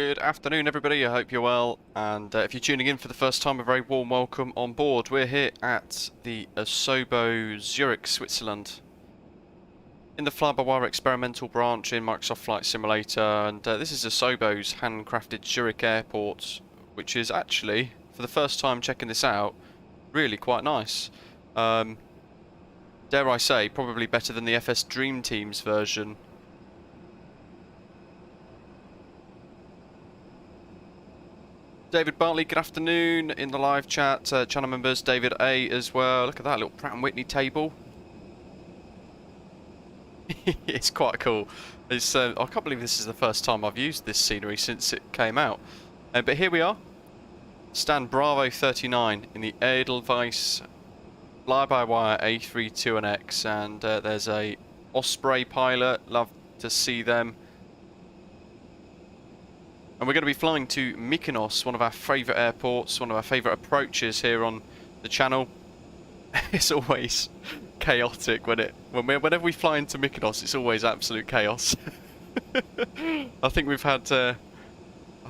Good afternoon, everybody. I hope you're well. And if you're tuning in for the first time, a very warm welcome on board. We're here at the Asobo, Zurich, Switzerland, in the flybywire experimental branch in Microsoft Flight Simulator. And this is Asobo's handcrafted Zurich airport, which is actually, for the first time checking this out, really quite nice. Dare I say, probably better than the FS Dream Team's version. David Bartley, good afternoon in the live chat. Channel members, David A as well. Look at that little Pratt & Whitney table. It's quite cool. It's, I can't believe this is the first time I've used this scenery since it came out. But here we are. Stand Bravo 39 in the Edelweiss flybywire A32NX. And there's a Osprey pilot. Love to see them. And we're going to be flying to Mykonos, one of our favourite airports, one of our favourite approaches here on the channel. It's always chaotic whenever we fly into Mykonos. It's always absolute chaos. I think we've had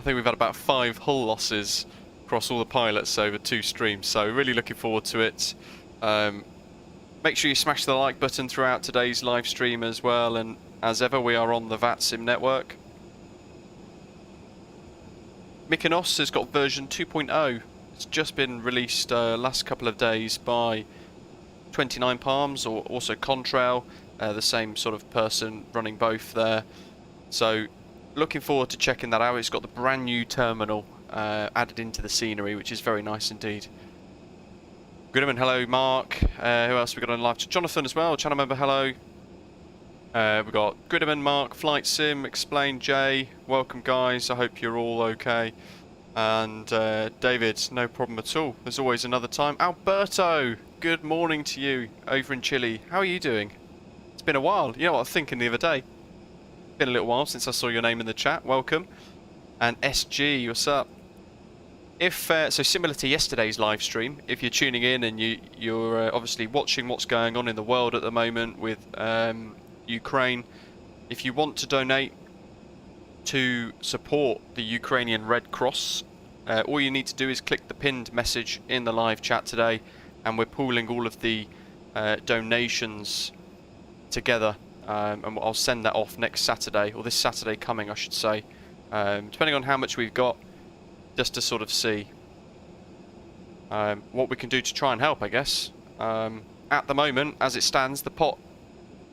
about 5 hull losses across all the pilots over 2 streams. So really looking forward to it. Make sure you smash the like button throughout today's live stream as well. And as ever, we are on the VATSIM network. Mykonos has got version 2.0. It's just been released last couple of days by 29Palms, or also Contrail, the same sort of person running both there. So looking forward to checking that out. It's got the brand new terminal added into the scenery, which is very nice indeed. Goodman, hello. Mark. Who else we got on live? Jonathan as well, channel member, hello. We've got Goodman, Mark, Flight Sim, Explain, Jay. Welcome, guys. I hope you're all okay. And David, no problem at all. There's always another time. Alberto, good morning to you over in Chile. How are you doing? It's been a while. You know what I was thinking the other day? Been a little while since I saw your name in the chat. Welcome. And SG, what's up? If so, similar to yesterday's live stream, if you're tuning in and you're obviously watching what's going on in the world at the moment with Ukraine, if you want to donate to support the Ukrainian Red Cross, all you need to do is click the pinned message in the live chat today, and we're pooling all of the donations together, and I'll send that off next Saturday, or this Saturday coming I should say, depending on how much we've got, just to sort of see what we can do to try and help, I guess. At the moment, as it stands, the pot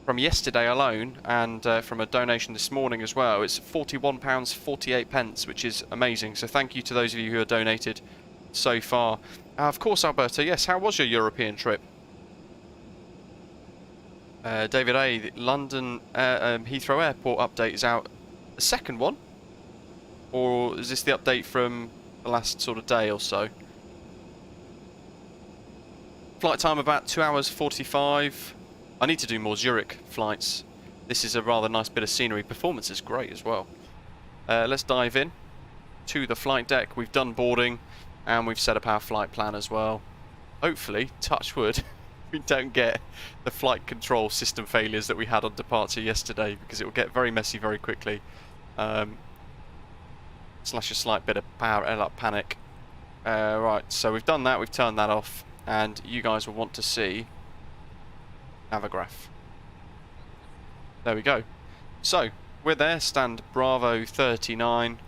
from yesterday alone, and from a donation this morning as well, it's £41.48, which is amazing. So thank you to those of you who have donated so far. Of course, Alberto, yes, how was your European trip? David A, the London Heathrow Airport update is out. The second one? Or is this the update from the last sort of day or so? Flight time about 2 hours 45. I need to do more Zurich flights. This is a rather nice bit of scenery. Performance is great as well. Let's dive in to the flight deck. We've done boarding and we've set up our flight plan as well. Hopefully, touch wood, we don't get the flight control system failures that we had on departure yesterday, because it will get very messy very quickly. Slash a slight bit of power panic. Right, so we've done that, we've turned that off, and you guys will want to see Navigraph. There we go. So we're there, stand Bravo 39,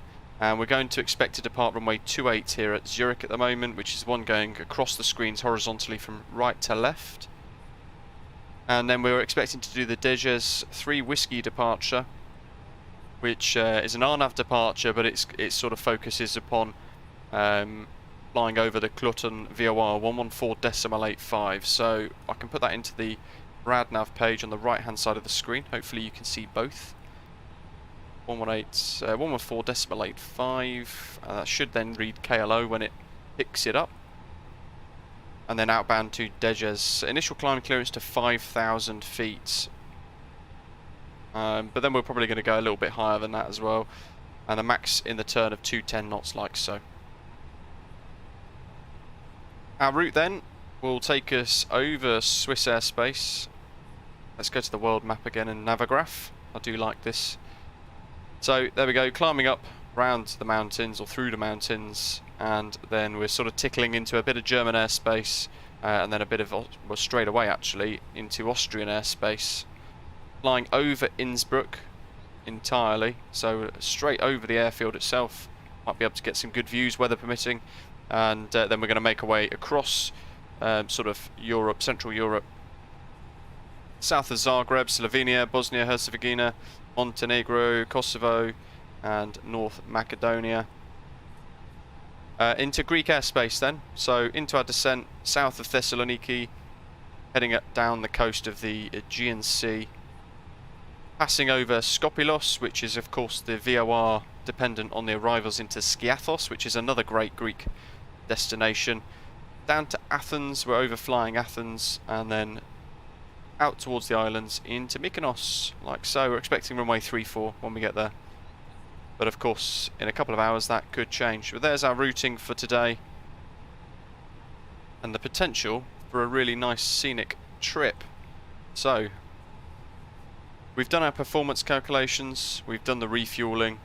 and we're going to expect to depart runway 28 here at Zurich at the moment, which is one going across the screens horizontally from right to left. And then we're expecting to do the DEGES 3 Whiskey departure, which is an RNAV departure, but it sort of focuses upon flying over the Clutton VOR 114.85. So I can put that into the RadNav page on the right hand side of the screen. Hopefully you can see both. 114.85. That should then read KLO when it picks it up. And then outbound to DEGES. Initial climb clearance to 5,000 feet. But then we're probably going to go a little bit higher than that as well. And a max in the turn of 210 knots like so. Our route then will take us over Swiss airspace. Let's go to the world map again in Navigraph. I do like this. So there we go, climbing up round the mountains or through the mountains, and then we're sort of tickling into a bit of German airspace, and then a bit of, well, straight away actually, into Austrian airspace, flying over Innsbruck entirely, so straight over the airfield itself. Might be able to get some good views, weather permitting, and then we're going to make our way across sort of Europe, Central Europe, south of Zagreb, Slovenia, Bosnia-Herzegovina, Montenegro, Kosovo, and North Macedonia. Into Greek airspace then, so into our descent south of Thessaloniki, heading up down the coast of the Aegean Sea, passing over Skopilos, which is of course the VOR dependent on the arrivals into Skiathos, which is another great Greek destination, down to Athens, we're overflying Athens, and then out towards the islands into Mykonos, like so. We're expecting runway 34 when we get there, but of course in a couple of hours that could change. But there's our routing for today, and the potential for a really nice scenic trip. So we've done our performance calculations, we've done the refueling,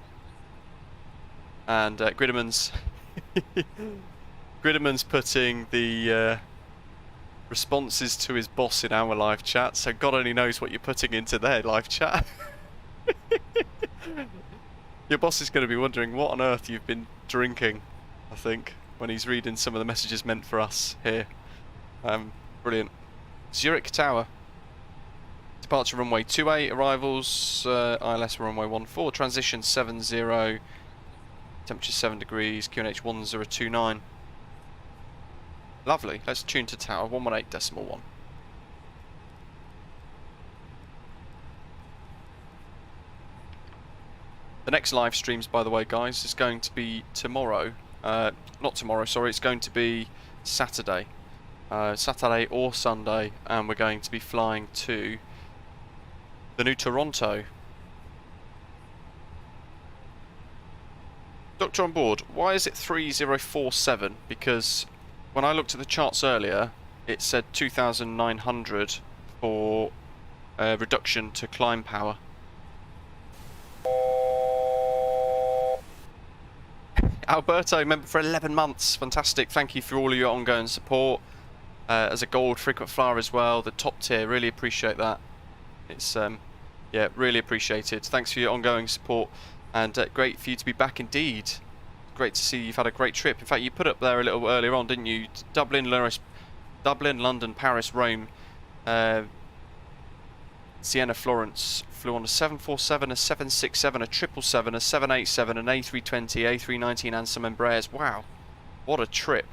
and Grideman's Grideman's putting the responses to his boss in our live chat, so God only knows what you're putting into their live chat. Your boss is going to be wondering what on earth you've been drinking, I think, when he's reading some of the messages meant for us here. Brilliant. Zurich Tower. Departure runway 28, arrivals ILS runway 14, transition 70, temperature 7 degrees, QNH 1029. Lovely, let's tune to tower 118.1. The next live streams, by the way, guys, is going to be tomorrow. Not tomorrow, sorry, it's going to be Saturday. Saturday or Sunday, and we're going to be flying to the new Toronto. Doctor on board, why is it 3047? Because when I looked at the charts earlier, it said 2,900 for reduction to climb power. Alberto, member for 11 months. Fantastic. Thank you for all of your ongoing support. As a gold frequent flyer as well, the top tier. Really appreciate that. It's yeah, really appreciated. Thanks for your ongoing support, and great for you to be back indeed. Great to see you've had a great trip. In fact, you put up there a little earlier on, didn't you? Dublin, London, Paris, Rome, Siena, Florence. Flew on a 747, a 767, a 777, a 787, an A320, A319, and some Embraers. Wow, what a trip.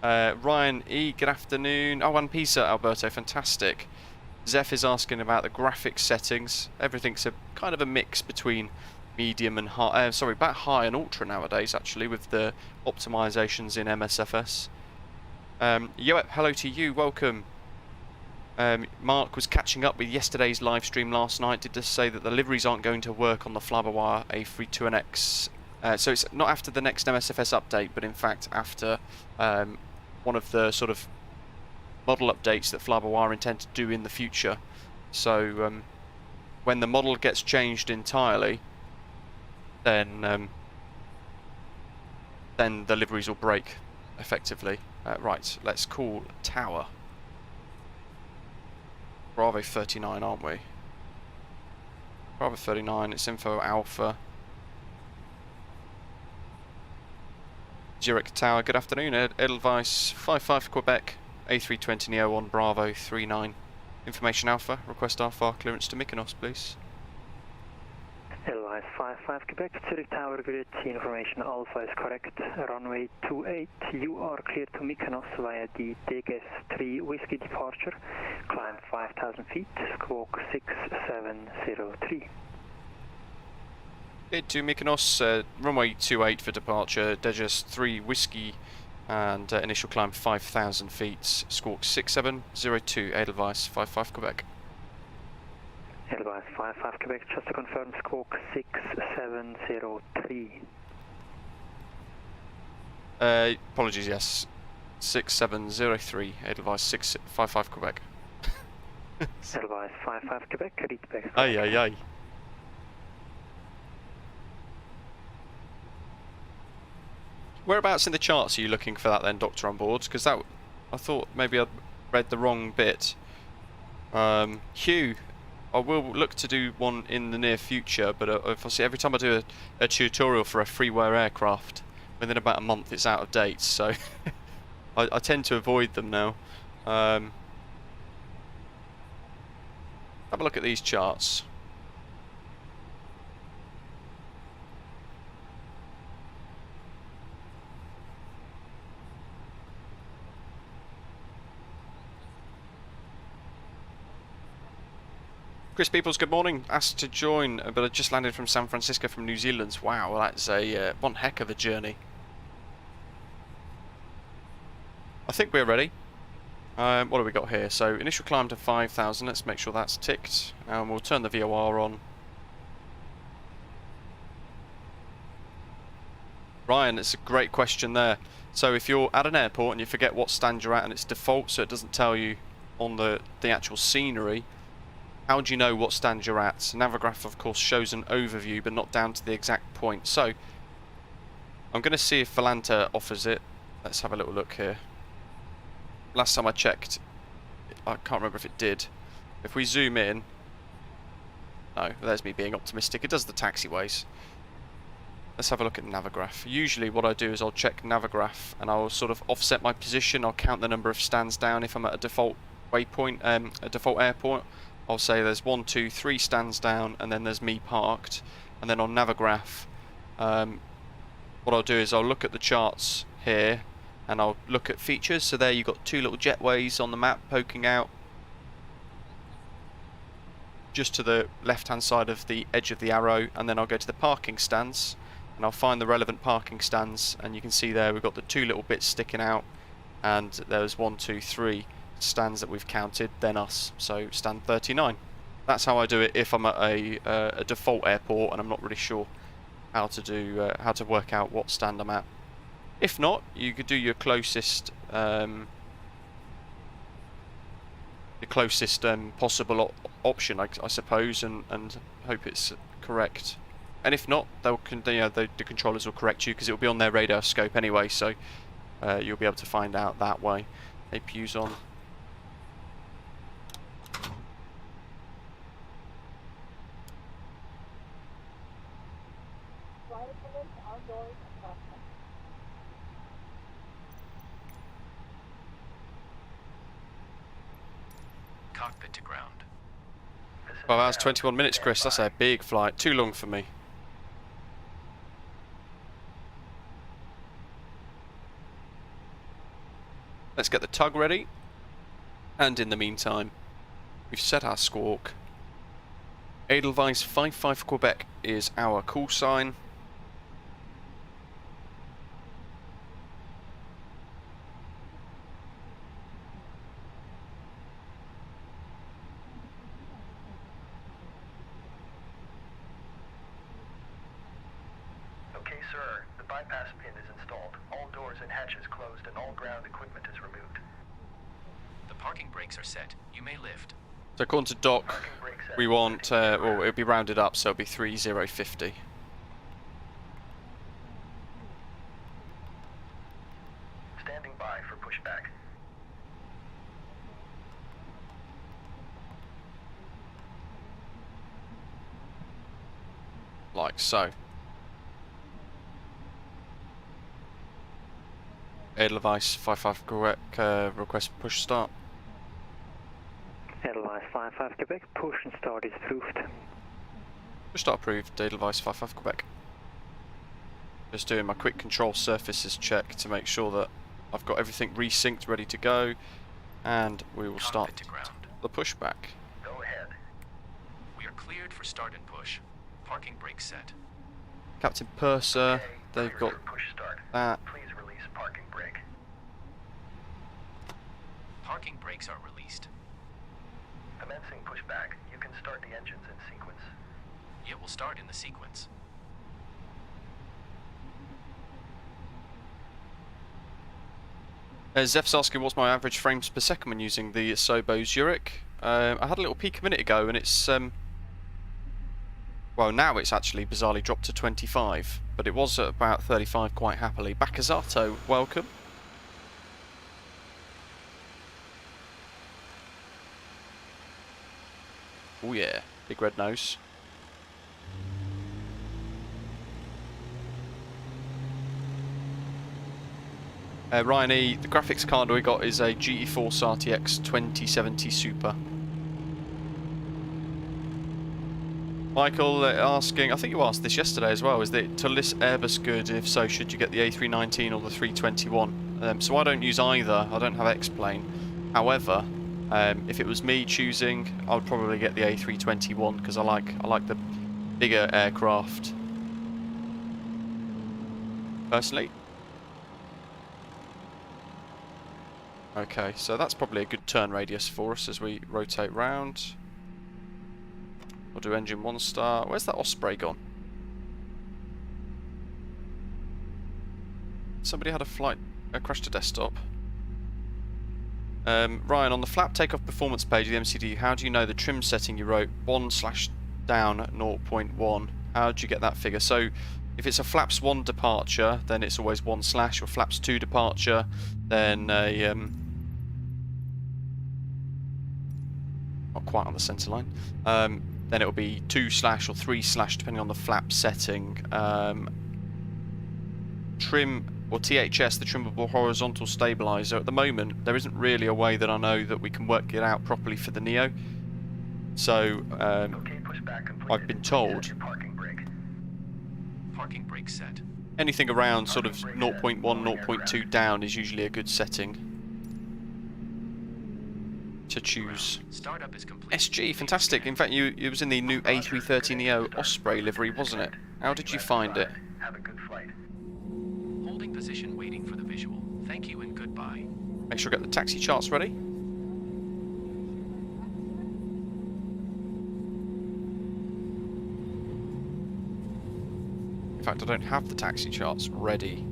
Ryan E, good afternoon. Oh, and Pisa, Alberto, fantastic. Zeph is asking about the graphics settings. Everything's a kind of a mix between medium and high, about high and ultra nowadays, actually, with the optimizations in MSFS. Yoep, hello to you, welcome. Mark was catching up with yesterday's live stream last night. Did just say that the liveries aren't going to work on the flybywire A32NX. So it's not after the next MSFS update, but in fact after one of the sort of model updates that flybywire intend to do in the future. So when the model gets changed entirely, then the liveries will break effectively. Right, let's call tower. Bravo 39, aren't we? Bravo 39, it's info alpha. Zurich Tower, good afternoon. Edelweiss 55 Quebec, A320neo on Bravo 39. Information alpha, request RFR clearance to Mykonos, please. Edelweiss 55 Quebec, Zurich Tower, grid information alpha is correct. Runway 28, you are cleared to Mykonos via the DEGES 3 Whiskey departure. Climb 5,000 feet, squawk 6703. Head to Mykonos, runway 28 for departure, DEGES 3 Whiskey, and initial climb 5,000 feet, squawk 6702, Edelweiss 55 Quebec. Edelweiss 55 Quebec, just to confirm, squawk 6703. Apologies, yes. 6703, Edelweiss 655 Quebec. Edelweiss 55 Quebec, read back. Aye, aye, aye. Whereabouts in the charts are you looking for that then, Doctor on board? Because that, I thought maybe I'd read the wrong bit. Hugh, I will look to do one in the near future, but obviously every time I do a tutorial for a freeware aircraft, within about a month it's out of date, so I tend to avoid them now. Have a look at these charts. Chris Peoples, good morning. Asked to join, but I just landed from San Francisco from New Zealand. Wow, that's a one heck of a journey. I think we're ready. What have we got here? So initial climb to 5,000. Let's make sure that's ticked, and we'll turn the VOR on. Ryan, it's a great question there. So if you're at an airport and you forget what stand you're at and it's default, so it doesn't tell you on the actual scenery, how do you know what stand you're at? Navigraph, of course, shows an overview, but not down to the exact point. So, I'm going to see if Volanta offers it. Let's have a little look here. Last time I checked, I can't remember if it did. If we zoom in... No, there's me being optimistic. It does the taxiways. Let's have a look at Navigraph. Usually what I do is I'll check Navigraph, and I'll sort of offset my position. I'll count the number of stands down if I'm at a default waypoint, a default airport. I'll say there's 1, 2, 3 stands down, and then there's me parked. And then on Navigraph, what I'll do is I'll look at the charts here, and I'll look at features. So there you've got 2 little jetways on the map poking out just to the left-hand side of the edge of the arrow, and then I'll go to the parking stands, and I'll find the relevant parking stands, and you can see there we've got the 2 little bits sticking out, and there's 1, 2, 3 stands that we've counted, then us, so stand 39. That's how I do it if I'm at a default airport and I'm not really sure how to do how to work out what stand I'm at. If not, you could do your closest possible option, I suppose, and hope it's correct. And if not, the controllers will correct you because it will be on their radar scope anyway, so you'll be able to find out that way. APU's on. Cockpit to ground. 12 hours 21 minutes, Chris. That's a big flight. Too long for me. Let's get the tug ready. And in the meantime, we've set our squawk. Edelweiss 55 Quebec is our call sign. Okay, sir. The bypass pin is installed. All doors and hatches closed and all ground equipment is removed. The parking brakes are set. You may lift. So according to Doc, we want, well, it'll be rounded up, so it'll be 3050. Standing by for pushback. Like so. Edelweiss 55 Quebec, request push start. Edelweiss 55 Quebec, push and start is approved. Push start approved, Edelweiss 55 Quebec. Just doing my quick control surfaces check to make sure that I've got everything resynced, ready to go, and we will start the pushback. Go ahead. We are cleared for start and push. Parking brake set. Captain Purser, they've Clear got for push start. that. Please release parking brake. Parking brakes are released. Commencing pushback. You can start the engines in sequence. It will start in the sequence. Zeph's asking what's my average frames per second when using the Sobo Zurich. I had a little peek a minute ago and it's Well, now it's actually bizarrely dropped to 25, but it was at about 35 quite happily. Bakazato, welcome. Oh yeah, big red nose. Ryan E, the graphics card we got is a GeForce RTX 2070 Super. Michael asking, I think you asked this yesterday as well, is the TALAS Airbus good? If so, should you get the A319 or the 321? So I don't use either, I don't have X-Plane. However, if it was me choosing, I would probably get the A321 because I like the bigger aircraft. Personally. Okay, so that's probably a good turn radius for us as we rotate round. We'll do engine 1 star. Where's that Osprey gone? Somebody had a crash to desktop. Ryan, on the flap takeoff performance page of the MCD, how do you know the trim setting you wrote 1/down 0.1? How do you get that figure? So if it's a flaps 1 departure, then it's always 1/, or flaps 2 departure, then a not quite on the centre line. Then it will be 2/ or 3/ depending on the flap setting. Trim or THS, the trimmable horizontal stabilizer. At the moment, there isn't really a way that I know that we can work it out properly for the Neo. So I've been told Parking brake set. anything around sort of 0.1, 0.2 down is usually a good setting to choose. Startup is complete. SG, fantastic. In fact, it was in the new A330neo Osprey livery, wasn't it? How did you find it? Have a good flight. Holding position, waiting for the visual. Thank you and goodbye. Make sure I get the taxi charts ready. In fact, I don't have the taxi charts ready.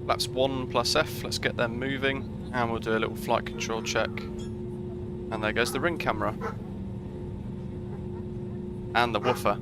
Flaps 1 plus F, let's get them moving, and we'll do a little flight control check. And there goes the ring camera. And the woofer.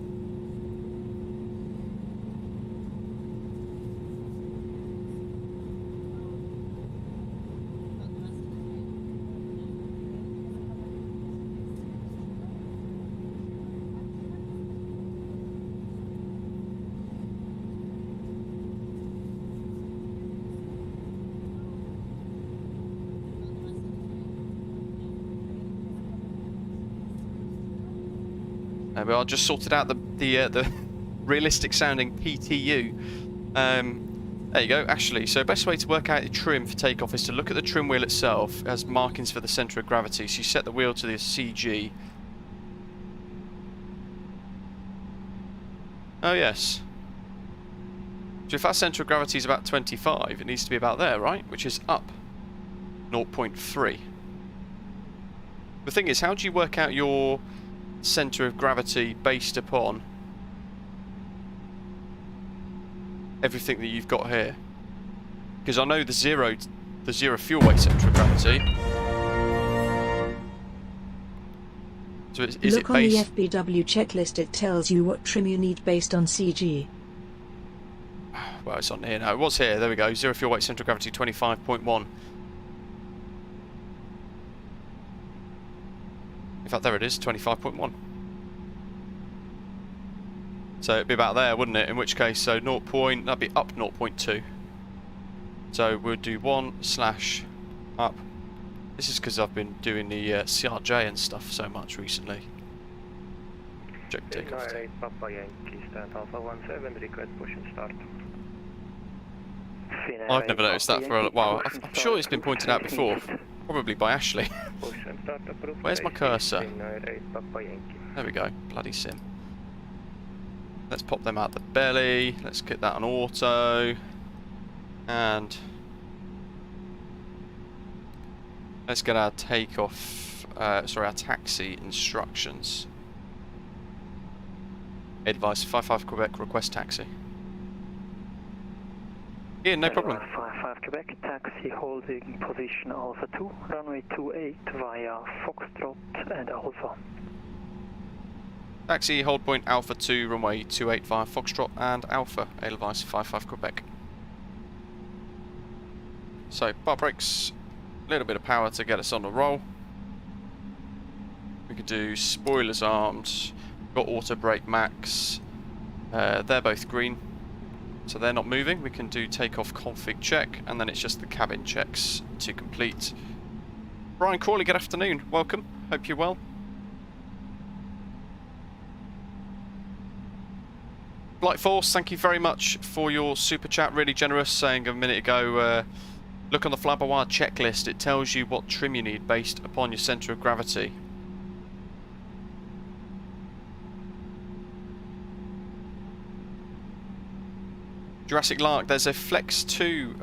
There we are, just sorted out the realistic sounding PTU. There you go, actually. So best way to work out the trim for takeoff is to look at the trim wheel itself. It has markings for the centre of gravity. So you set the wheel to the CG. Oh yes. So if our centre of gravity is about 25, it needs to be about there, right? Which is up 0.3. The thing is, how do you work out your centre of gravity based upon everything that you've got here? Because I know the zero fuel weight centre of gravity. So is Look it on the based? FBW checklist, it tells you what trim you need based on CG. Well, it's on here now. It was here. There we go. Zero fuel weight centre of gravity 25.1. In fact, there it is, 25.1. So it'd be about there, wouldn't it? In which case, so that'd be up 0.2. So we'll do 1/ up. This is because I've been doing the CRJ and stuff so much recently. Check takeoff. Papa Yankee, stand Alpha 17, request push and start. I've never noticed that for a while. I'm sure it's been pointed out before, probably by Ashley. Where's my cursor? There we go, bloody sim. Let's pop them out the belly, let's get that on auto, and let's get our takeoff, our taxi instructions. Edelweiss 55 Quebec, request taxi. Yeah, no problem. 55 Quebec, taxi holding position Alpha 2, runway 28 via Foxtrot and Alpha. Taxi, hold point Alpha 2, runway 28 via Foxtrot and Alpha, Edelweiss 55 Quebec. So, bar brakes, a little bit of power to get us on the roll. We could do spoilers armed, got auto brake max, they're both green, so they're not moving. We can do takeoff config check, and then it's just the cabin checks to complete. Brian Crawley, good afternoon, welcome, hope you're well. Flight Force, thank you very much for your super chat, really generous, saying a minute ago, look on the flybywire checklist, it tells you what trim you need based upon your centre of gravity. Jurassic Lark, there's a Flex 2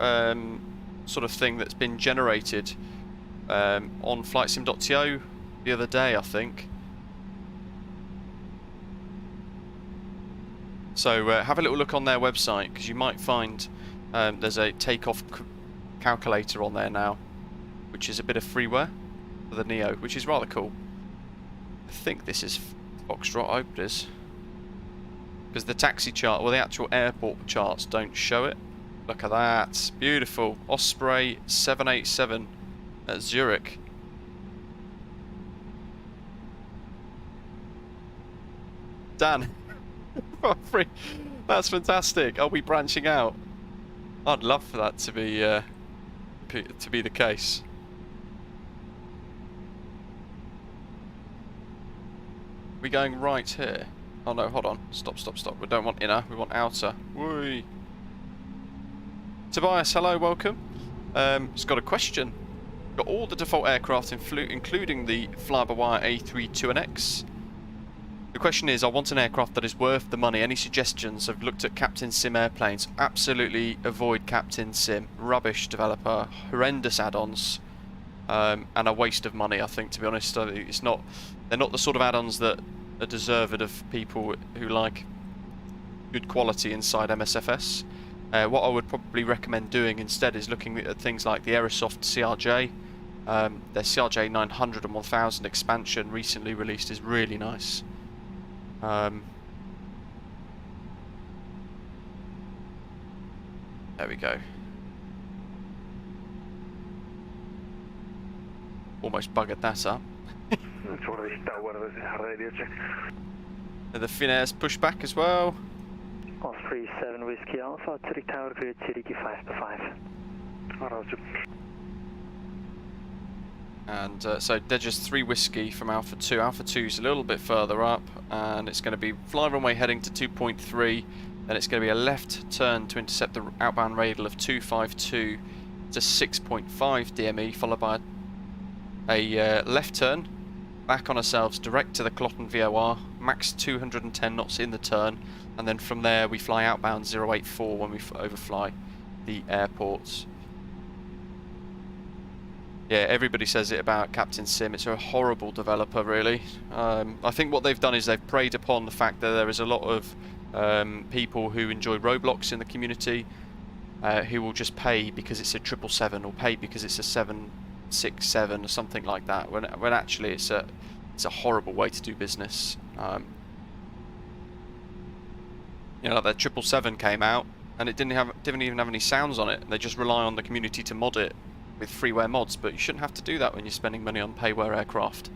sort of thing that's been generated on flightsim.to the other day, I think. So have a little look on their website, because you might find there's a takeoff calculator on there now, which is a bit of freeware for the Neo, which is rather cool. I think this is Foxtrot, I hope it is. Because the taxi chart, well, the actual airport charts don't show it. Look at that, beautiful. Osprey 787 at Zurich. Dan, that's fantastic. Are we branching out? I'd love for that to be the case. We going right here? Oh no, hold on. Stop. We don't want inner, we want outer. Whee! Tobias, hello, welcome. Just got a question. Got all the default aircraft, including the flybywire A32NX. The question is, I want an aircraft that is worth the money. Any suggestions? I've looked at Captain Sim airplanes. Absolutely avoid Captain Sim. Rubbish developer, horrendous add-ons, and a waste of money, I think, to be honest. It's not, they're not the sort of add-ons that are deserved of people who like good quality inside MSFS. What I would probably recommend doing instead is looking at things like the Aerosoft CRJ. Their CRJ 900 and 1000 expansion recently released is really nice. There we go. Almost buggered that up. The Finairs push back as well. Osprey 7 Whiskey Alpha, Zurich Tower Grid, Zurich 5-5. And so DEGES 3 Whiskey from Alpha 2. Alpha 2 is a little bit further up, and it's going to be fly runway heading to 2.3. Then it's going to be a left turn to intercept the outbound radial of 252 to 6.5 DME, followed by a left turn back on ourselves direct to the Clotten VOR, max 210 knots in the turn, and then from there we fly outbound 084 when we overfly the airports. Yeah, everybody says it about Captain Sim. It's a horrible developer, really. I think what they've done is they've preyed upon the fact that there is a lot of people who enjoy Roblox in the community, who will just pay because it's a 777 or pay because it's a 767 or something like that. When actually it's a horrible way to do business. You know, like that 777 came out and it didn't even have any sounds on it. They just rely on the community to mod it with freeware mods, but you shouldn't have to do that when you're spending money on payware aircraft.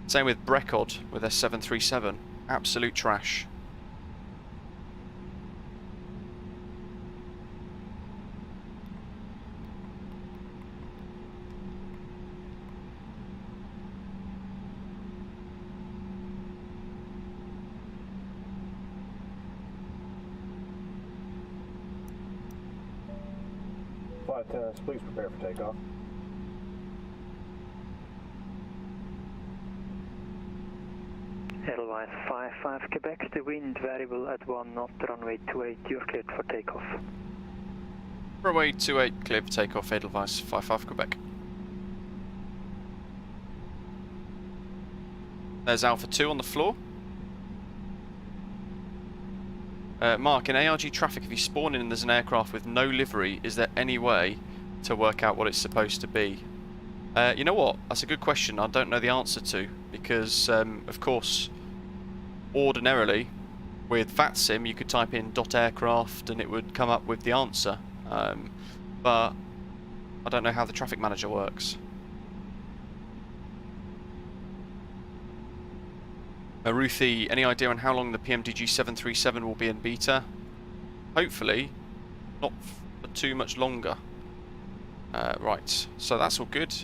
Same with Brecod with their 737, absolute trash. Flight attendants, please prepare for takeoff. Edelweiss 55 Quebec, the wind variable at 1 knot, runway 28, you're cleared for takeoff. Runway 28, clear for takeoff, Edelweiss 55 Quebec. There's Alpha 2 on the floor. Mark, in ARG traffic, if you spawn in and there's an aircraft with no livery, is there any way to work out what it's supposed to be? You know what? That's a good question. I don't know the answer to, because, of course, ordinarily, with VATSIM, you could type in .aircraft and it would come up with the answer. But I don't know how the traffic manager works. Ruthie, any idea on how long the PMDG 737 will be in beta? Hopefully, not for too much longer. Right, so that's all good.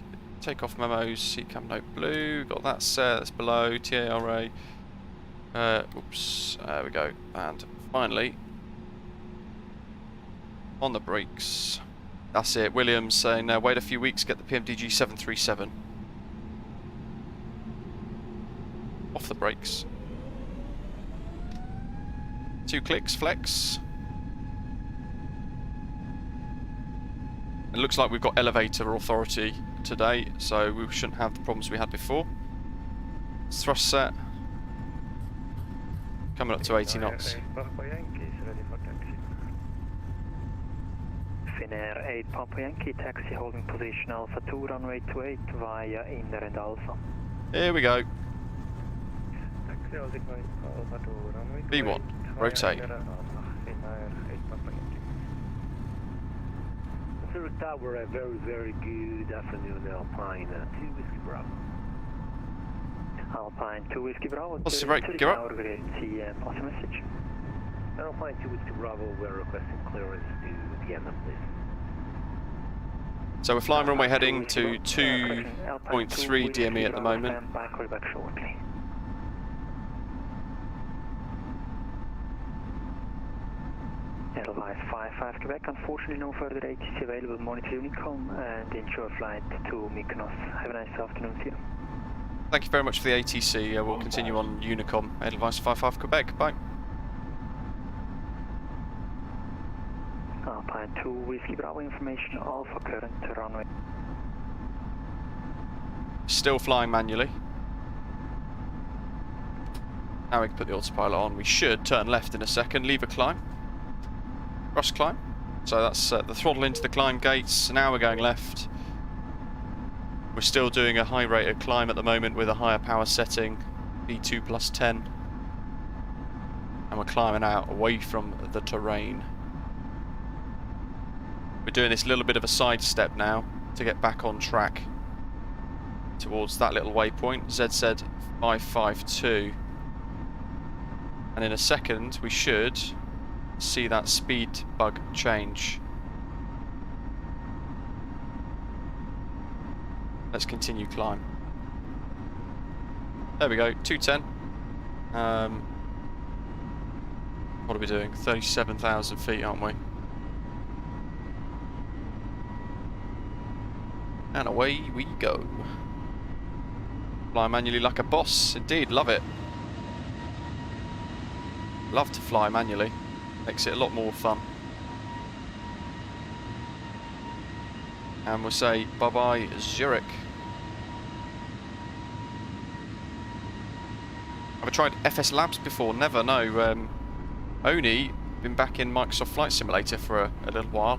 Takeoff memos, seat cam note blue, got that set, that's below, TARA. Oops, there we go. And finally, on the brakes. That's it, Williams saying, wait a few weeks, get the PMDG 737. Off the brakes. 2 clicks, flex. It looks like we've got elevator authority today, so we shouldn't have the problems we had before. Thrust set. Coming up to 80 knots. Finnair 8 Papa Yankee, taxi holding position Alpha 2, runway 28 via Inner and Alpha. Here we go. V1, rotate. Zurich Tower, a very, very good afternoon, Alpine 2 Whiskey Bravo. Alpine 2 Whiskey Bravo. What's the rate? Give up. Pass a message. Alpine 2 Whiskey Bravo, we're requesting clearance to Vienna, please. So we're flying runway heading to 2.3 DME at the moment. Back shortly. Edelweiss 55 Quebec, unfortunately no further ATC available, monitor Unicom and ensure flight to Mykonos. Have a nice afternoon to you. Thank you very much for the ATC, we'll continue on Unicom, Edelweiss 55 Quebec, bye. Alpine 2 Whiskey Bravo information, Alpha current runway. Still flying manually. Now we can put the autopilot on, we should turn left in a second, leave a climb. Cross climb. So that's the throttle into the climb gates. Now we're going left. We're still doing a high rate of climb at the moment with a higher power setting, V2 plus 10. And we're climbing out away from the terrain. We're doing this little bit of a side step now to get back on track towards that little waypoint, ZZ 552. And in a second we should see that speed bug change. Let's continue climb. There we go, 210. What are we doing? 37,000 feet, aren't we? And away we go. Fly manually like a boss, indeed, love it. Love to fly manually. Makes it a lot more fun. And we'll say bye-bye Zurich. Have I tried FS Labs before? Never, no. Only been back in Microsoft Flight Simulator for a little while.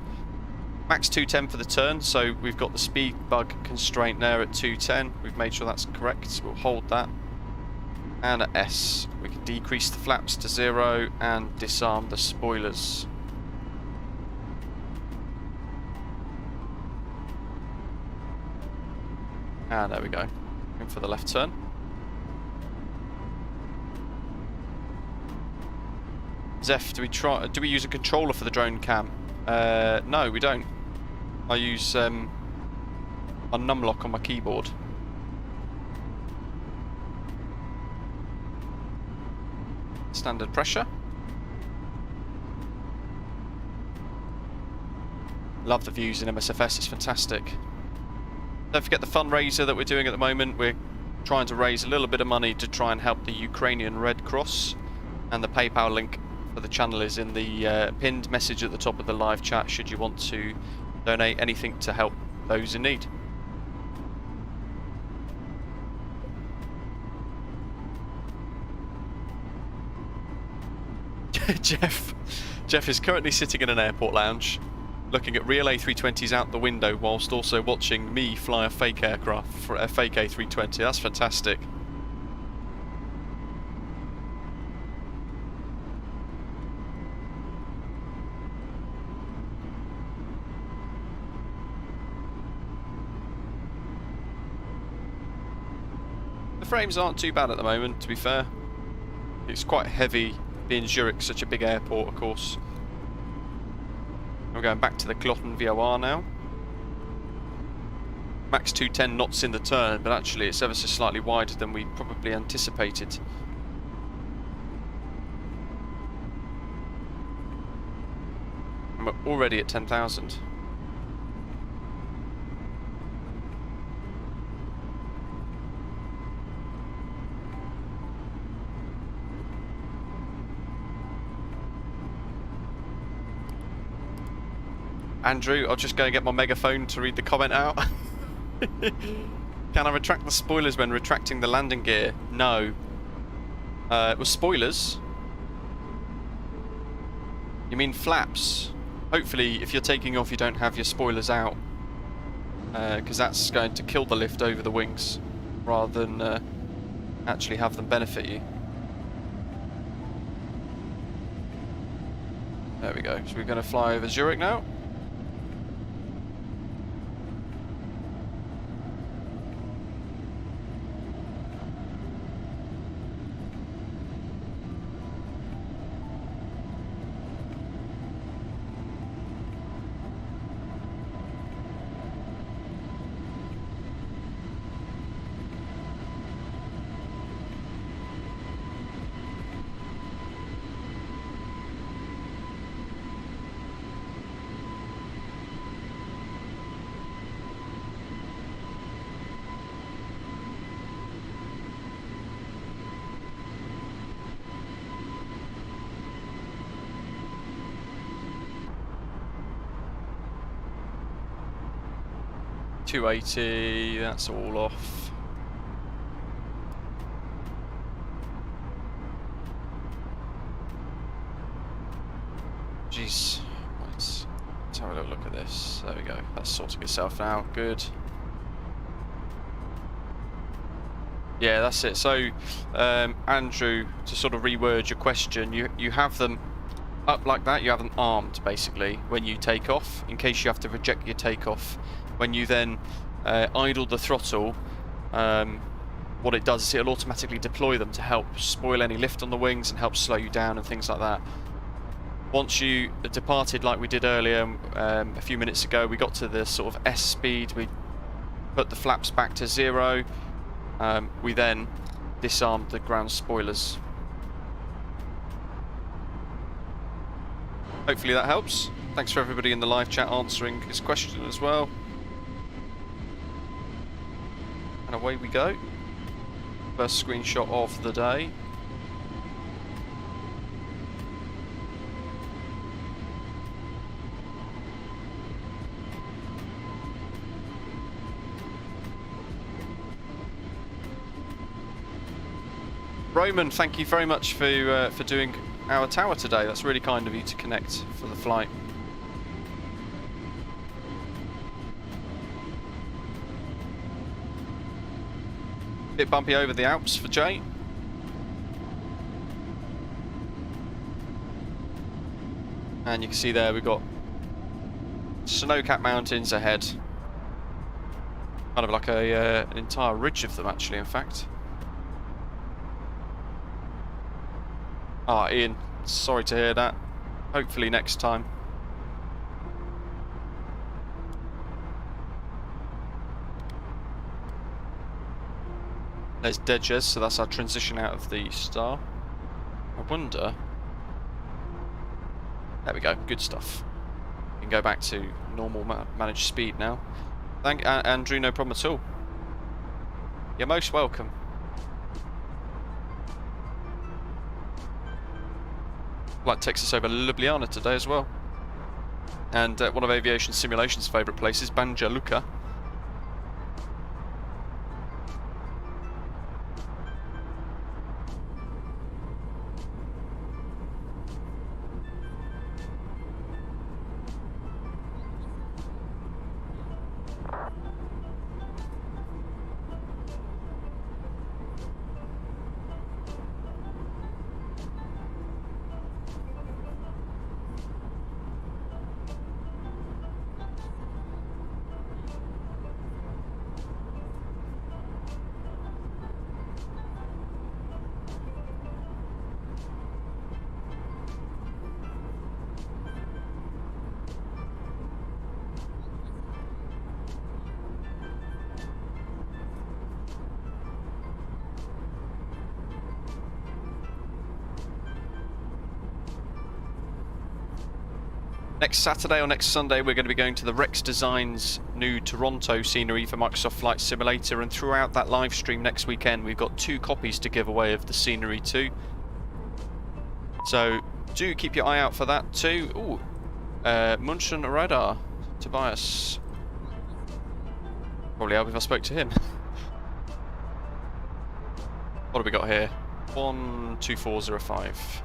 Max 210 for the turn, so we've got the speed bug constraint there at 210. We've made sure that's correct, so we'll hold that. And at S, we can decrease the flaps to 0 and disarm the spoilers. And there we go. In for the left turn. Zeph, do we use a controller for the drone cam? No, we don't. I use a numlock on my keyboard. Standard pressure. Love the views in MSFS, it's fantastic. Don't forget the fundraiser that we're doing at the moment. We're trying to raise a little bit of money to try and help the Ukrainian Red Cross, and the PayPal link for the channel is in the pinned message at the top of the live chat should you want to donate anything to help those in need. Jeff is currently sitting in an airport lounge, looking at real A320s out the window whilst also watching me fly a fake aircraft for a fake A320. That's fantastic. The frames aren't too bad at the moment, to be fair. It's quite heavy, being Zurich, such a big airport, of course. We're going back to the Glotten VOR now. Max 210 knots in the turn, but actually it's ever so slightly wider than we probably anticipated. And we're already at 10,000. Andrew, I'll just go and get my megaphone to read the comment out. Can I retract the spoilers when retracting the landing gear? No. With spoilers? You mean flaps? Hopefully, if you're taking off, you don't have your spoilers out. Because that's going to kill the lift over the wings, rather than actually have them benefit you. There we go. So we're going to fly over Zurich now. .280, that's all off. Jeez, let's have a little look at this. There we go, that's sorting itself out, good. Yeah, that's it. So, Andrew, to sort of reword your question, you have them up like that, you have them armed basically when you take off, in case you have to reject your takeoff. When you then idle the throttle, what it does is it'll automatically deploy them to help spoil any lift on the wings and help slow you down and things like that. Once you departed like we did earlier, a few minutes ago, we got to the sort of S speed, we put the flaps back to 0, we then disarmed the ground spoilers. Hopefully that helps. Thanks for everybody in the live chat answering his question as well. And away we go. First screenshot of the day. Roman, thank you very much for doing our tower today. That's really kind of you to connect for the flight. Bit bumpy over the Alps for Jay. And you can see there we've got snow-capped mountains ahead. Kind of like an entire ridge of them actually, in fact. Ah, Ian, sorry to hear that. Hopefully next time. There's DEGES, so that's our transition out of the star. I wonder... There we go, good stuff. We can go back to normal managed speed now. Thank Andrew, no problem at all. You're most welcome. Flight takes us over Ljubljana today as well. And one of Aviation Simulation's favourite places, Banja Luka. Next Saturday or next Sunday we're going to be going to the Rex Designs new Toronto scenery for Microsoft Flight Simulator, and throughout that live stream next weekend we've got 2 copies to give away of the scenery too. So do keep your eye out for that too. Ooh, Munchen Radar, Tobias. Probably help if I spoke to him. What have we got here? 12405.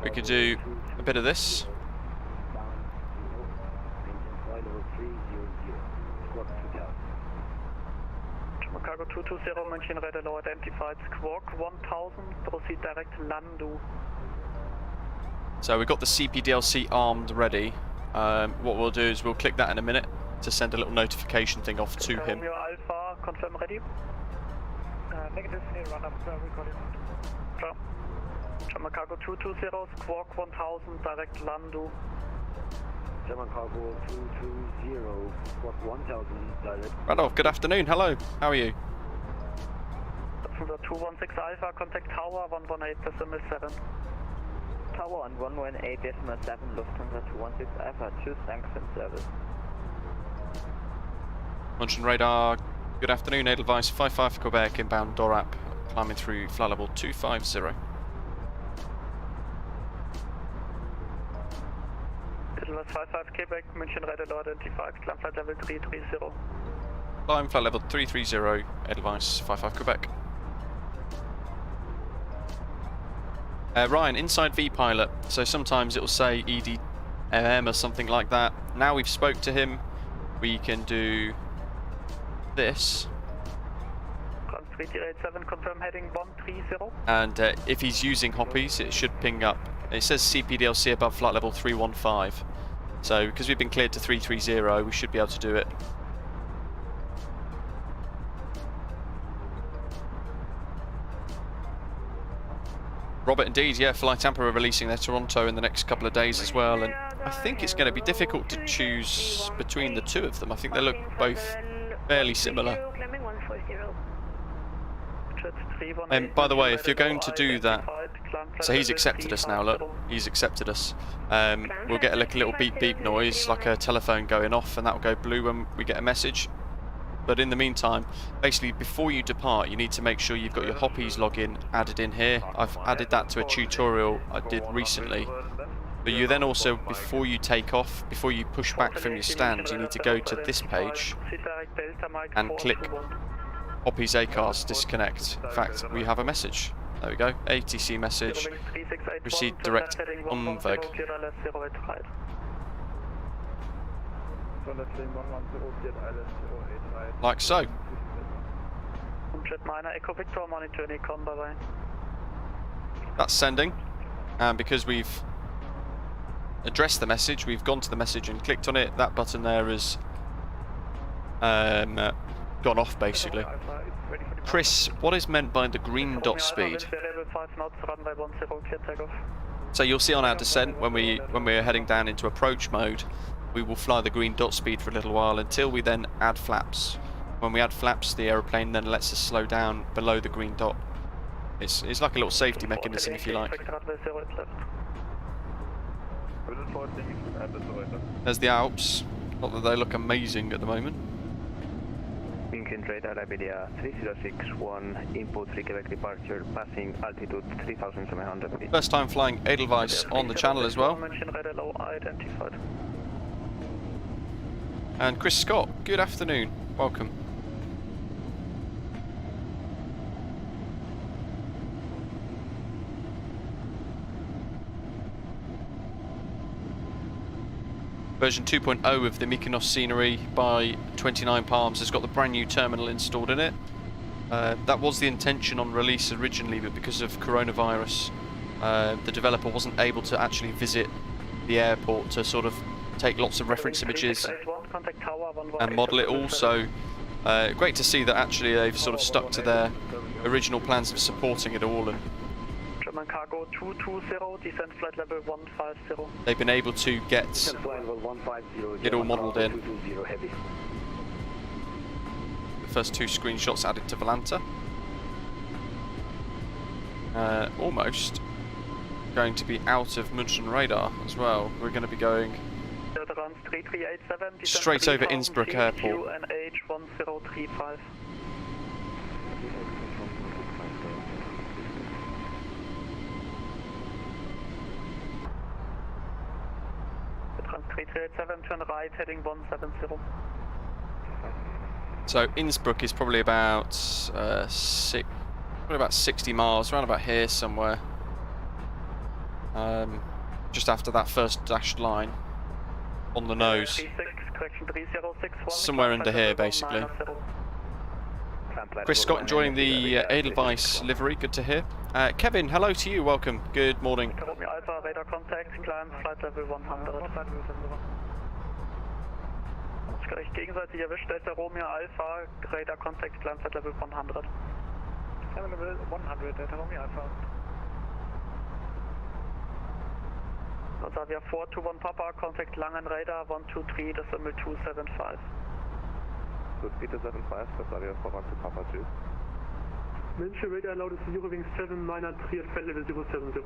We could do a bit of this. Cargo 220, München Radar low identified, Squawk 1000, proceed direct Landu. So we've got the CPDLC armed ready. What we'll do is we'll click that in a minute to send a little notification thing off to him. Romeo Alpha, confirm ready. Negative, run up, recording. Ciao. German Cargo 220, Squawk 1000, direct Landu. German Cargo 220, Squawk 1000, direct. Randolph, good afternoon, hello, how are you? 216 Alpha, contact Tower 118.7. Tower on 118.7, Lufthansa 216 Alpha, choose thanks and service. Munchen Radar, good afternoon, Edelweiss 55 Quebec, inbound Dorap, climbing through flight level 250. Edelweiss 55 Quebec, München Radar low identified, climb flight level 330. Climb flight level 330, Edelweiss 55 Quebec. Ryan, inside vPilot, so sometimes it will say EDMM or something like that. Now we've spoke to him, we can do this. 387, confirm heading 130. And if he's using Hoppies, it should ping up. It says CPDLC above flight level 315. So because we've been cleared to 330, we should be able to do it. Robert, indeed, yeah, Flight Tampa are releasing their Toronto in the next couple of days as well, and I think it's going to be difficult to choose between the two of them. I think they look both fairly similar. And by the way, if you're going to do that, so he's accepted us now, look, he's accepted us. We'll get a little beep beep noise, like a telephone going off, and that will go blue when we get a message. But in the meantime, basically before you depart, you need to make sure you've got your Hoppies login added in here. I've added that to a tutorial I did recently. But you then also, before you take off, before you push back from your stand, you need to go to this page and click Hoppies ACARS disconnect. In fact, we have a message. There we go, ATC message, receive direct UMVEG. Like so. That's sending, and because we've addressed the message, we've gone to the message and clicked on it, that button there has gone off basically. Chris, what is meant by the green dot speed? So you'll see on our descent when we're heading down into approach mode, we will fly the green dot speed for a little while until we then add flaps. When we add flaps, the aeroplane then lets us slow down below the green dot. It's like a little safety mechanism, if you like. There's the Alps. Not that they look amazing at the moment. München Radar Iberia 3061, input 3 Quebec departure, passing altitude 3,700 feet. First time flying Edelweiss on the channel as well. And Chris Scott, good afternoon, welcome. Version 2.0 of the Mykonos scenery by 29Palms has got the brand new terminal installed in it. That was the intention on release originally, but because of coronavirus, the developer wasn't able to actually visit the airport to sort of take lots of reference images and model it all. So great to see that actually they've sort of stuck to their original plans of supporting it all. And Cargo 220, descent flight level 150. They've been able to get it all modelled in. Heavy. The first 2 screenshots added to Volanta. Almost going to be out of München radar as well. We're going to be going straight over Innsbruck Airport. QNH1035. Trans 3387, turn right, heading 170. So Innsbruck is probably about 60 miles, around about here somewhere. Just after that first dashed line on the nose. Somewhere under here, basically. Chris Scott enjoying the Edelweiss livery, good to hear. Kevin, hello to you, welcome, good morning. Alpha, radar contact, climb flight level 100. Ich gleich gegenseitig erwischt, Delta Romeo Alpha, radar contact, climb flight level 100. Climb level 100, Delta Romeo Alpha. Notavia 421 Papa, contact Langen radar 123, decimal 275. So speed 75, Notavia 412 Papa, tschüss. München radar loud is Eurowing 7993 at flight level 070.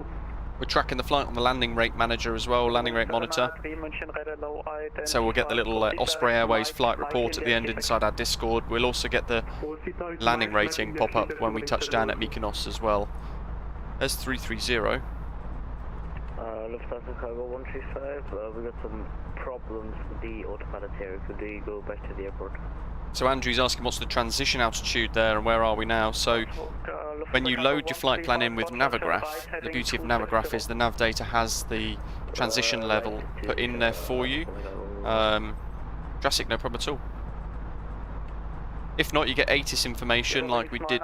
We're tracking the flight on the landing rate manager as well, landing rate monitor. So we'll get the little Osprey Airways flight report at the end inside our Discord. We'll also get the landing rating pop up when we touch down at Mykonos as well. There's 330. Lufthansa Cargo 135, we got some problems with the autopilot here. Could we go back to the airport? So Andrew's asking what's the transition altitude there and where are we now. So when you load your flight plan in with Navigraph, the beauty of Navigraph is the nav data has the transition level put in there for you. Jurassic, no problem at all. If not, you get ATIS information like we did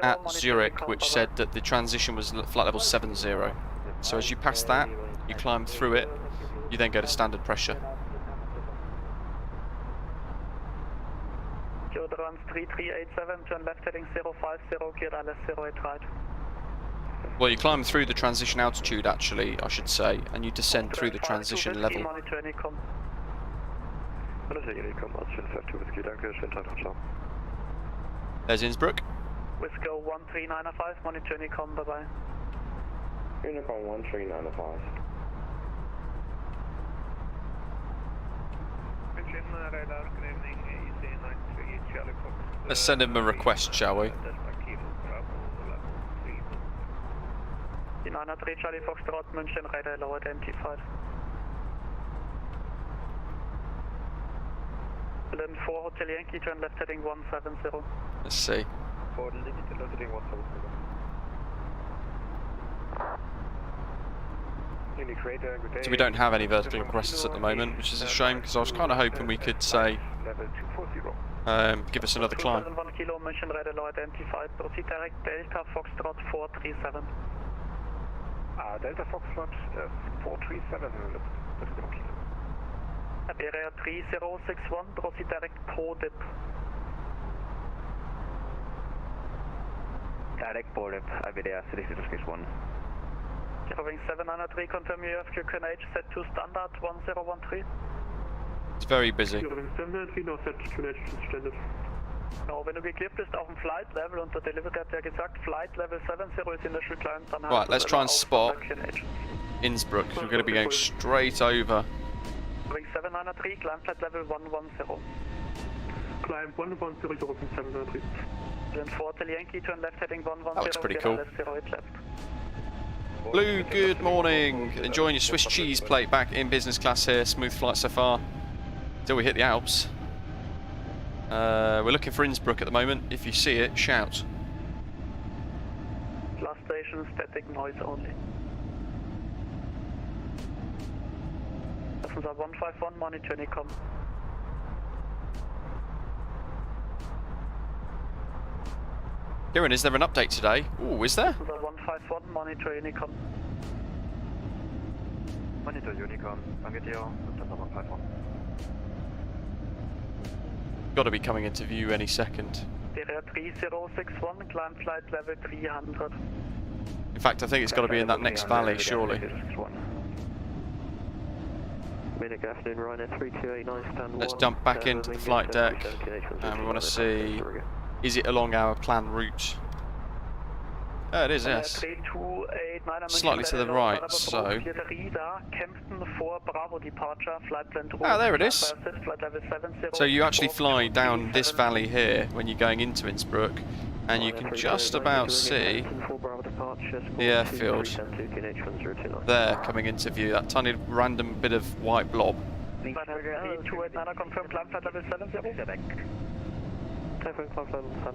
at Zurich, which said that the transition was flight level 70. So as you pass that, you climb through it, you then go to standard pressure. Trans 3387, turn left heading 050, cleared LS08 right. Well, you climb through the transition altitude actually, I should say, and you descend through the transition level. There's Innsbruck. Whisker 13905, monitor Unicom, bye bye. Unicom 13905. Let's send him a request, shall we? 903 Charlie Foxtrot, München, radar low identified. 4 Hotel Yankee, turn left heading 170. Let's see. So we don't have any vertical requests at the moment, which is a shame because I was kind of hoping we could say, give us another climb. 1 kilo, München, radar low identified. Proceed direct Delta Foxtrot 437. Delta Foxtrot 437, let's go kilo. Area 3061, proceed direct Pro dip. Direct Pro dip, Iberia 3661. Eurowing 793, confirm you have your QNH set to standard 1013. It's very busy. Eurowing 793, now set QNH to standard. Genau, wenn du geklebt bist auf dem Flight Level und der Delivery hat ja gesagt, Flight Level 70 ist in der Schulklein, dann right, let's try and spot Innsbruck. We're going to be going straight over. Eurowing 793, climb Flight Level 110. Climb 110, Eurowing 793. Then 4 Hotel Yankee, turn left heading 110. That looks pretty cool. LS08 left. Blue, good morning. Enjoying your Swiss cheese plate back in business class here. Smooth flight so far. Till we hit the Alps. We're looking for Innsbruck at the moment. If you see it, shout. Last station, static noise only. Passengers 151, monitor Unicom. Kieran, is there an update today? Ooh, is there? Passengers 151, monitor Unicom. Monitor Unicom, Angetier, Lufthansa 151. Got to be coming into view any second. Area 3061, climb flight level 300. In fact, I think it's got to be in that next valley, surely. Good afternoon, Ryanair 3289, stand Let's 1. jump back into the flight deck, and we want to see, is it along our planned route? Oh, it is, yes. Slightly to the right, so... Ah, there it is. So you actually fly down this valley here when you're going into Innsbruck, and you can just about see the airfield there coming into view, that tiny random bit of white blob.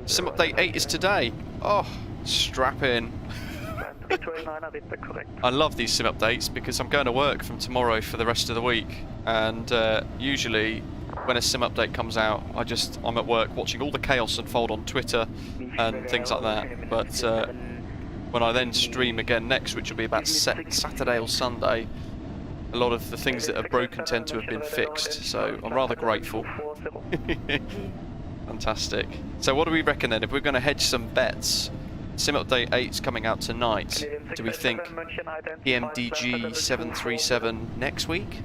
Sim update 8 is today. Oh, strap in. I love these sim updates because I'm going to work from tomorrow for the rest of the week, and usually when a sim update comes out, I'm at work watching all the chaos unfold on Twitter and things like that. But when I then stream again next, which will be about Saturday or Sunday, a lot of the things that are broken tend to have been fixed, so I'm rather grateful. Fantastic. So what do we reckon then? If we're going to hedge some bets, Sim Update 8's coming out tonight. Do we think PMDG 737 next week?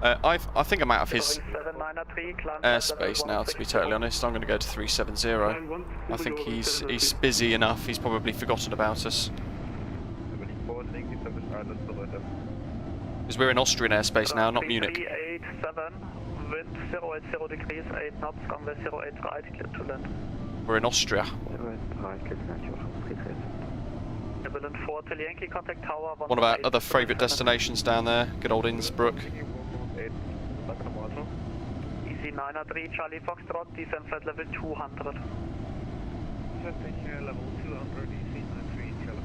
I think I'm out of his airspace now, to be totally honest. I'm going to go to 370. I think he's busy enough, he's probably forgotten about us. Because we're in Austrian airspace now, not Munich. 387, wind 080 degrees, 8 knots, runway 08 right, clear to land. We're in Austria. One of our other favourite destinations down there, good old Innsbruck. Easy 903, Charlie Foxtrot, descent flight level 200. Level 200, easy 93, Charlie.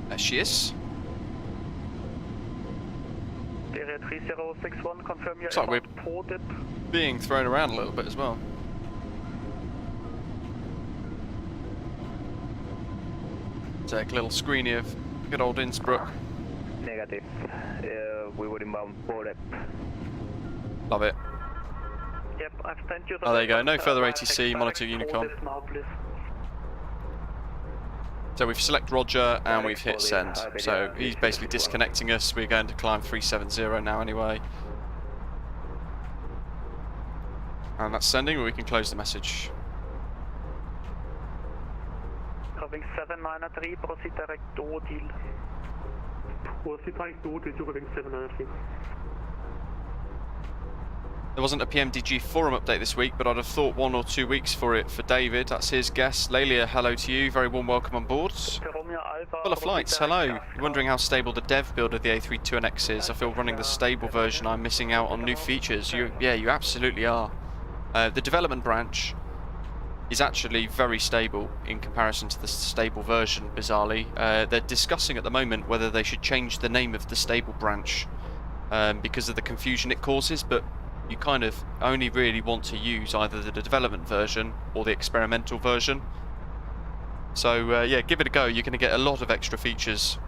There she is. 3061, confirm your Looks like we're pro dip. being thrown around a little bit as well. Take a little screeny of good old Innsbruck. Negative. We were inbound for dip. Love it. Yep, I've sent you the Oh, there you go. No further ATC, monitor Unicom. So we've select Roger and we've hit send. So he's basically disconnecting us. We're going to climb 370 now anyway. And that's sending, but we can close the message. Covering 793, proceed direct door deal. Proceed direct door deal, covering 793. There wasn't a PMDG forum update this week, but I'd have thought 1 or 2 weeks for it for David. That's his guess. Lelia, hello to you. Very warm welcome on board. Full of flights, hello. You're wondering how stable the dev build of the A32NX is. I feel running the stable version, I'm missing out on new features. Yeah, you absolutely are. The development branch is actually very stable in comparison to the stable version, bizarrely. They're discussing at the moment whether they should change the name of the stable branch because of the confusion it causes, but you kind of only really want to use either the development version or the experimental version. So yeah, give it a go. You're going to get a lot of extra features,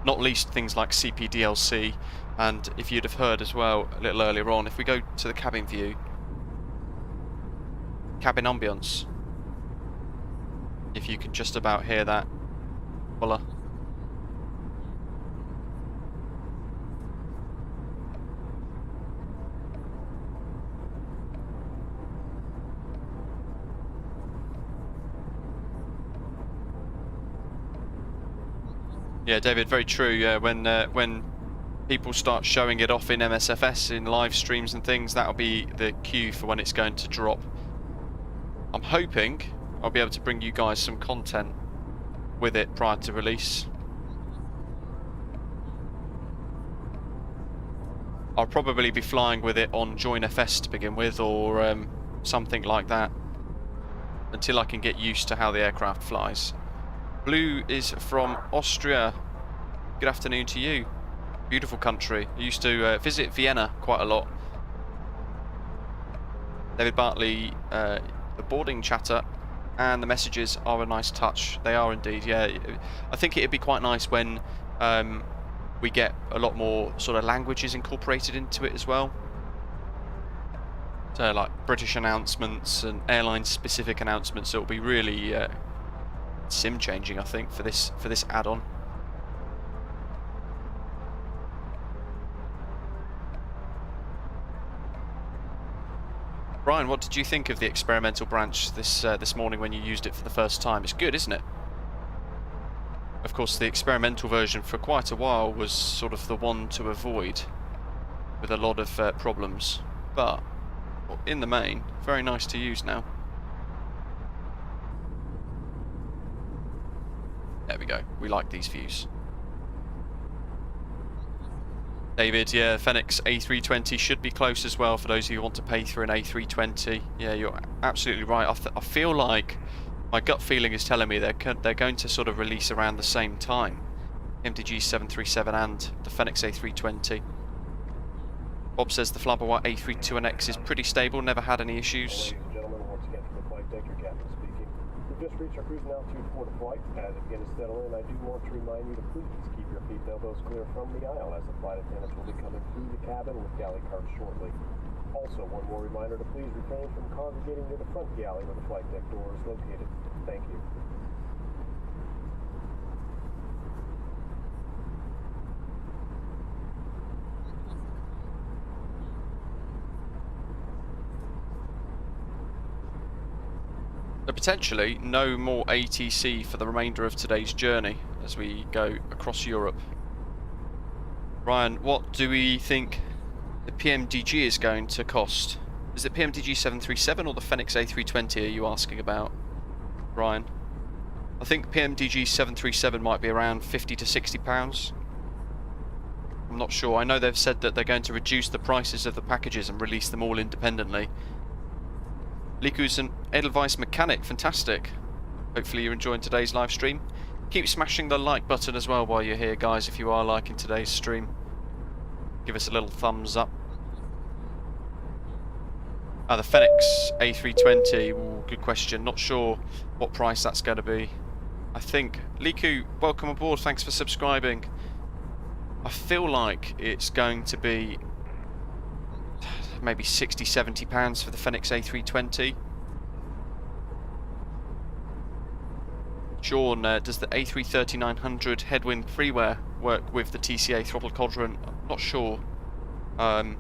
not least things like CPDLC, and if you'd have heard as well a little earlier on, if we go to the cabin view, cabin ambience, if you can just about hear that. Voila. Yeah, David, very true. Yeah, when people start showing it off in MSFS in live streams and things, that'll be the cue for when it's going to drop. I'm hoping I'll be able to bring you guys some content with it prior to release. I'll probably be flying with it on JoinFS to begin with, or something like that, until I can get used to how the aircraft flies. Blue is from Austria. Good afternoon to you. Beautiful country. I used to visit Vienna quite a lot. David Bartley, the boarding chatter and the messages are a nice touch. They are indeed, yeah. I think it'd be quite nice when we get a lot more sort of languages incorporated into it as well. So like British announcements and airline specific announcements. It'll be really sim changing, I think, for this add-on. Brian, what did you think of the experimental branch this morning when you used it for the first time? It's good, isn't it? Of course, the experimental version for quite a while was sort of the one to avoid, with a lot of problems. But in the main, very nice to use now. There we go. We like these views. David, yeah, Fenix A320 should be close as well for those of you who want to pay through an A320. Yeah, you're absolutely right. I feel like my gut feeling is telling me they're going to sort of release around the same time. MDG 737 and the Fenix A320. Bob says the flybywire A32NX is pretty stable, never had any issues. Ladies and gentlemen, once again from the flight deck, your captain speaking. We've just reached our cruising altitude for the flight. As it begins to settle in, I do want to remind you to please keep your feet elbows clear from the aisle as the flight attendants will be coming through the cabin with galley carts shortly. Also, one more reminder to please refrain from congregating near the front galley where the flight deck door is located. Thank you. So potentially no more ATC for the remainder of today's journey as we go across Europe. Ryan, what do we think the PMDG is going to cost? Is it PMDG 737 or the Fenix A320 are you asking about, Ryan? I think PMDG 737 might be around £50 to £60. I'm not sure. I know they've said that they're going to reduce the prices of the packages and release them all independently. Liku's an Edelweiss mechanic, fantastic. Hopefully you're enjoying today's live stream. Keep smashing the like button as well while you're here, guys, if you are liking today's stream. Give us a little thumbs up. The Fenix A320, ooh, good question. Not sure what price that's going to be. I think, Liku, welcome aboard, thanks for subscribing. I feel like it's going to be maybe £60, £70 for the Fenix A320. Sean, does the A330-900 headwind freeware work with the TCA throttle quadrant? I'm not sure. I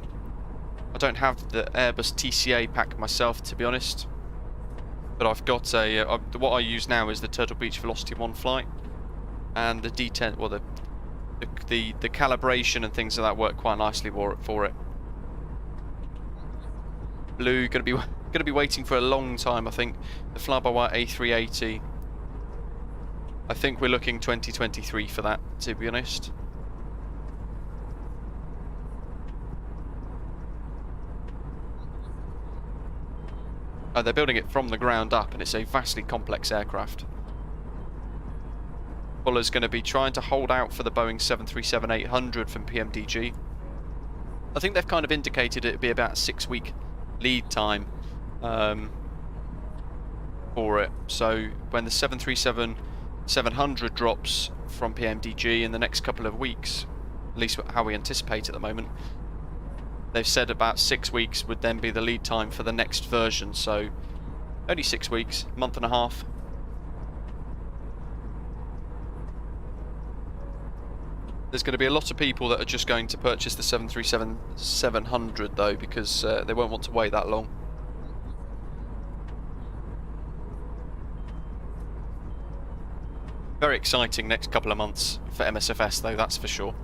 don't have the Airbus TCA pack myself, to be honest. But I've got a what I use now is the TurtleBeach VelocityOne flight, and the D10. Well, the calibration and things like that work quite nicely for it. Blue going to be waiting for a long time. I think the flybywire A380. I think we're looking 2023 for that, to be honest. They're building it from the ground up, and it's a vastly complex aircraft. Fuller's going to be trying to hold out for the Boeing 737-800 from PMDG. I think they've kind of indicated it would be about a 6-week lead time for it. So when the 737-700 drops from PMDG in the next couple of weeks, at least how we anticipate at the moment, they've said about 6 weeks would then be the lead time for the next version. So only 6 weeks, month and a half. There's going to be a lot of people that are just going to purchase the 737-700 though, because they won't want to wait that long. Very exciting next couple of months for MSFS though, that's for sure.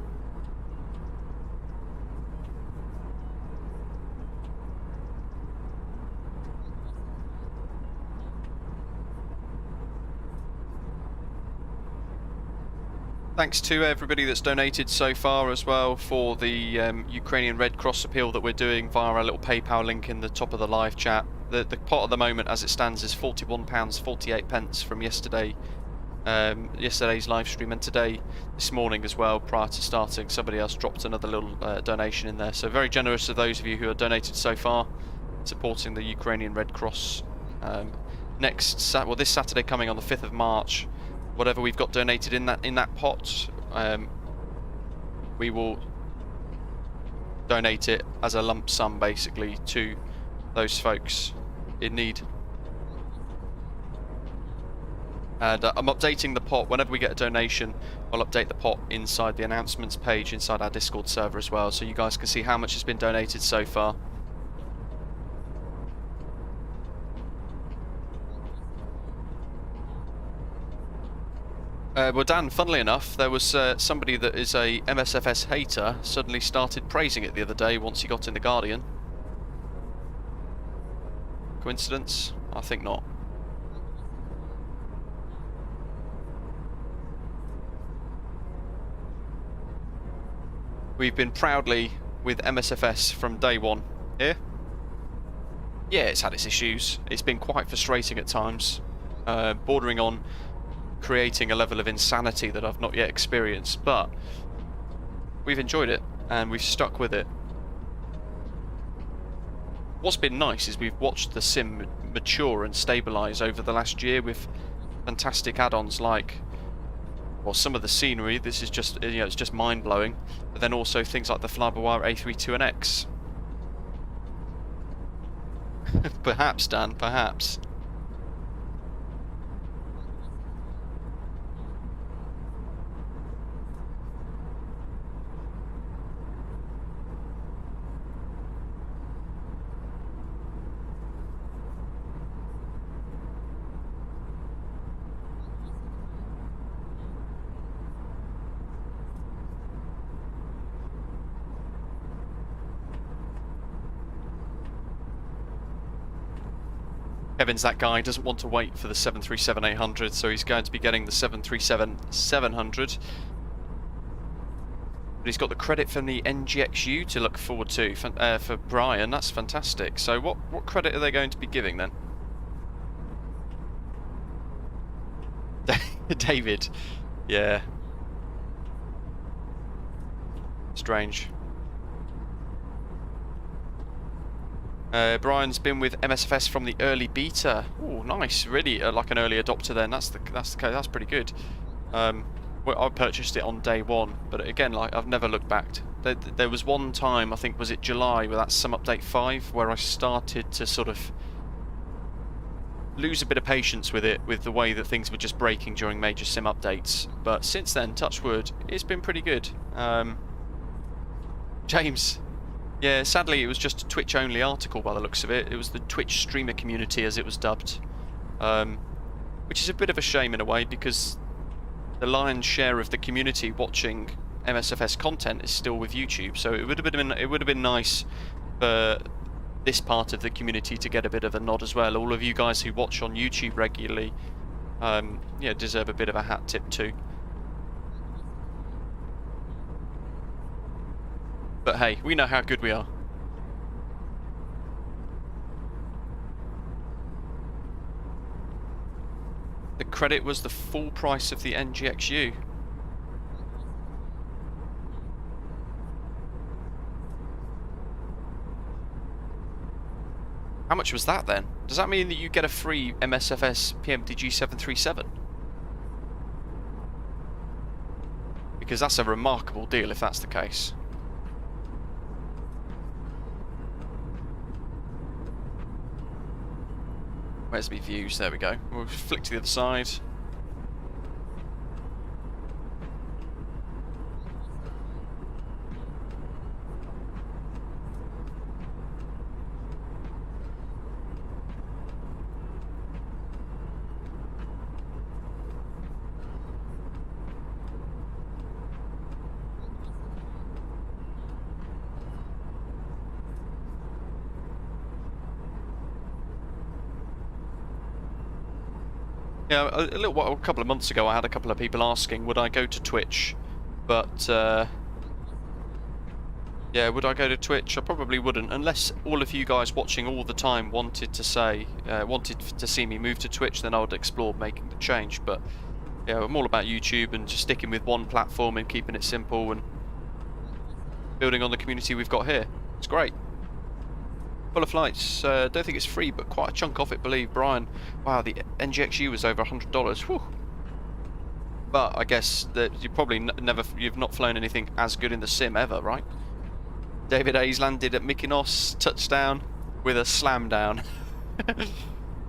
Thanks to everybody that's donated so far as well for the Ukrainian Red Cross appeal that we're doing via our little PayPal link in the top of the live chat. The pot at the moment as it stands is £41.48 from yesterday yesterday's live stream, and today, this morning as well, prior to starting, somebody else dropped another little donation in there. So very generous of those of you who have donated so far, supporting the Ukrainian Red Cross. This Saturday coming on the 5th of March, whatever we've got donated in that pot, we will donate it as a lump sum basically to those folks in need. And I'm updating the pot whenever we get a donation. I'll update the pot inside the announcements page inside our Discord server as well, so you guys can see how much has been donated so far. Well, Dan, funnily enough, there was somebody that is a MSFS hater suddenly started praising it the other day once he got in the Guardian. Coincidence? I think not. We've been proudly with MSFS from day one here. Yeah, it's had its issues. It's been quite frustrating at times, bordering on creating a level of insanity that I've not yet experienced, but we've enjoyed it and we've stuck with it. What's been nice is we've watched the sim mature and stabilise over the last year with fantastic add-ons like, well, some of the scenery. This is just, it's just mind-blowing, but then also things like the flybywire A32NX. Perhaps, Dan, perhaps. Kevin's that guy, doesn't want to wait for the 737-800, so he's going to be getting the 737-700. But he's got the credit from the NGXU to look forward to for Brian. That's fantastic. So what credit are they going to be giving then? David. Yeah. Strange. Brian's been with MSFS from the early beta. Oh, nice! Really, like an early adopter. Then that's pretty good. Well, I purchased it on day one, but again, like I've never looked back. There was one time, I think, was it July, where that's some update 5, where I started to sort of lose a bit of patience with it, with the way that things were just breaking during major sim updates. But since then, touch wood, it's been pretty good. James. Yeah, sadly it was just a Twitch-only article by the looks of it. It was the Twitch streamer community, as it was dubbed, which is a bit of a shame in a way, because the lion's share of the community watching MSFS content is still with YouTube. So it would have been nice for this part of the community to get a bit of a nod as well. All of you guys who watch on YouTube regularly, yeah, deserve a bit of a hat tip too. But hey, we know how good we are. The credit was the full price of the NGXU. How much was that then? Does that mean that you get a free MSFS PMDG 737? Because that's a remarkable deal if that's the case. Where's my views? There we go. We'll flick to the other side. Yeah, a couple of months ago I had a couple of people asking would I go to Twitch, but yeah, would I go to Twitch? I probably wouldn't, unless all of you guys watching all the time wanted to see me move to Twitch, then I would explore making the change. But yeah, I'm all about YouTube and just sticking with one platform and keeping it simple and building on the community we've got here. It's great. Full of flights. Don't think it's free, but quite a chunk off it, believe Brian. Wow, the NGXU was over $100. Whew. But I guess that you probably you've not flown anything as good in the sim ever, right? David A's landed at Mykonos, touchdown with a slam down.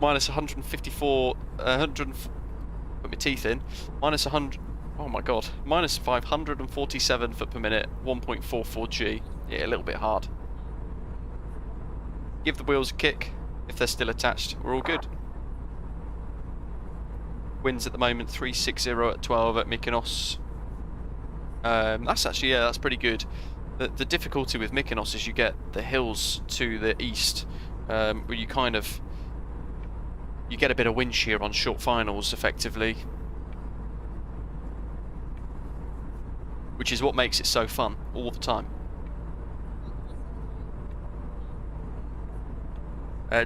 Minus 154, put my teeth in. Minus 100, oh my god. Minus 547 foot per minute, 1.44 G. Yeah, a little bit hard. Give the wheels a kick if they're still attached. We're all good. Winds at the moment 360 at 12 at Mykonos. That's actually, yeah, that's pretty good. The difficulty with Mykonos is you get the hills to the east, where you kind of get a bit of wind shear on short finals, effectively, which is what makes it so fun all the time.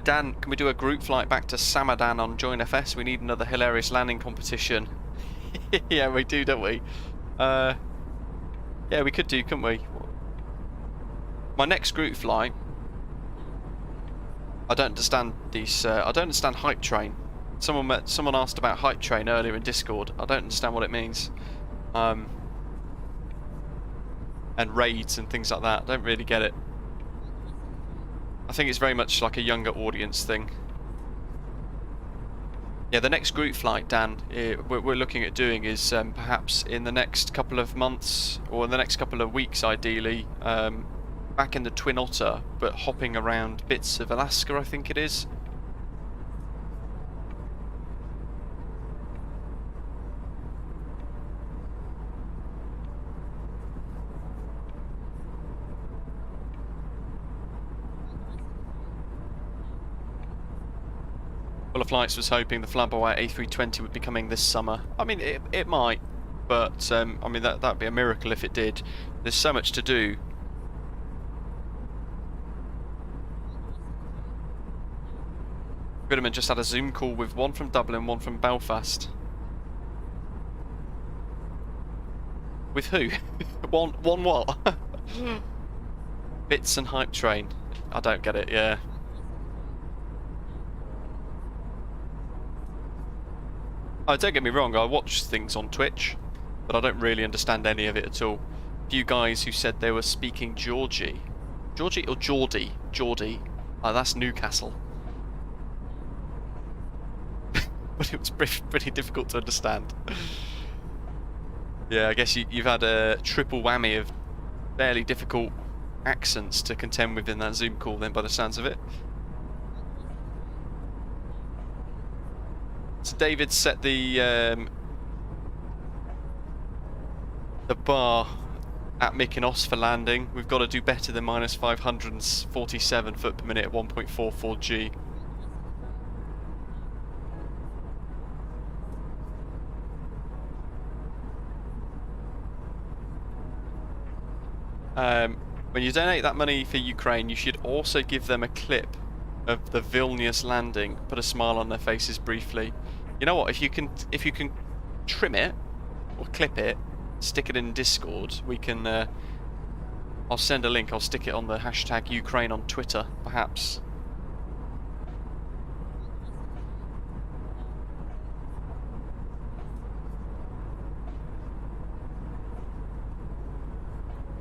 Dan, can we do a group flight back to Samadan on Join FS? We need another hilarious landing competition. Yeah, we do, don't we? Yeah, we could do, couldn't we? My next group flight, I don't understand these. I don't understand hype train. Someone asked about hype train earlier in Discord. I don't understand what it means. And raids and things like that. I don't really get it. I think it's very much like a younger audience thing. Yeah, the next group flight, Dan, we're looking at doing is perhaps in the next couple of months, or in the next couple of weeks ideally, back in the Twin Otter, but hopping around bits of Alaska, I think it is. Full of Flights was hoping the flybywire A320 would be coming this summer. I mean, it might, but I mean that'd be a miracle if it did. There's so much to do. Goodman just had a Zoom call with one from Dublin, one from Belfast. With who? one what? Bits and hype train. I don't get it. Yeah. Oh, don't get me wrong, I watch things on Twitch, but I don't really understand any of it at all. A few guys who said they were speaking Geordie. Geordie or Geordie? Geordie. Oh, that's Newcastle. But it was pretty difficult to understand. Yeah, I guess you've had a triple whammy of fairly difficult accents to contend with in that Zoom call then, by the sounds of it. So David set the bar at Mykonos for landing. We've got to do better than minus 547 foot per minute at 1.44 G. When you donate that money for Ukraine, you should also give them a clip of the Vilnius landing. Put a smile on their faces briefly. You know what? If you can trim it or clip it, stick it in Discord. We can. I'll send a link. I'll stick it on the hashtag Ukraine on Twitter, perhaps.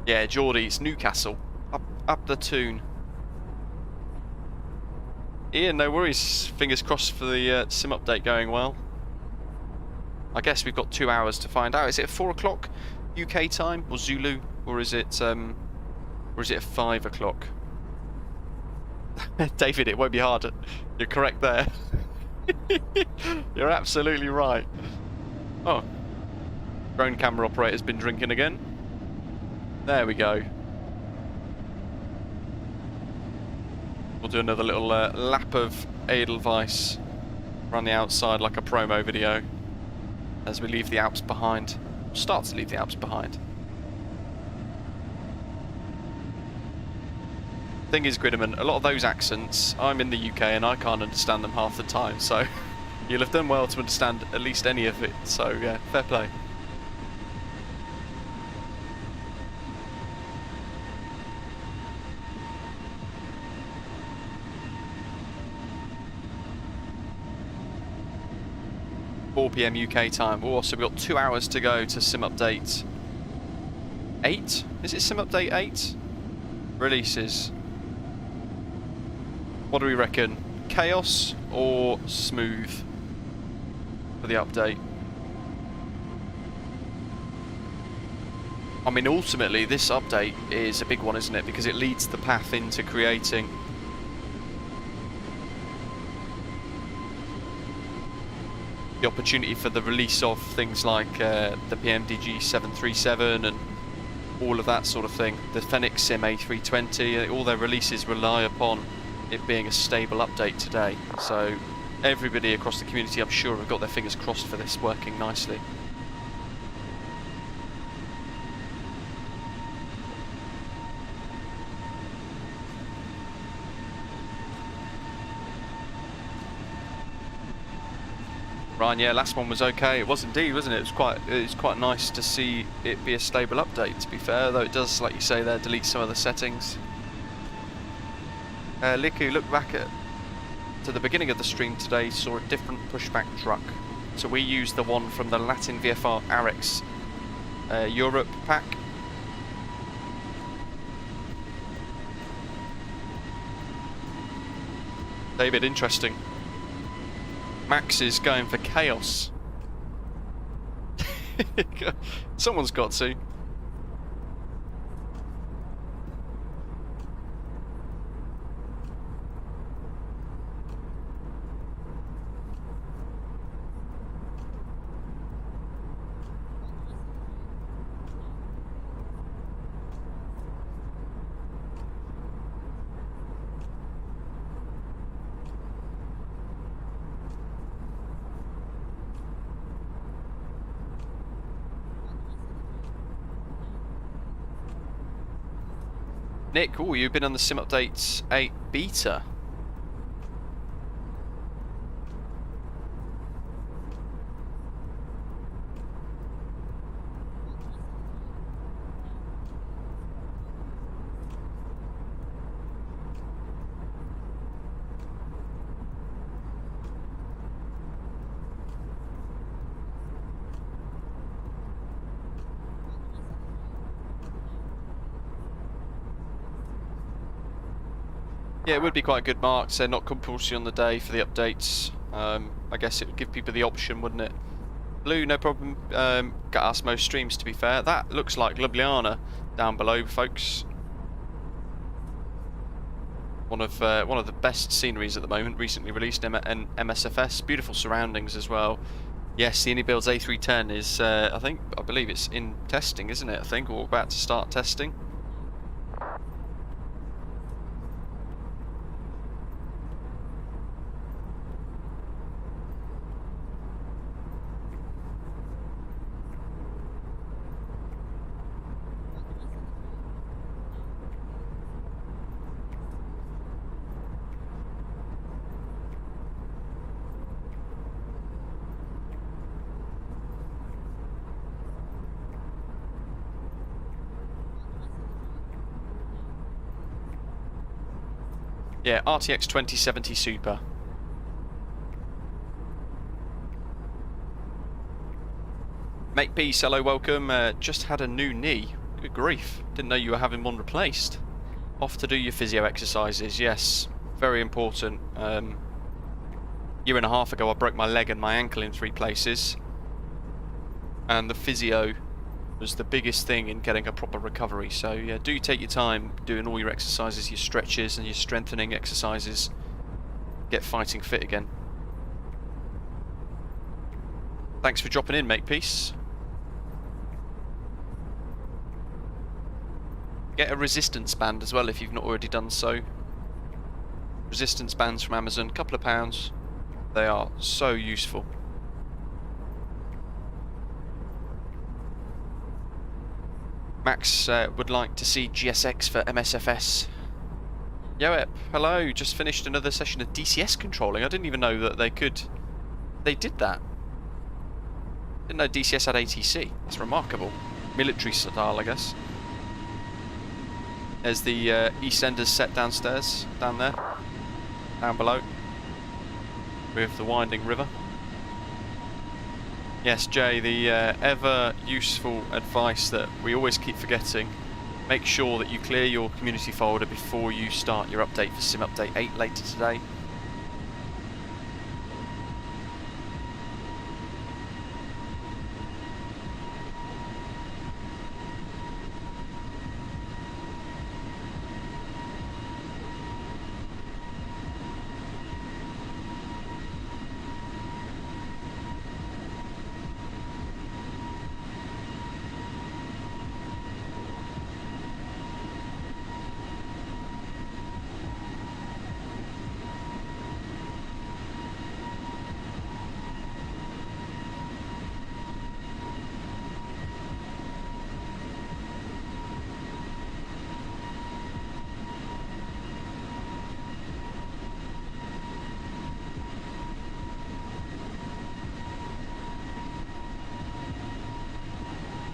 Yeah, Geordie, it's Newcastle. Up the tune. Ian, no worries. Fingers crossed for the sim update going well. I guess we've got 2 hours to find out. Is it at 4 o'clock UK time or Zulu, or is it at 5 o'clock? David, it won't be hard. You're correct there. You're absolutely right. Oh, drone camera operator's been drinking again. There we go. We'll do another little lap of Edelweiss around the outside like a promo video as we leave the Alps behind. Start to leave the Alps behind. Thing is, Gridman, a lot of those accents, I'm in the UK and I can't understand them half the time, so You'll have done well to understand at least any of it, so yeah, fair play. PM UK time. Oh, so we've got 2 hours to go to sim update 8. Is it sim update 8? Releases. What do we reckon? Chaos or smooth for the update? I mean, ultimately, this update is a big one, isn't it? Because it leads the path into creating the opportunity for the release of things like the PMDG 737 and all of that sort of thing. The Phoenix Sim A320, all their releases rely upon it being a stable update today. So everybody across the community, I'm sure, have got their fingers crossed for this working nicely. Ryan, yeah, last one was okay. It was indeed, wasn't it? It was quite nice to see it be a stable update, to be fair, though it does, like you say there, delete some of the settings. Liku, look back to the beginning of the stream today, saw a different pushback truck. So we used the one from the Latin VFR VARIX Europe pack. David, interesting. Max is going for chaos. Someone's got to. Nick, oh, you've been on the Sim Updates 8 beta. Yeah, it would be quite a good mark, so not compulsory on the day for the updates. I guess it would give people the option, wouldn't it? Blue, no problem. Got us most streams, to be fair. That looks like Ljubljana down below, folks. One of the best sceneries at the moment, recently released in MSFS. Beautiful surroundings as well. Yes, the Unibuilds A310 is, I believe it's in testing, isn't it? I think, or about to start testing. Yeah, RTX 2070 Super. Mate Peace, hello, welcome. Just had a new knee. Good grief. Didn't know you were having one replaced. Off to do your physio exercises. Yes, very important. Year and a half ago I broke my leg and my ankle in 3 places. And the physio was the biggest thing in getting a proper recovery. So yeah, do take your time doing all your exercises, your stretches and your strengthening exercises. Get fighting fit again. Thanks for dropping in, mate. Peace. Get a resistance band as well if you've not already done so. Resistance bands from Amazon, couple of pounds. They are so useful. Max would like to see GSX for MSFS. Yoep, hello, just finished another session of DCS controlling. I didn't even know that they could they did that. Didn't know DCS had ATC. That's remarkable. Military style, I guess. There's the EastEnders set downstairs, down there, down below, with the winding river. Yes, Jay, the ever useful advice that we always keep forgetting, make sure that you clear your community folder before you start your update for Sim Update 8 later today.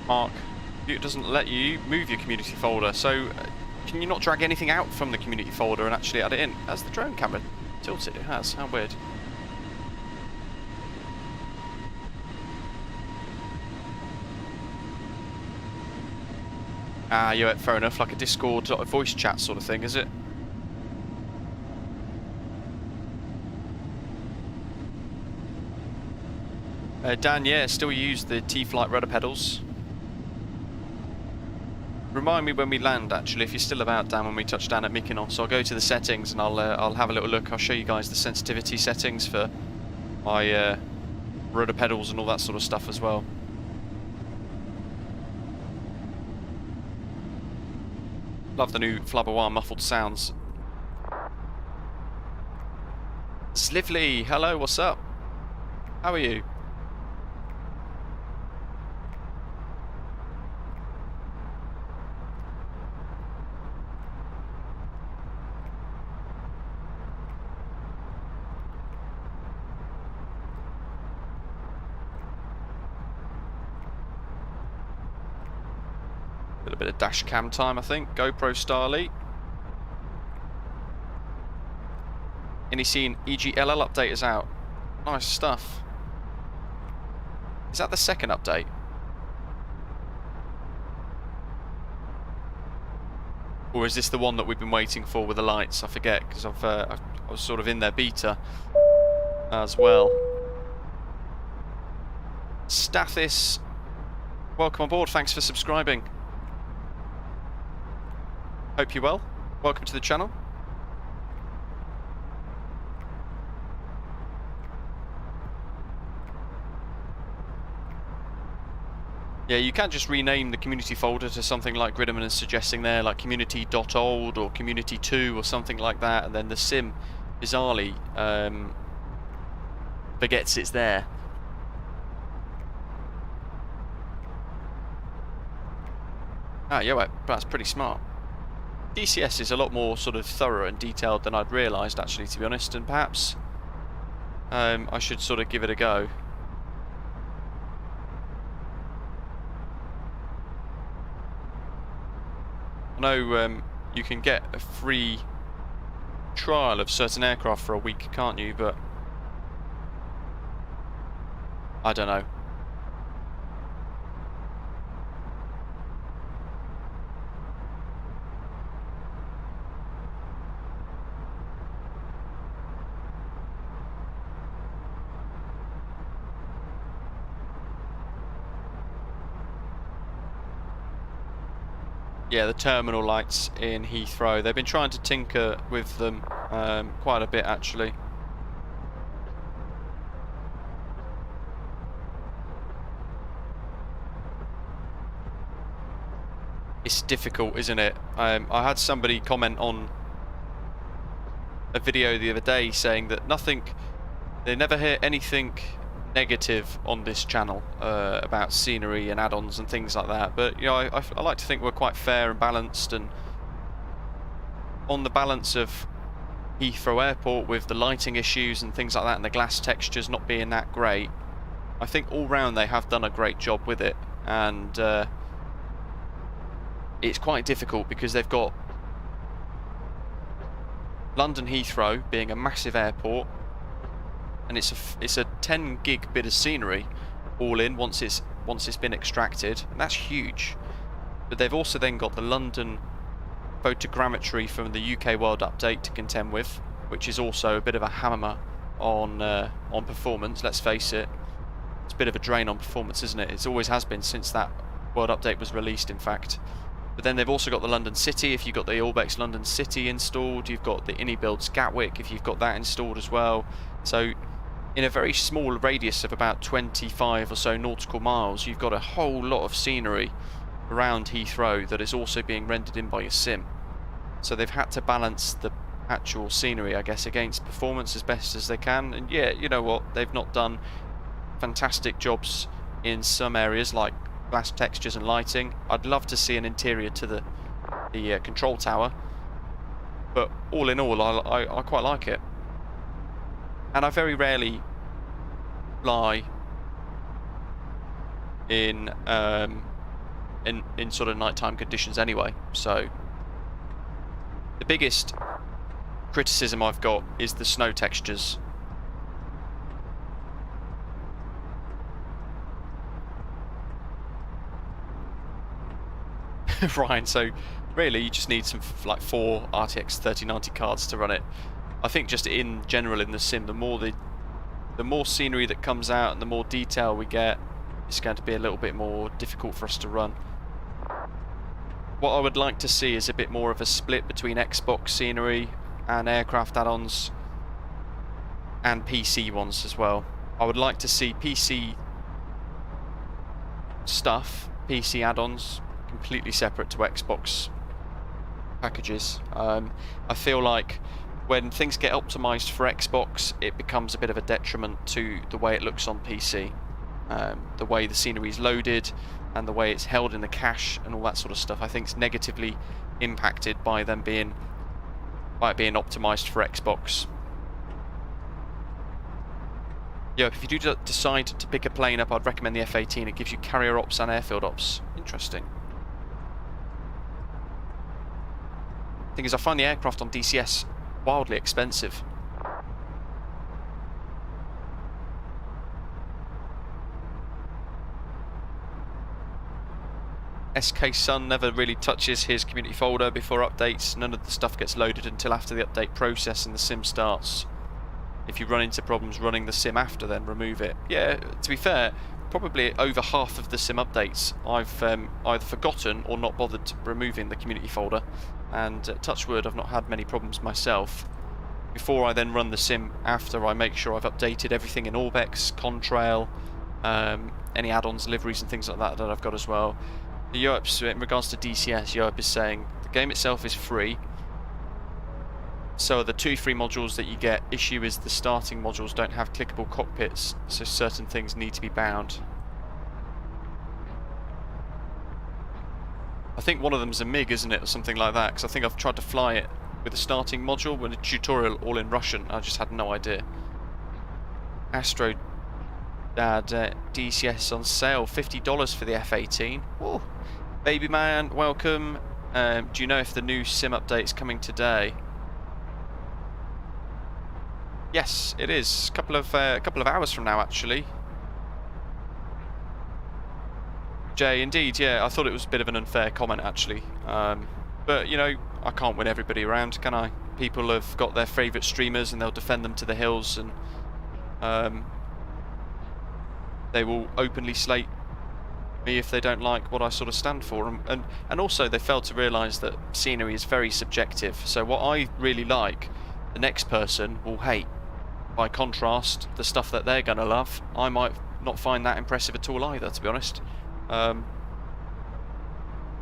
Mark, it doesn't let you move your community folder, so can you not drag anything out from the community folder and actually add it in? Has the drone camera tilted? It has. How weird. Ah, yeah, fair enough. Like a Discord voice chat sort of thing, is it? Dan, yeah, still use the T-Flight rudder pedals. Remind me when we land, actually, if you're still about, Dan, when we touch down at Mykonos. I'll go to the settings and I'll have a little look. I'll show you guys the sensitivity settings for my rudder pedals and all that sort of stuff as well. Love the new flybywire muffled sounds. Slively, hello, what's up? How are you? Little bit of dash cam time, I think. GoPro Starly. Any seen EGLL update is out. Nice stuff. Is that the second update? Or is this the one that we've been waiting for with the lights? I forget, because I was sort of in their beta as well. Stathis, welcome on board. Thanks for subscribing. Hope you're well. Welcome to the channel. Yeah, you can just rename the community folder to something like Gridman is suggesting there, like community.old or community2 or something like that, and then the sim bizarrely forgets it's there. Ah, yeah, well, that's pretty smart. DCS is a lot more sort of thorough and detailed than I'd realised, actually, to be honest, and perhaps I should sort of give it a go. I know you can get a free trial of certain aircraft for a week, can't you? But I don't know. Yeah, the terminal lights in Heathrow. They've been trying to tinker with them quite a bit, actually. It's difficult, isn't it? I had somebody comment on a video the other day saying that they never hear anything negative on this channel about scenery and add-ons and things like that, but you know, I like to think we're quite fair and balanced, and on the balance of Heathrow Airport with the lighting issues and things like that, and the glass textures not being that great, I think all round they have done a great job with it, and it's quite difficult because they've got London Heathrow being a massive airport, and it's a 10 gig bit of scenery all in once it's been extracted, and that's huge. But they've also then got the London photogrammetry from the UK World Update to contend with, which is also a bit of a hammer on performance. Let's face it, it's a bit of a drain on performance, isn't it? It always has been since that World Update was released, in fact. But then they've also got the London City. If you've got the Orbex London City installed, you've got the Inibuilds Gatwick if you've got that installed as well. So in a very small radius of about 25 or so nautical miles, you've got a whole lot of scenery around Heathrow that is also being rendered in by your sim. So they've had to balance the actual scenery, I guess, against performance as best as they can. And yeah, you know what, they've not done fantastic jobs in some areas like glass textures and lighting. I'd love to see an interior to the control tower, but all in all, I quite like it. And I very rarely fly in sort of nighttime conditions anyway. So the biggest criticism I've got is the snow textures. Ryan, so really you just need some like 4 RTX 3090 cards to run it. I think just in general in the sim, the more scenery that comes out and the more detail we get, it's going to be a little bit more difficult for us to run. What I would like to see is a bit more of a split between Xbox scenery and aircraft add-ons and PC ones as well. I would like to see PC stuff, PC add-ons, completely separate to Xbox packages. I feel like when things get optimized for Xbox, it becomes a bit of a detriment to the way it looks on PC. The way the scenery is loaded and the way it's held in the cache and all that sort of stuff, I think is negatively impacted by it being optimized for Xbox. Yeah, if you do decide to pick a plane up, I'd recommend the F-18. It gives you carrier ops and airfield ops. Interesting. Thing is, I find the aircraft on DCS wildly expensive. SK Sun never really touches his community folder before updates. None of the stuff gets loaded until after the update process and the sim starts. If you run into problems running the sim after, then remove it. Yeah, to be fair, probably over half of the sim updates I've either forgotten or not bothered removing the community folder, and touch wood, I've not had many problems myself. Before I then run the sim after, I make sure I've updated everything in Orbex, Contrail, any add-ons, liveries and things like that that I've got as well. The Yoip's, in regards to DCS, Yoip is saying the game itself is free, so the 2 free modules that you get. Issue is the starting modules don't have clickable cockpits, so certain things need to be bound. I think one of them's a MiG, isn't it, or something like that, because I think I've tried to fly it with the starting module with a tutorial all in Russian. I just had no idea. Astro Dad, DCS on sale, $50 for the F-18. Whoa. Baby man, welcome. Do you know if the new sim update is coming today? Yes, it is. A couple of hours from now, actually. Jay, indeed, yeah. I thought it was a bit of an unfair comment, actually. But you know, I can't win everybody around, can I? People have got their favourite streamers, and they'll defend them to the hills, and they will openly slate me if they don't like what I sort of stand for. And also, they fail to realise that scenery is very subjective. So what I really like, the next person will hate. By contrast, the stuff that they're going to love, I might not find that impressive at all either, to be honest.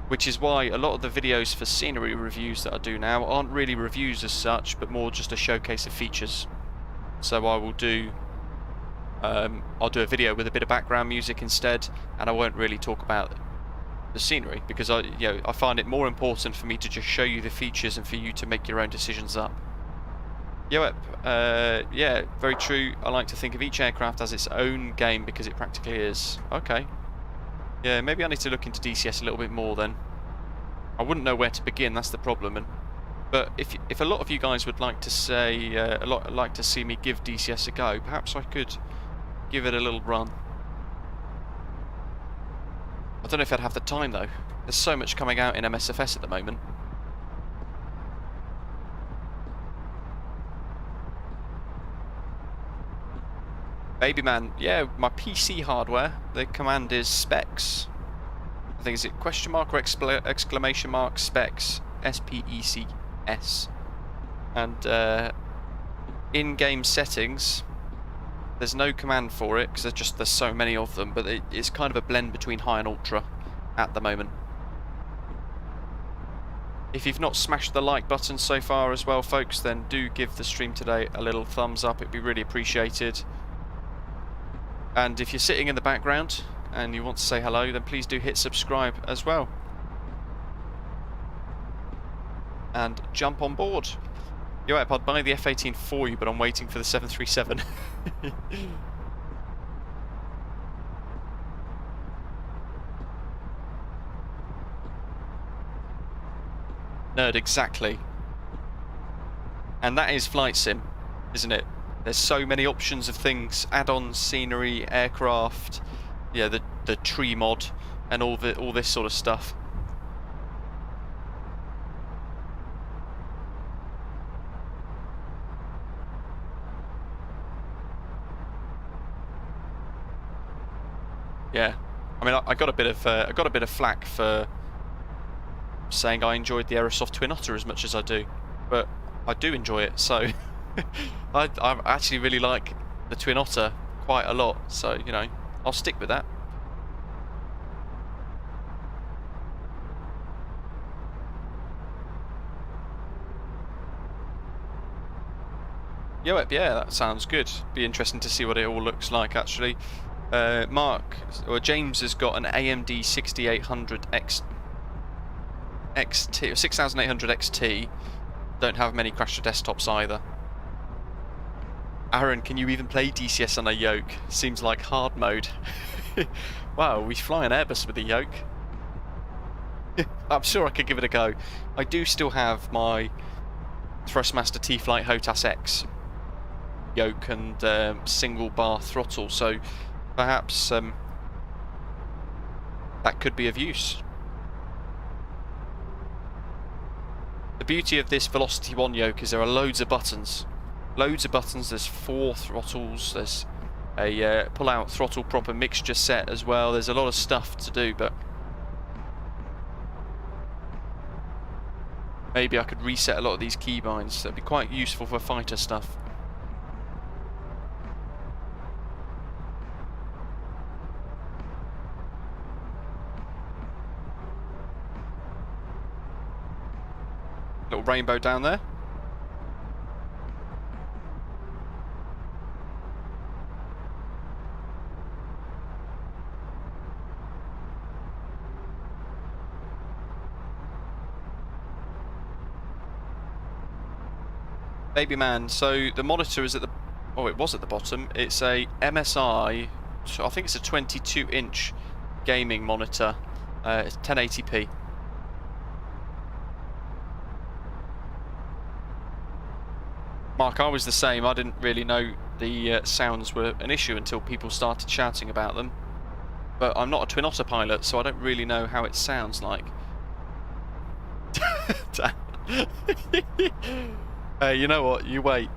Which is why a lot of the videos for scenery reviews that I do now aren't really reviews as such, but more just a showcase of features. So I will do I'll do a video with a bit of background music instead, and I won't really talk about the scenery, because I find it more important for me to just show you the features and for you to make your own decisions up. Yep, yeah, very true. I like to think of each aircraft as its own game because it practically is. Okay. Yeah, maybe I need to look into DCS a little bit more then. I wouldn't know where to begin, that's the problem. But if a lot of you guys would like to say, like to see me give DCS a go, perhaps I could give it a little run. I don't know if I'd have the time though. There's so much coming out in MSFS at the moment. Babyman, yeah, my PC hardware, the command is specs. I think is it question mark or exclamation mark specs, SPECS. And in-game settings, there's no command for it because there's so many of them, but it's kind of a blend between high and ultra at the moment. If you've not smashed the like button so far as well, folks, then do give the stream today a little thumbs up, it'd be really appreciated. And if you're sitting in the background and you want to say hello, then please do hit subscribe as well. And jump on board. Yo, I'd buy the F-18 for you, but I'm waiting for the 737. Nerd, exactly. And that is flight sim, isn't it? There's so many options of things, add-ons, scenery, aircraft, yeah, the tree mod, and all this sort of stuff. Yeah, I mean, I got a bit of flack for saying I enjoyed the Aerosoft Twin Otter as much as I do, but I do enjoy it, so. I actually really like the Twin Otter quite a lot, so you know, I'll stick with that. Yeah, that sounds good. Be interesting to see what it all looks like actually. James has got an AMD 6800 XT or 6800 XT. Don't have many crash to desktops either. Aaron, can you even play DCS on a yoke? Seems like hard mode. Wow, we fly an Airbus with a yoke. I'm sure I could give it a go. I do still have my Thrustmaster T-Flight HOTAS X yoke and single bar throttle, so perhaps that could be of use. The beauty of this VelocityOne yoke is there are loads of buttons. There's 4 throttles, there's a pull-out throttle proper mixture set as well. There's a lot of stuff to do, but maybe I could reset a lot of these keybinds. That'd be quite useful for fighter stuff. Little rainbow down there. Baby man, so the monitor is at the, oh, it was at the bottom. It's a MSI, so I think it's a 22-inch gaming monitor. It's 1080p. Mark, I was the same. I didn't really know the sounds were an issue until people started shouting about them. But I'm not a Twin Otter pilot, so I don't really know how it sounds like. You know what? You wait.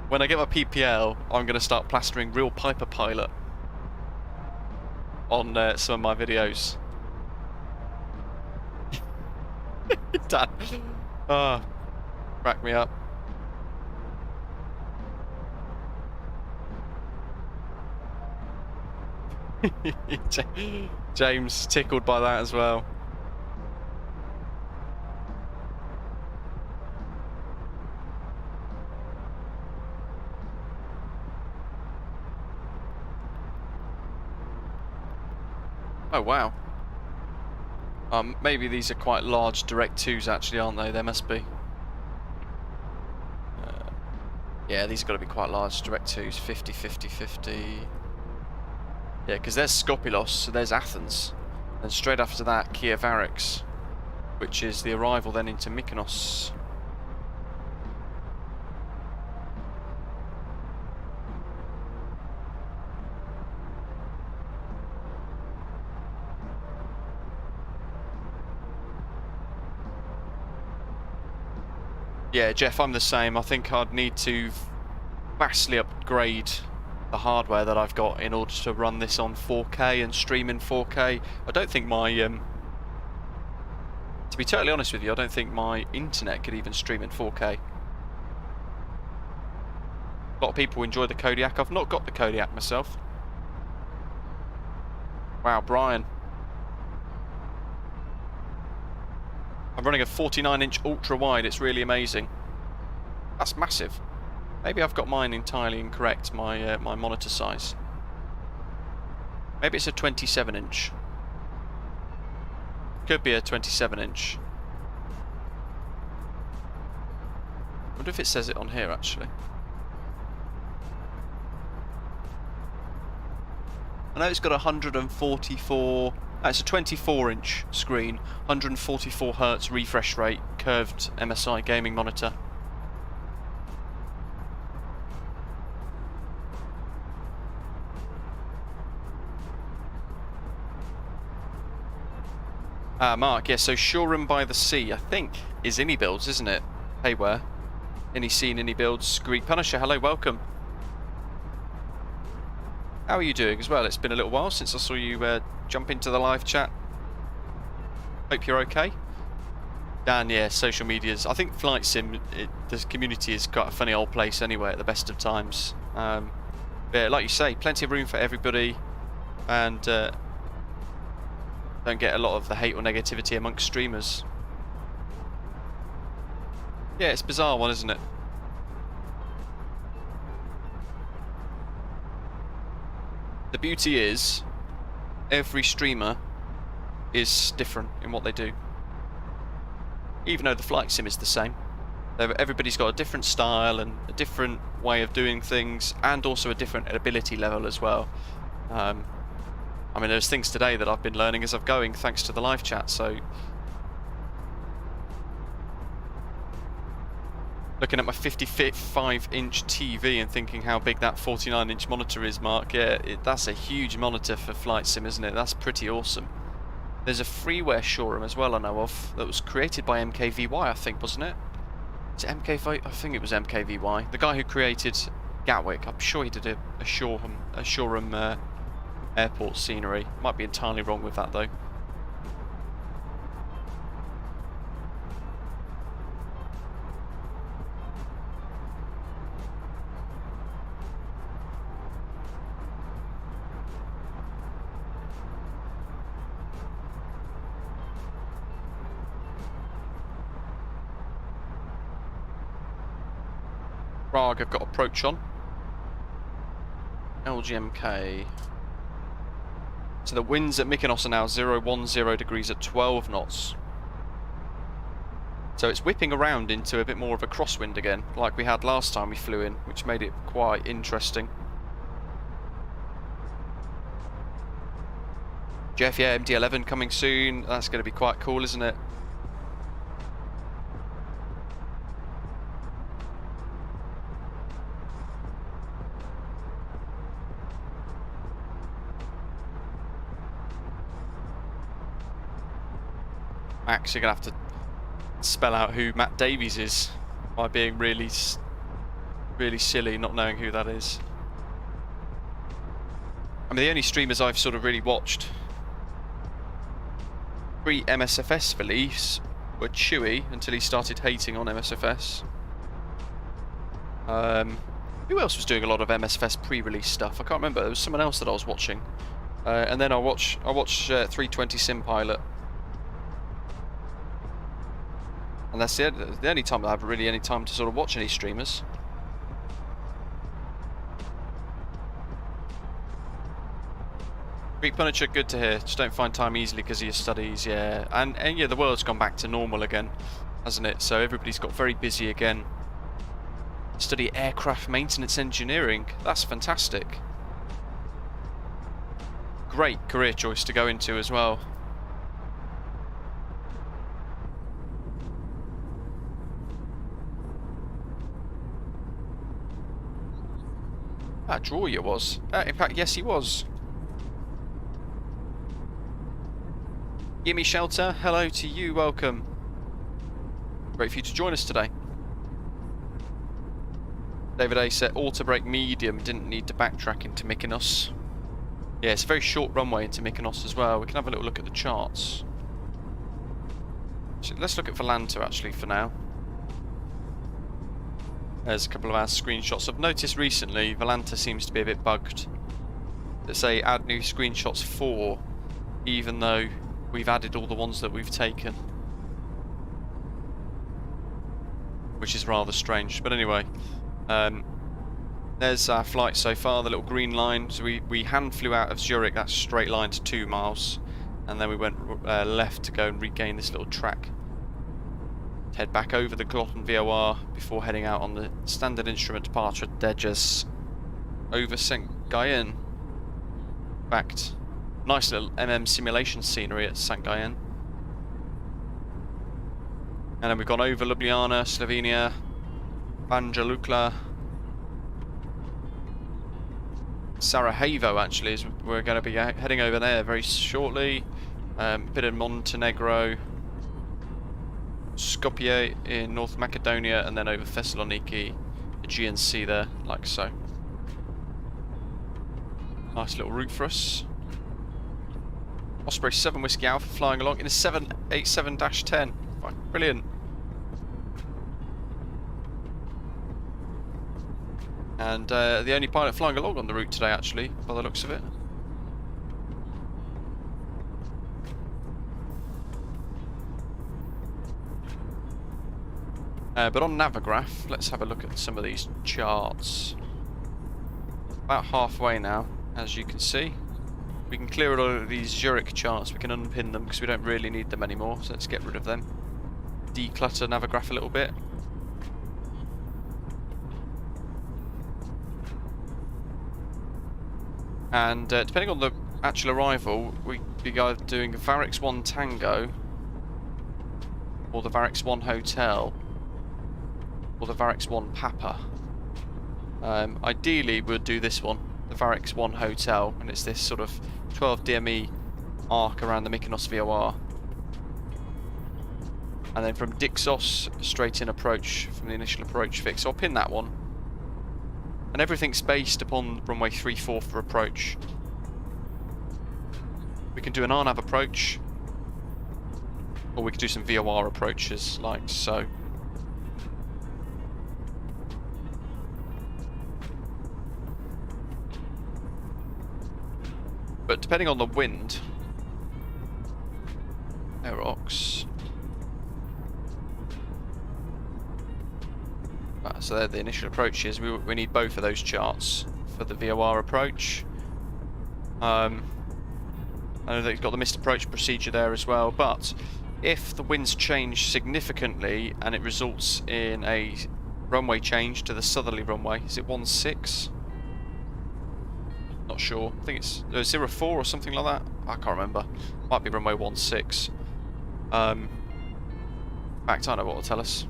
When I get my PPL, I'm going to start plastering real Piper Pilot on some of my videos. Dad. Oh, crack me up. James tickled by that as well. Oh wow. Maybe these are quite large direct 2s actually, aren't they? There must be. Yeah, these have got to be quite large. Direct 2s, 50, 50, 50. Yeah, because there's Skopilos, so there's Athens. And straight after that, Kia VARIX, which is the arrival then into Mykonos. Yeah, Jeff, I'm the same. I think I'd need to vastly upgrade the hardware that I've got in order to run this on 4K and stream in 4K. I don't think my, to be totally honest with you, I don't think my internet could even stream in 4K. A lot of people enjoy the Kodiak. I've not got the Kodiak myself. Wow, Brian. I'm running a 49-inch ultra-wide, it's really amazing. That's massive. Maybe I've got mine entirely incorrect, my my monitor size. Maybe it's a 27-inch. Could be a 27-inch. I wonder if it says it on here, actually. I know it's got 144... it's a 24-inch screen, 144 Hz refresh rate, curved MSI gaming monitor. Mark, yeah, so Shoreham by the Sea, I think, is Innie Builds, isn't it? Hey, where? Innie Sea and Innie Builds. Greek Punisher, hello, welcome. How are you doing as well? It's been a little while since I saw you jump into the live chat. Hope you're okay. Dan, yeah, social medias. I think Flight Sim, the community is quite a funny old place anyway at the best of times. Yeah, like you say, plenty of room for everybody, and don't get a lot of the hate or negativity amongst streamers. Yeah, it's a bizarre one, isn't it? The beauty is, every streamer is different in what they do. Even though the flight sim is the same. Everybody's got a different style and a different way of doing things, and also a different ability level as well. I mean, there's things today that I've been learning as I'm going, thanks to the live chat, so... Looking at my 55-inch TV and thinking how big that 49-inch monitor is, Mark. Yeah, that's a huge monitor for Flight Sim, isn't it? That's pretty awesome. There's a freeware Shoreham as well I know of that was created by MKVY, I think, wasn't it? Is it MKVY? I think it was MKVY. The guy who created Gatwick, I'm sure he did a Shoreham airport scenery. Might be entirely wrong with that, though. Prague, I've got approach on. LGMK. So the winds at Mykonos are now 010 degrees at 12 knots. So it's whipping around into a bit more of a crosswind again, like we had last time we flew in, which made it quite interesting. Jeff, yeah, MD-11 coming soon. That's going to be quite cool, isn't it? Actually gonna have to spell out who Matt Davies is by being really silly, not knowing who that is. I mean, the only streamers I've sort of really watched pre-MSFS release were Chewy until he started hating on MSFS. Who else was doing a lot of MSFS pre-release stuff? I can't remember. There was someone else that I was watching, and then I watched 320 Sim Pilot. And that's the only time I have really any time to sort of watch any streamers. Greek Punisher, good to hear. Just don't find time easily because of your studies, yeah. And yeah, the world's gone back to normal again, hasn't it? So everybody's got very busy again. study aircraft maintenance engineering. That's fantastic. Great career choice to go into as well. That Drawyer was. In fact, yes, he was. Gimme Shelter, hello to you, welcome. Great for you to join us today. David A said auto brake medium, didn't need to backtrack into Mykonos. Yeah, it's a very short runway into Mykonos as well. We can have a little look at the charts. So let's look at Volanta actually for now. There's a couple of our screenshots. I've noticed recently Volanta seems to be a bit bugged. Let's say add new screenshots 4, even though we've added all the ones that we've taken. Which is rather strange, but anyway. There's our flight so far, the little green line. So we hand flew out of Zurich, that's straight line to 2 miles. And then we went left to go and regain this little track. Head back over the Glotten VOR before heading out on the standard instrument departure at DEGES over St. Gallen. In fact, nice little simulation scenery at St. Gallen. And then we've gone over Ljubljana, Slovenia, Banja Luka, Sarajevo actually, is we're going to be heading over there very shortly. Bit of Montenegro, Skopje in North Macedonia, and then over Thessaloniki, Aegean Sea there, like so. Nice little route for us. Osprey 7 Whiskey Alpha flying along in a 787-10. Brilliant. And the only pilot flying along on the route today, actually, by the looks of it. But on Navigraph, let's have a look at some of these charts. About halfway now, as you can see. We can clear all of these Zurich charts, we can unpin them because we don't really need them anymore, so let's get rid of them. Declutter Navigraph a little bit. And depending on the actual arrival, we'd be either doing a VARIX 1 Tango, or the VARIX 1 Hotel, or the VARIX 1 Papa. Ideally we'd do this one, the VARIX 1 Hotel, and it's this sort of 12 DME arc around the Mykonos VOR. And then from Dixos, straight in approach from the initial approach fix. So I'll pin that one. And everything's based upon runway 34 for approach. We can do an RNAV approach, or we could do some VOR approaches, like so. But depending on the wind, Aerox. So they're the initial approaches. We need both of those charts for the VOR approach. I know that you've got the missed approach procedure there as well, but if the winds change significantly and it results in a runway change to the southerly runway, is it 16? Not sure. I think it's 04 or something like that. I can't remember. Might be runway 16. In fact, I know what will tell us.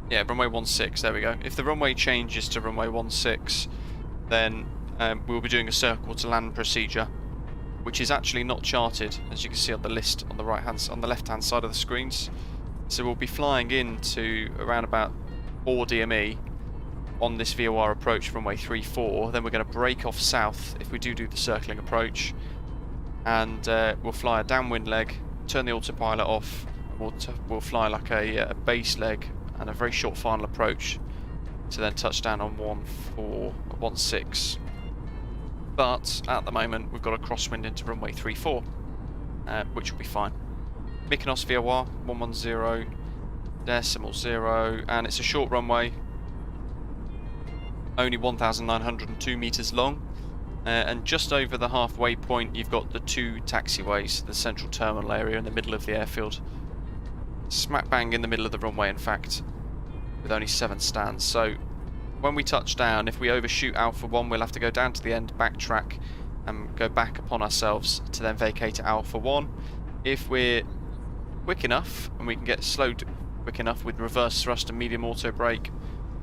Yeah, runway 16, there we go. If the runway changes to runway 16, then we'll be doing a circle to land procedure, which is actually not charted, as you can see on the list on the left-hand side of the screens. So we'll be flying into around about 4 DME on this VOR approach runway 34. Then we're going to break off south if we do the circling approach, and we'll fly a downwind leg, turn the autopilot off, and we'll fly like a base leg and a very short final approach to then touch down on 16. But at the moment we've got a crosswind into runway 34, which will be fine. Mykonos VOR 110.0, and it's a short runway, only 1,902 meters long, and just over the halfway point you've got the 2 taxiways, the central terminal area in the middle of the airfield. Smack bang in the middle of the runway, in fact. with only 7 stands. So when we touch down, if we overshoot Alpha 1, we'll have to go down to the end, backtrack, and go back upon ourselves to then vacate at Alpha 1. If we're quick enough, and we can get slowed quick enough with reverse thrust and medium auto brake,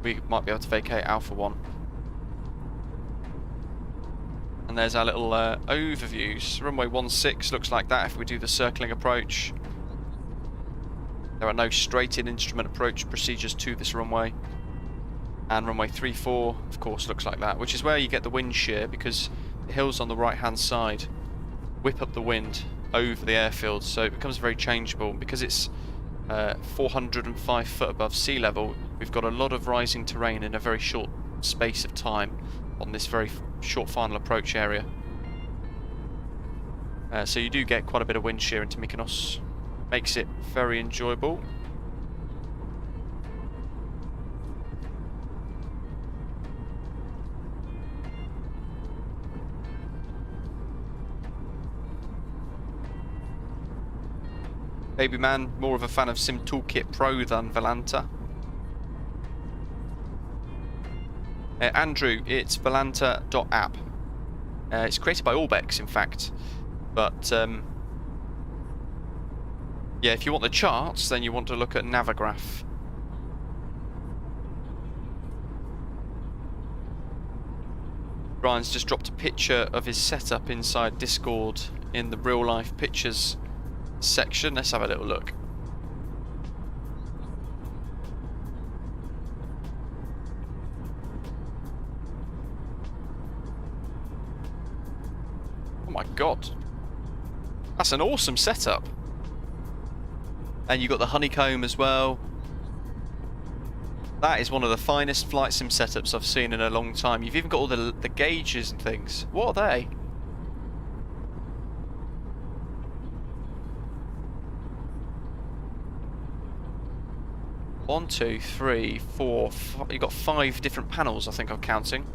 we might be able to vacate Alpha 1. And there's our little overviews. Runway 16 looks like that if we do the circling approach. There are no straight-in instrument approach procedures to this runway. And runway 34, of course, looks like that, which is where you get the wind shear, because the hills on the right-hand side whip up the wind over the airfield, so it becomes very changeable. Because it's 405 foot above sea level, we've got a lot of rising terrain in a very short space of time on this very short final approach area. So you do get quite a bit of wind shear into Mykonos. Makes it very enjoyable. Baby man, more of a fan of Sim Toolkit Pro than Volanta. Andrew, it's volanta.app. It's created by Orbex, in fact. But, yeah, if you want the charts, then you want to look at Navigraph. Brian's just dropped a picture of his setup inside Discord in the real-life pictures section. Let's have a little look. Oh my god, that's an awesome setup. And you've got the honeycomb as well. That is one of the finest flight sim setups I've seen in a long time. You've even got all the gauges and things. What are they? One, two, three, four, you've got 5 different panels, I think I'm counting.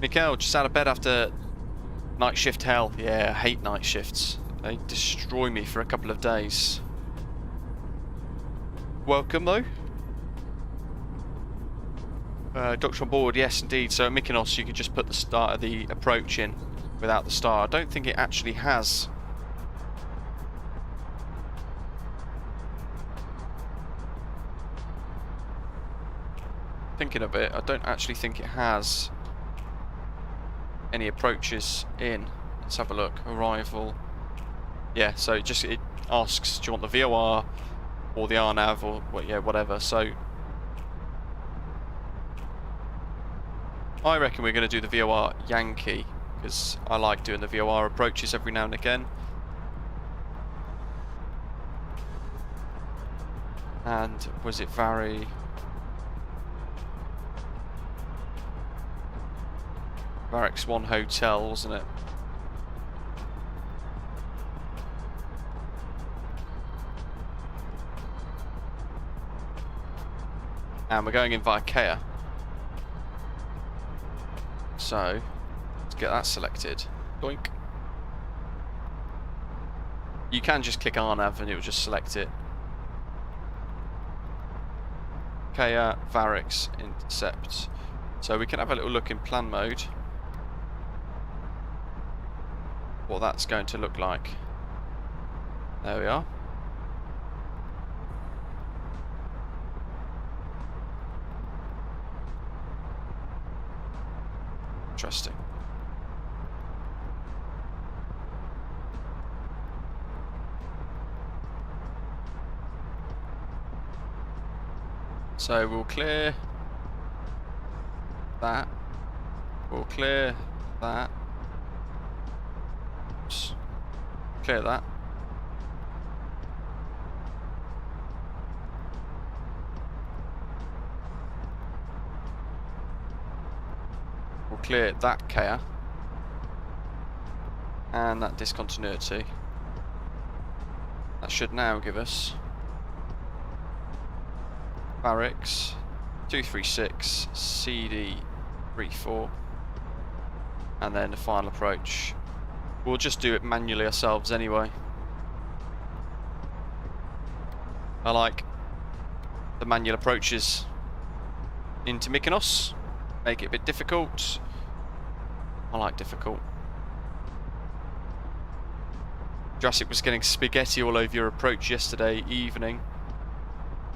Mikhail, just out of bed after night shift hell. Yeah, I hate night shifts. They destroy me for a couple of days. Welcome though. Doctor on board, yes indeed. So at Mykonos you could just put the start of the approach in without the star. I don't think it actually has. Thinking of it, I don't actually think it has any approaches in. Let's have a look. Arrival. Yeah, so it asks, do you want the VOR or the RNAV or well, yeah, whatever. So I reckon we're going to do the VOR Yankee, because I like doing the VOR approaches every now and again. And was it VARIX 1 Hotel, wasn't it? And we're going in via KEA. So, let's get that selected. Doink. You can just click RNAV and it will just select it. KEA, VARIX, intercept. So we can have a little look in plan mode. What that's going to look like. There we are. Interesting. So we'll clear that. We'll clear that. Oops. Clear that. We'll clear that KEA and that discontinuity. That should now give us VARIX 236 CD 34 and then the final approach. We'll just do it manually ourselves anyway. I like the manual approaches into Mykonos. Make it a bit difficult. I like difficult. Jurassic was getting spaghetti all over your approach yesterday evening.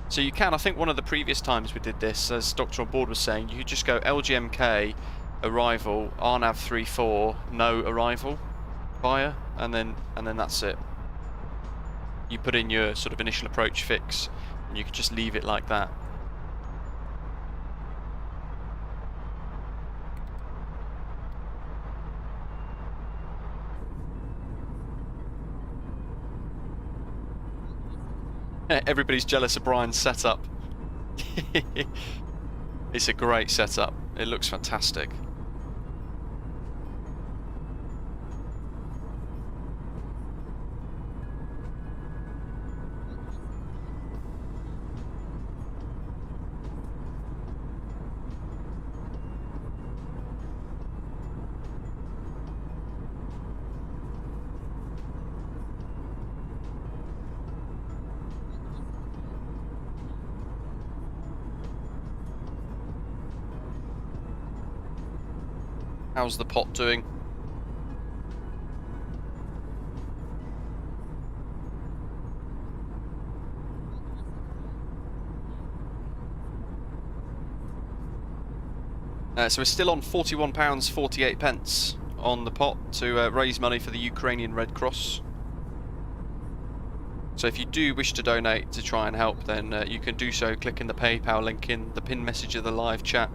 So you can, I think one of the previous times we did this, as Doctor on board was saying, you could just go LGMK, arrival, RNAV 34, no arrival, fire, and then that's it. You put in your sort of initial approach fix, and you could just leave it like that. Everybody's jealous of Brian's setup. It's a great setup. It looks fantastic. How's the pot doing? So we're still on £41.48 on the pot to raise money for the Ukrainian Red Cross. So if you do wish to donate to try and help, then you can do so clicking the PayPal link in the pinned message of the live chat.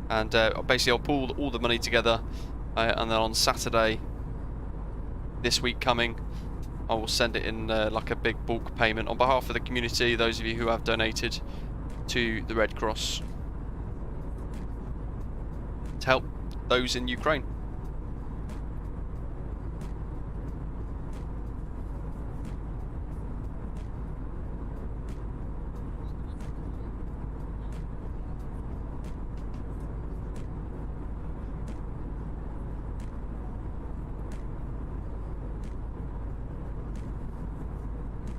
And basically I'll pull all the money together, and then on Saturday this week coming I will send it in like a big bulk payment on behalf of the community, those of you who have donated to the Red Cross, to help those in Ukraine.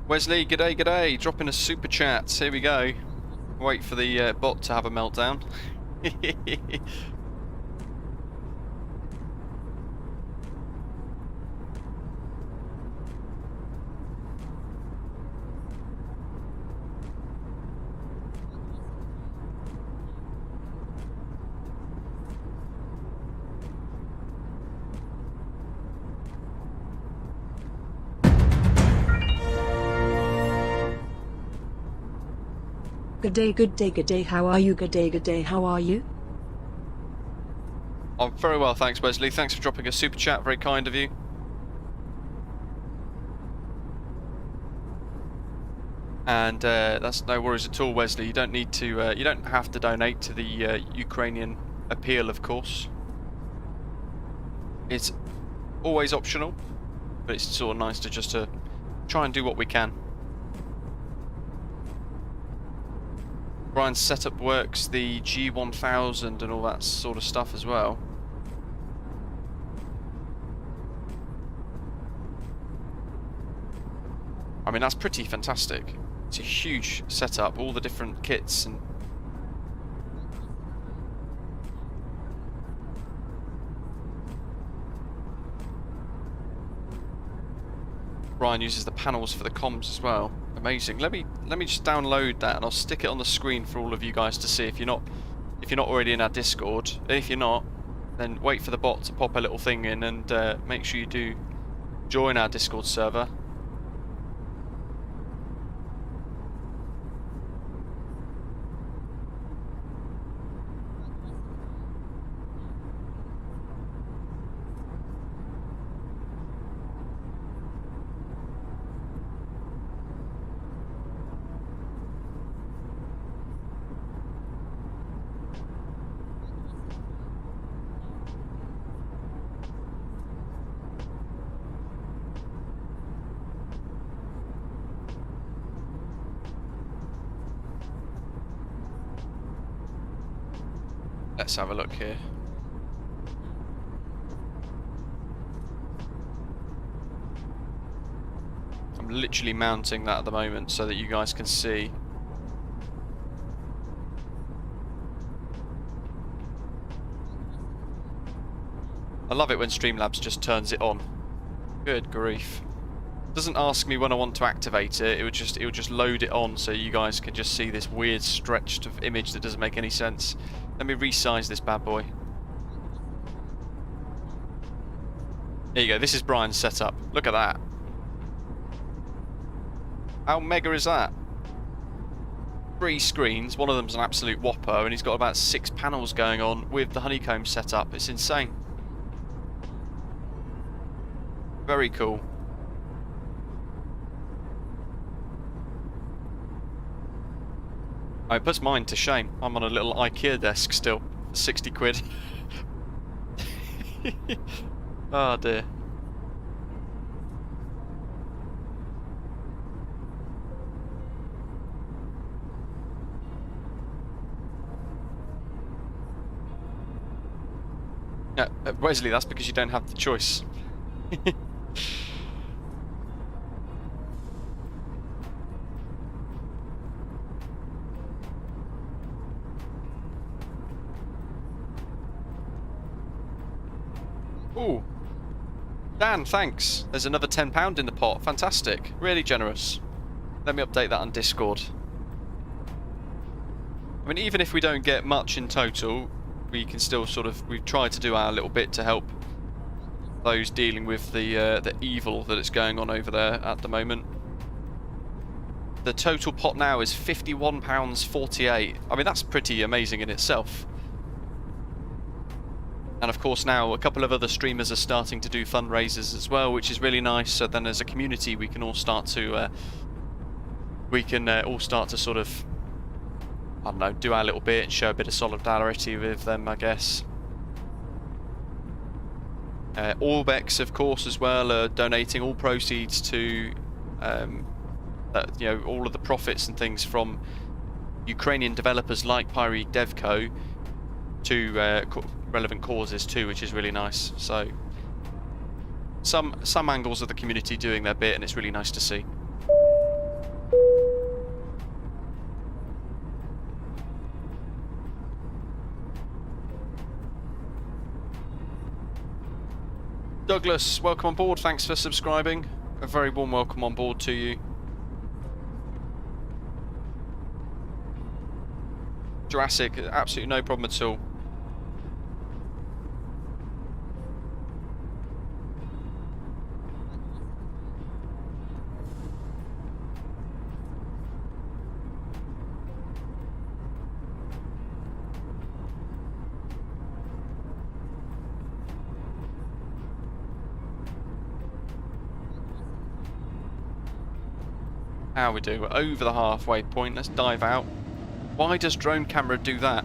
Wesley, g'day, g'day, dropping a super chat. Here we go. Wait for the bot to have a meltdown. Good day, good day, good day, how are you? Good day, how are you? I'm very well, thanks Wesley. Thanks for dropping a super chat, very kind of you. And that's no worries at all, Wesley. You don't need to, you don't have to donate to the Ukrainian appeal, of course. It's always optional, but it's sort of nice to just try and do what we can. Brian's setup works, the G1000 and all that sort of stuff as well. I mean, that's pretty fantastic. It's a huge setup, all the different kits and Brian uses the panels for the comms as well. Amazing. Let me just download that and I'll stick it on the screen for all of you guys to see if you're not already in our Discord. If you're not, then wait for the bot to pop a little thing in and make sure you do join our Discord server. Let's have a look here. literally mounting that at the moment so that you guys can see. I love it when Streamlabs just turns it on. Good grief. Doesn't ask me when I want to activate it. It would just load it on so you guys can just see this weird stretched of image that doesn't make any sense. Let me resize this bad boy. There you go. This is Brian's setup. Look at that. How mega is that? 3 screens. One of them's an absolute whopper, and he's got about 6 panels going on with the honeycomb setup. It's insane. Very cool. It puts mine to shame. I'm on a little IKEA desk still, for 60 quid. Oh dear. Wesley, that's because you don't have the choice. Ooh. Dan, thanks. There's another £10 in the pot. Fantastic. Really generous. Let me update that on Discord. I mean, even if we don't get much in total, we can still sort of... We've tried to do our little bit to help those dealing with the evil that is going on over there at the moment. The total pot now is £51.48. I mean, that's pretty amazing in itself. And of course now a couple of other streamers are starting to do fundraisers as well, which is really nice. So then as a community we can all start to sort of, I don't know, do our little bit and show a bit of solidarity with them, I guess. Orbex, of course, as well, are donating all proceeds to, you know, all of the profits and things from Ukrainian developers like Pyre Devco to relevant causes too, which is really nice. So some angles of the community doing their bit, and it's really nice to see. Douglas, welcome on board. Thanks for subscribing. A very warm welcome on board to you. Jurassic, absolutely no problem at all. How we do? We're over the halfway point. Let's dive out. Why does drone camera do that?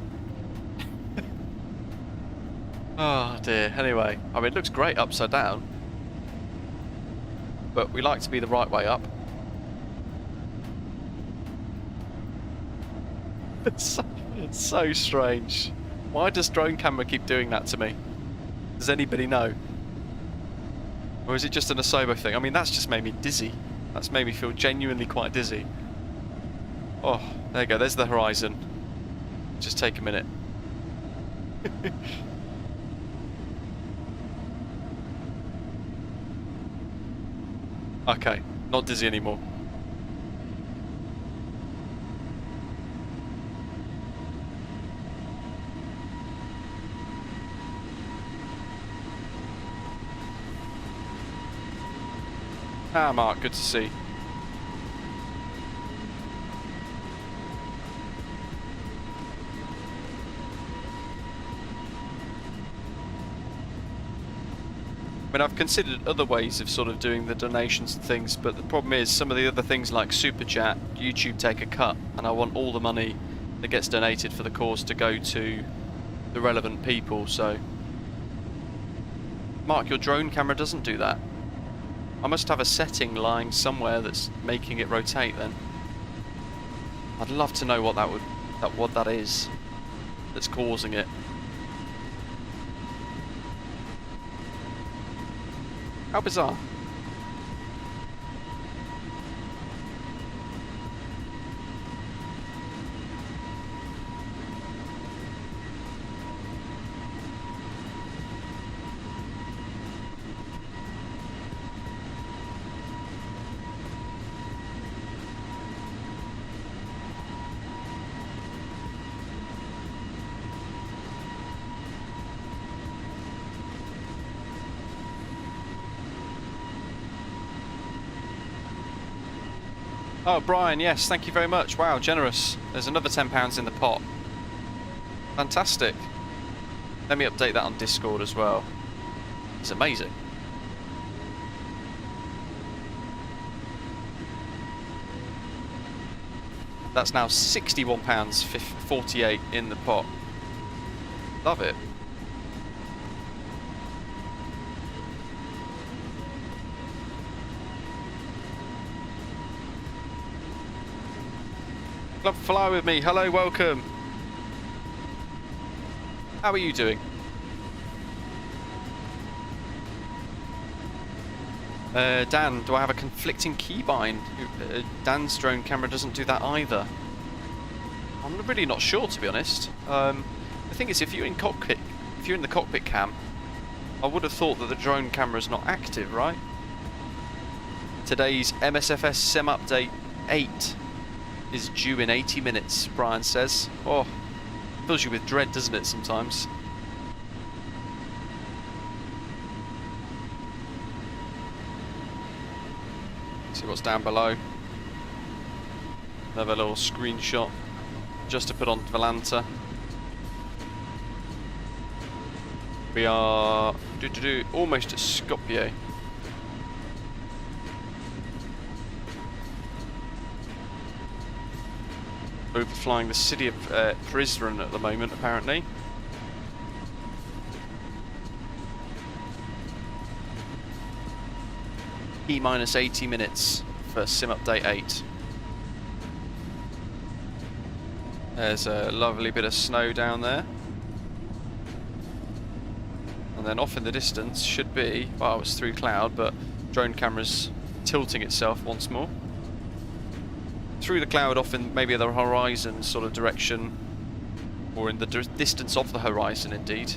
Oh dear. Anyway, I mean, it looks great upside down, but we like to be the right way up. It's so strange. Why does drone camera keep doing that to me? Does anybody know? Or is it just an Asobo thing? I mean, that's just made me dizzy. That's made me feel genuinely quite dizzy. Oh, there you go. There's the horizon. Just take a minute. Okay, not dizzy anymore. Ah, Mark, good to see. I mean, I've considered other ways of sort of doing the donations and things, but the problem is some of the other things like Super Chat, YouTube take a cut, and I want all the money that gets donated for the cause to go to the relevant people, so... Mark, your drone camera doesn't do that. I must have a setting lying somewhere that's making it rotate then. I'd love to know what that is that's causing it. How bizarre. Oh, Brian, yes, thank you very much. Wow, generous. There's another £10 in the pot. Fantastic. Let me update that on Discord as well. It's amazing. That's now £61.48 in the pot. Love it. Club Fly with me. Hello, welcome. How are you doing? Dan, do I have a conflicting keybind? Dan's drone camera doesn't do that either. I'm really not sure, to be honest. The thing is, if you're in the cockpit cam, I would have thought that the drone camera is not active, right? Today's MSFS SIM update 8 is due in 80 minutes, Brian says. Oh, fills you with dread, doesn't it, sometimes? See what's down below. Another little screenshot just to put on Volanta. We are almost at Skopje. Overflying the city of Prizren at the moment, apparently. E-minus 80 minutes for Sim Update 8. There's a lovely bit of snow down there. And then off in the distance should be, well, it's through cloud, but drone camera's tilting itself once more. Through the cloud, off in maybe the horizon sort of direction, or in the distance of the horizon indeed.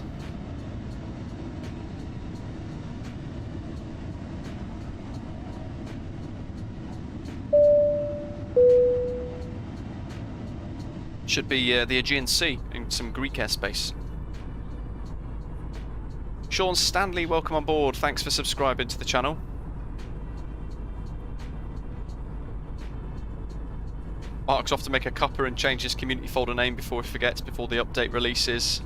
Should be the Aegean Sea in some Greek airspace. Sean Stanley, welcome on board. Thanks for subscribing to the channel. Mark's off to make a cuppa and change his community folder name before he forgets, before the update releases.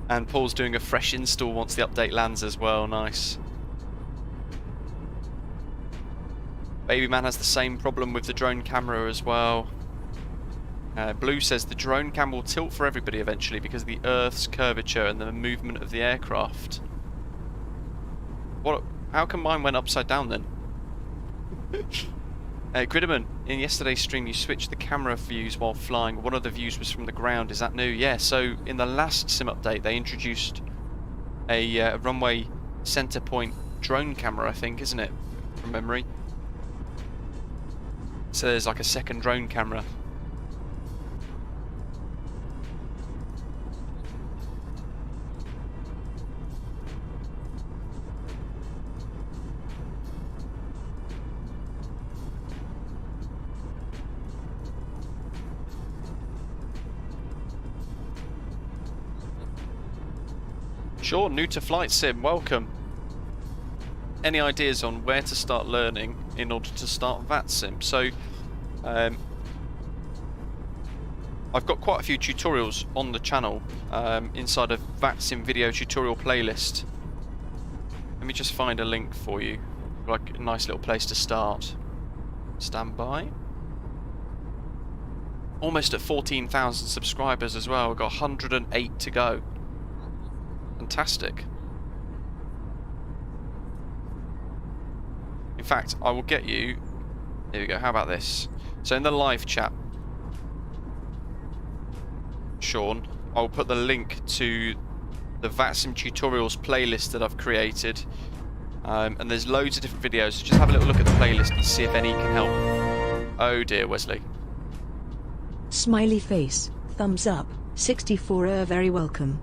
And Paul's doing a fresh install once the update lands as well. Nice. Babyman has the same problem with the drone camera as well. Blue says the drone cam will tilt for everybody eventually because of the Earth's curvature and the movement of the aircraft. What? How come mine went upside down then? Gridderman, in yesterday's stream you switched the camera views while flying. One of the views was from the ground. Is that new? Yeah, so in the last sim update they introduced a runway center point drone camera, I think, isn't it? From memory. So there's like a second drone camera. Sure, new to flight sim, welcome. Any ideas on where to start learning in order to start VATSIM? So, I've got quite a few tutorials on the channel inside a VATSIM video tutorial playlist. Let me just find a link for you, like a nice little place to start. Stand by. Almost at 14,000 subscribers as well. We've got 108 to go. Fantastic. In fact, I will get you... Here we go, how about this? So in the live chat, Sean, I'll put the link to the VATSIM tutorials playlist that I've created. And there's loads of different videos, so just have a little look at the playlist and see if any can help. Oh dear, Wesley. Smiley face, thumbs up, 64 very welcome.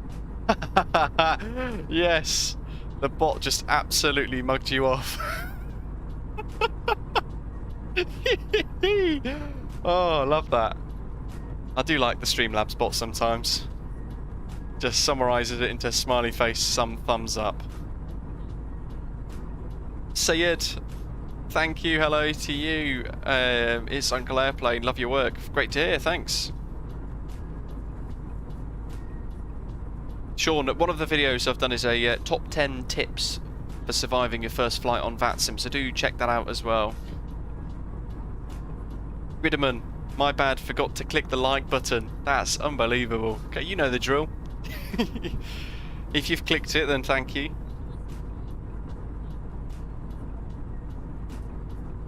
Yes, the bot just absolutely mugged you off. Oh, I love that. I do like the Streamlabs bot sometimes. Just summarises it into a smiley face, some thumbs up. Sayed, Thank you, hello to you. It's Uncle Airplane, love your work. Great to hear, thanks. Sean, one of the videos I've done is a top 10 tips for surviving your first flight on VATSIM, so do check that out as well. Ridderman, my bad, forgot to click the like button. That's unbelievable. Okay, you know the drill. If you've clicked it, then thank you.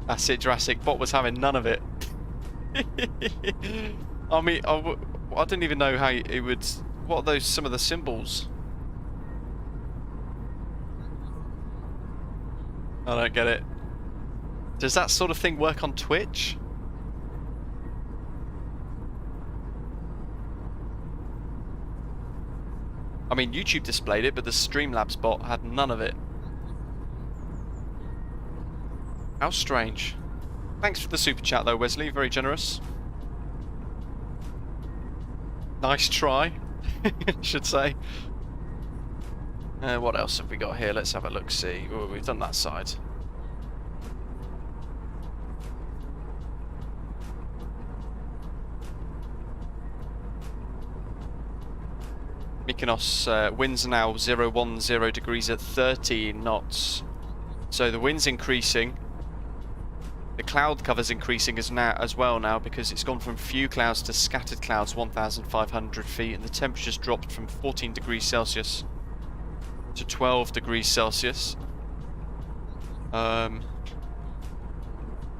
That's it, Jurassic. Bot was having none of it. I mean, I didn't even know how it would... What are those, some of the symbols? I don't get it. Does that sort of thing work on Twitch? I mean, YouTube displayed it, but the Streamlabs bot had none of it. How strange. Thanks for the super chat though, Wesley, very generous. Nice try, should say. What else have we got here? Let's have a look, see. Oh, we've done that side. Mykonos winds now 010 degrees at 13 knots. So the wind's increasing. The cloud cover's increasing as well now because it's gone from few clouds to scattered clouds 1,500 feet, and the temperature's dropped from 14 degrees Celsius to 12 degrees Celsius. Yeah,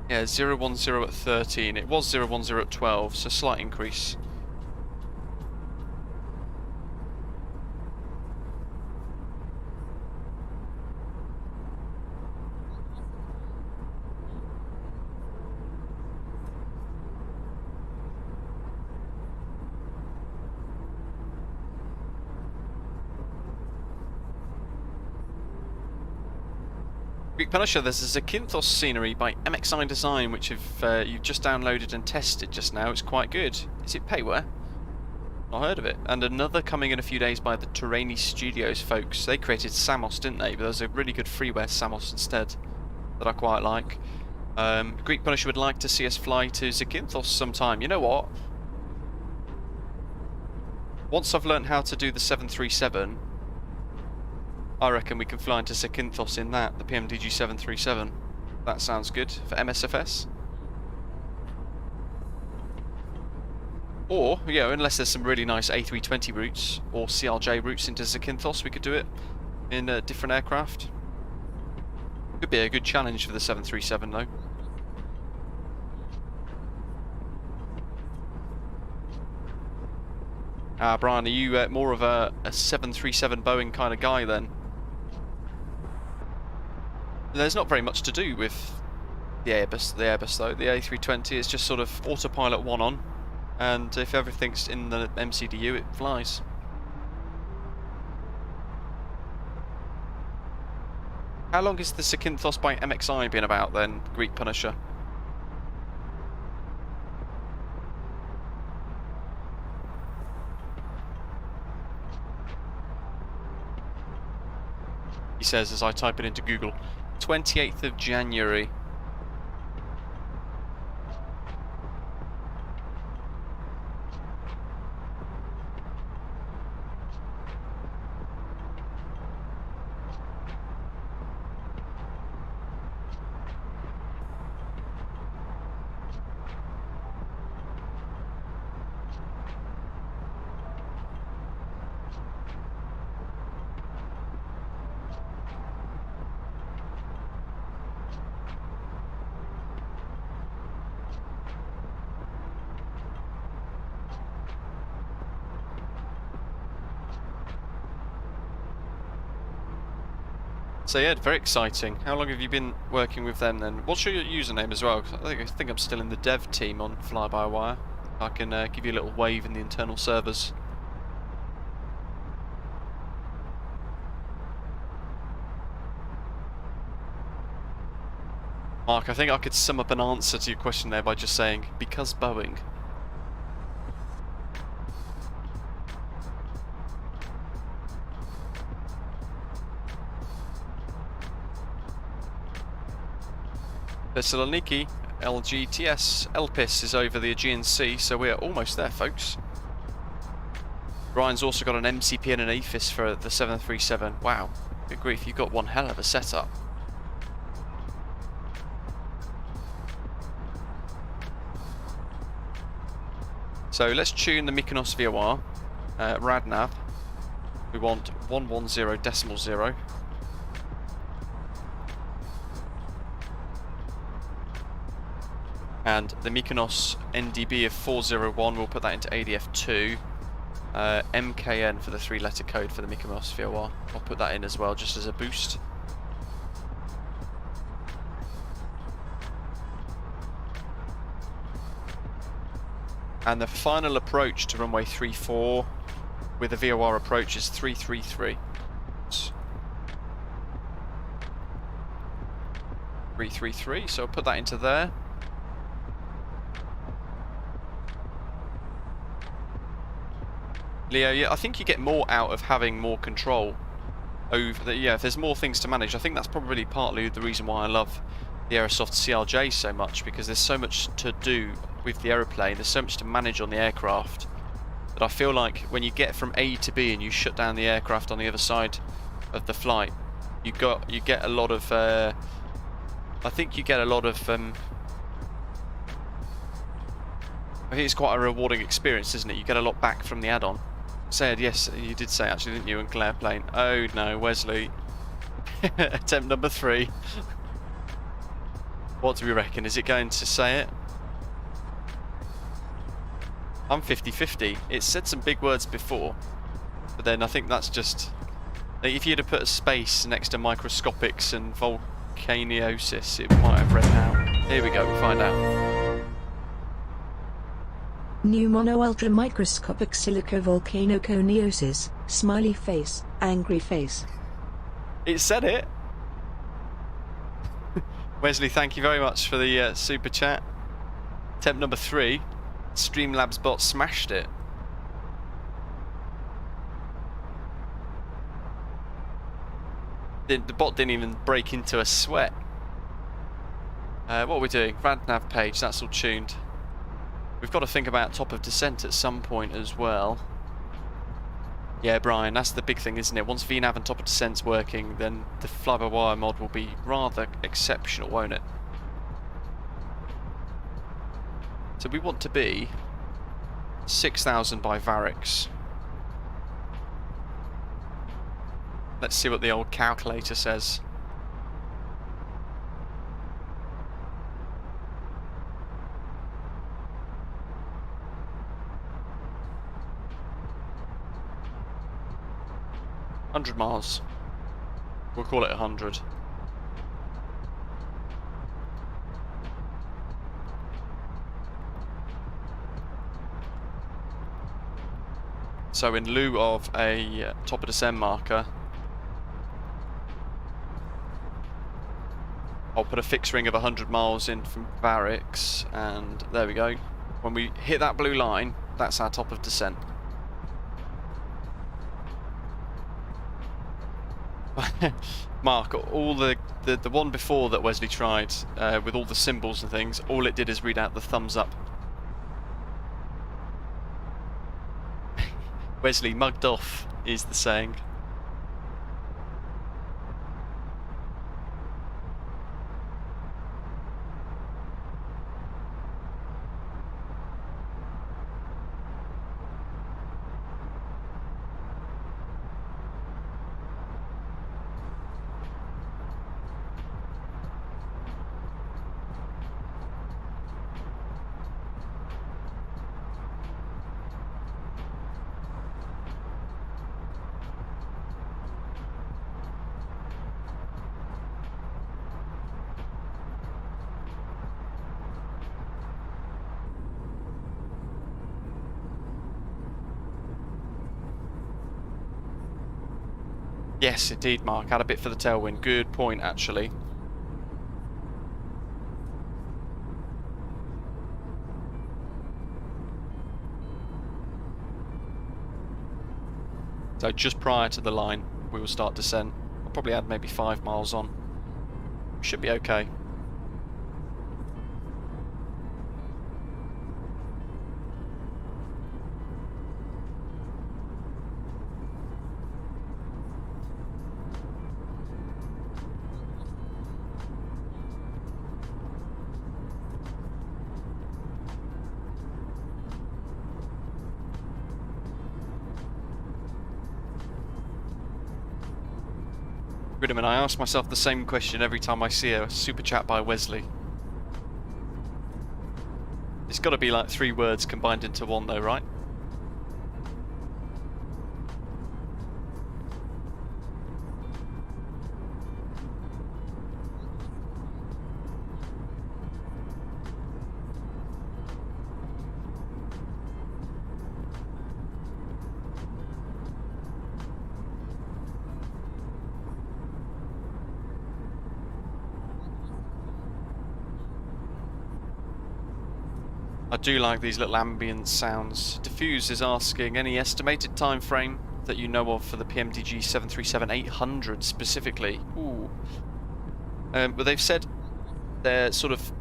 010 at 13. It was 010 at 12, so slight increase. Greek Punisher, there's a Zakynthos scenery by MXI Design, which you've just downloaded and tested just now. It's quite good. Is it payware? Not heard of it. And another coming in a few days by the Terraini Studios folks. They created Samos, didn't they? But there's a really good freeware Samos instead that I quite like. Greek Punisher would like to see us fly to Zakynthos sometime. You know what? Once I've learned how to do the 737, I reckon we can fly into Zakynthos in that, the PMDG 737. That sounds good for MSFS. Or, yeah, unless there's some really nice A320 routes or CLJ routes into Zakynthos, we could do it in a different aircraft. Could be a good challenge for the 737 though. Brian, are you more of a 737 Boeing kind of guy then? There's not very much to do with the Airbus though. The A320 is just sort of autopilot one on, and if everything's in the MCDU, it flies. How long has the Zakynthos by MXI been about then, Greek Punisher? He says as I type it into Google. 28th of January. So yeah, very exciting. How long have you been working with them then? What's your username as well? 'Cause I think I'm still in the dev team on Fly-by-Wire. I can give you a little wave in the internal servers. Mark, I think I could sum up an answer to your question there by just saying, because Boeing. Thessaloniki, LGTS, Elpis is over the Aegean Sea, so we're almost there, folks. Brian's also got an MCP and an AFIS for the 737. Wow, good grief, you've got one hell of a setup. So let's tune the Mykonos VOR, RadNav. We want 110.0. And the Mykonos NDB of 401, we'll put that into ADF2. MKN for the 3-letter code for the Mykonos VOR. I'll put that in as well, just as a boost. And the final approach to runway 34 with the VOR approach is 333. 333, so I'll put that into there. Leo, yeah, I think you get more out of having more control over the, yeah, if there's more things to manage. I think that's probably partly the reason why I love the Aerosoft CRJ so much, because there's so much to do with the aeroplane, there's so much to manage on the aircraft, that I feel like when you get from A to B and you shut down the aircraft on the other side of the flight, you get a lot of I think you get a lot of I think it's quite a rewarding experience, isn't it? You get a lot back from the add-on. Said, yes, you did say actually, didn't you, in Claire Plane? Oh no, Wesley. Attempt number 3. What do we reckon? Is it going to say it? I'm 50-50. It said some big words before, but then I think that's just... If you'd have put a space next to microscopics and volcaniosis, it might have read out. Here we go, we'll find out. New mono ultra microscopic silico volcanoconiosis, smiley face, angry face. It said it! Wesley, thank you very much for the super chat. Attempt number 3. Streamlabs bot smashed it. The bot didn't even break into a sweat. What are we doing? RadNav page, that's all tuned. We've got to think about top of descent at some point as well. Yeah, Brian, that's the big thing, isn't it? Once VNav and top of descent's working, then the fly-by-wire mod will be rather exceptional, won't it? So we want to be 6,000 by VARIX. Let's see what the old calculator says. $100 miles. We'll call it 100. So in lieu of a top of descent marker, I'll put a fixed ring of 100 miles in from VARIX, and there we go. When we hit that blue line, that's our top of descent. Mark, all the one before that Wesley tried, with all the symbols and things, all it did is read out the thumbs up. Wesley, mugged off is the saying. Yes, indeed, Mark. Had a bit for the tailwind. Good point, actually. So just prior to the line, we will start descent. I'll probably add maybe 5 miles on. Should be okay. Gridman, I ask myself the same question every time I see a super chat by Wesley. It's got to be like 3 words combined into one though, right? I do like these little ambient sounds. Diffuse is asking, any estimated time frame that you know of for the PMDG 737-800 specifically? Ooh. But they've said their sort of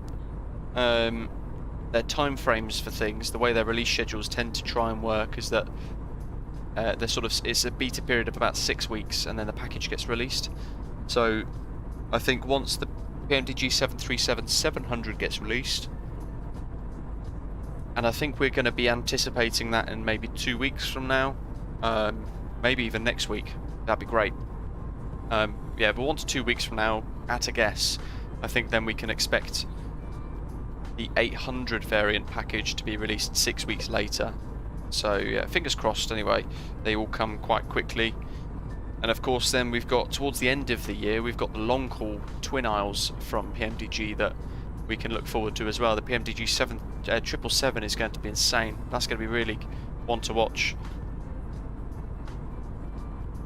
their time frames for things, the way their release schedules tend to try and work, is that they're sort of, it's a beta period of about 6 weeks, and then the package gets released. So I think once the PMDG 737-700 gets released, and I think we're going to be anticipating that in maybe 2 weeks from now, maybe even next week. That'd be great. Yeah, but 1 to 2 weeks from now, at a guess, I think then we can expect the 800 variant package to be released 6 weeks later. So yeah, fingers crossed anyway, they all come quite quickly. And of course then we've got, towards the end of the year, we've got the long haul twin aisles from PMDG that we can look forward to as well. The PMDG 777 is going to be insane. That's going to be really one to watch.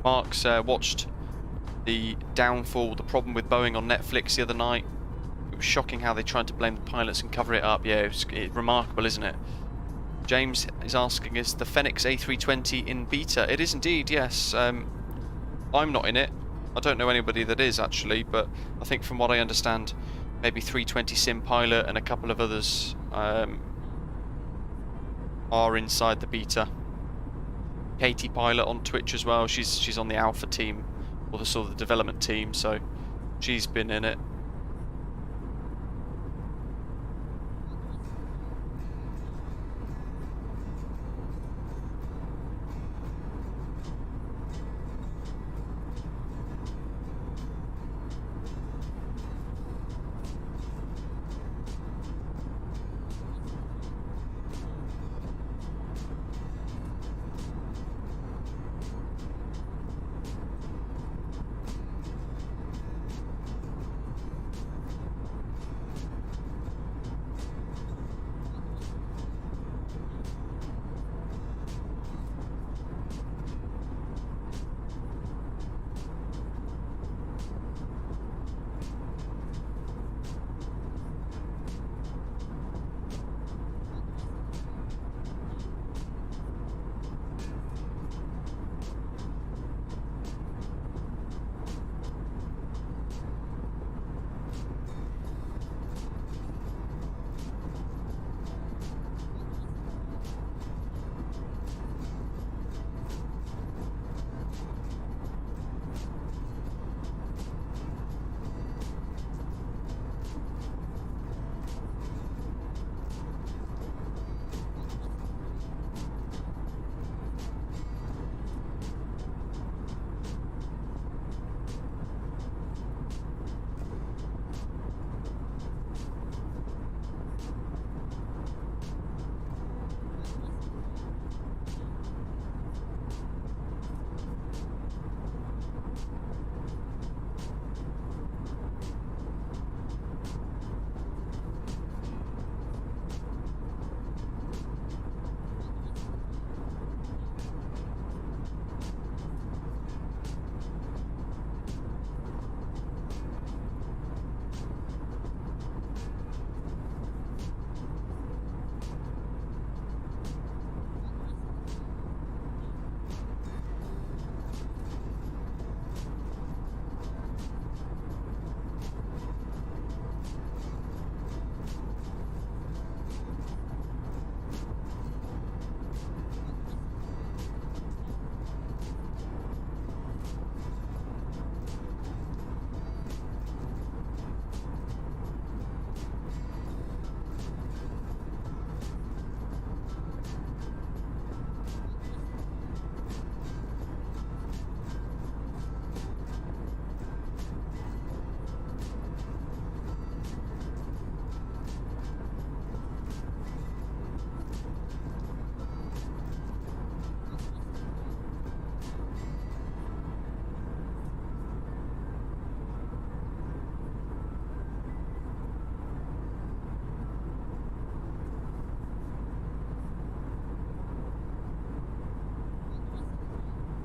Mark's watched the downfall, the problem with Boeing on Netflix the other night. It was shocking how they tried to blame the pilots and cover it up. Yeah, it's remarkable, isn't it? James is asking, is the Phoenix A320 in beta? It is indeed, yes. I'm not in it. I don't know anybody that is actually, but I think from what I understand, maybe 320 Sim Pilot and a couple of others are inside the beta. Katie Pilot on Twitch as well. She's on the alpha team, or the sort of the development team, so she's been in it.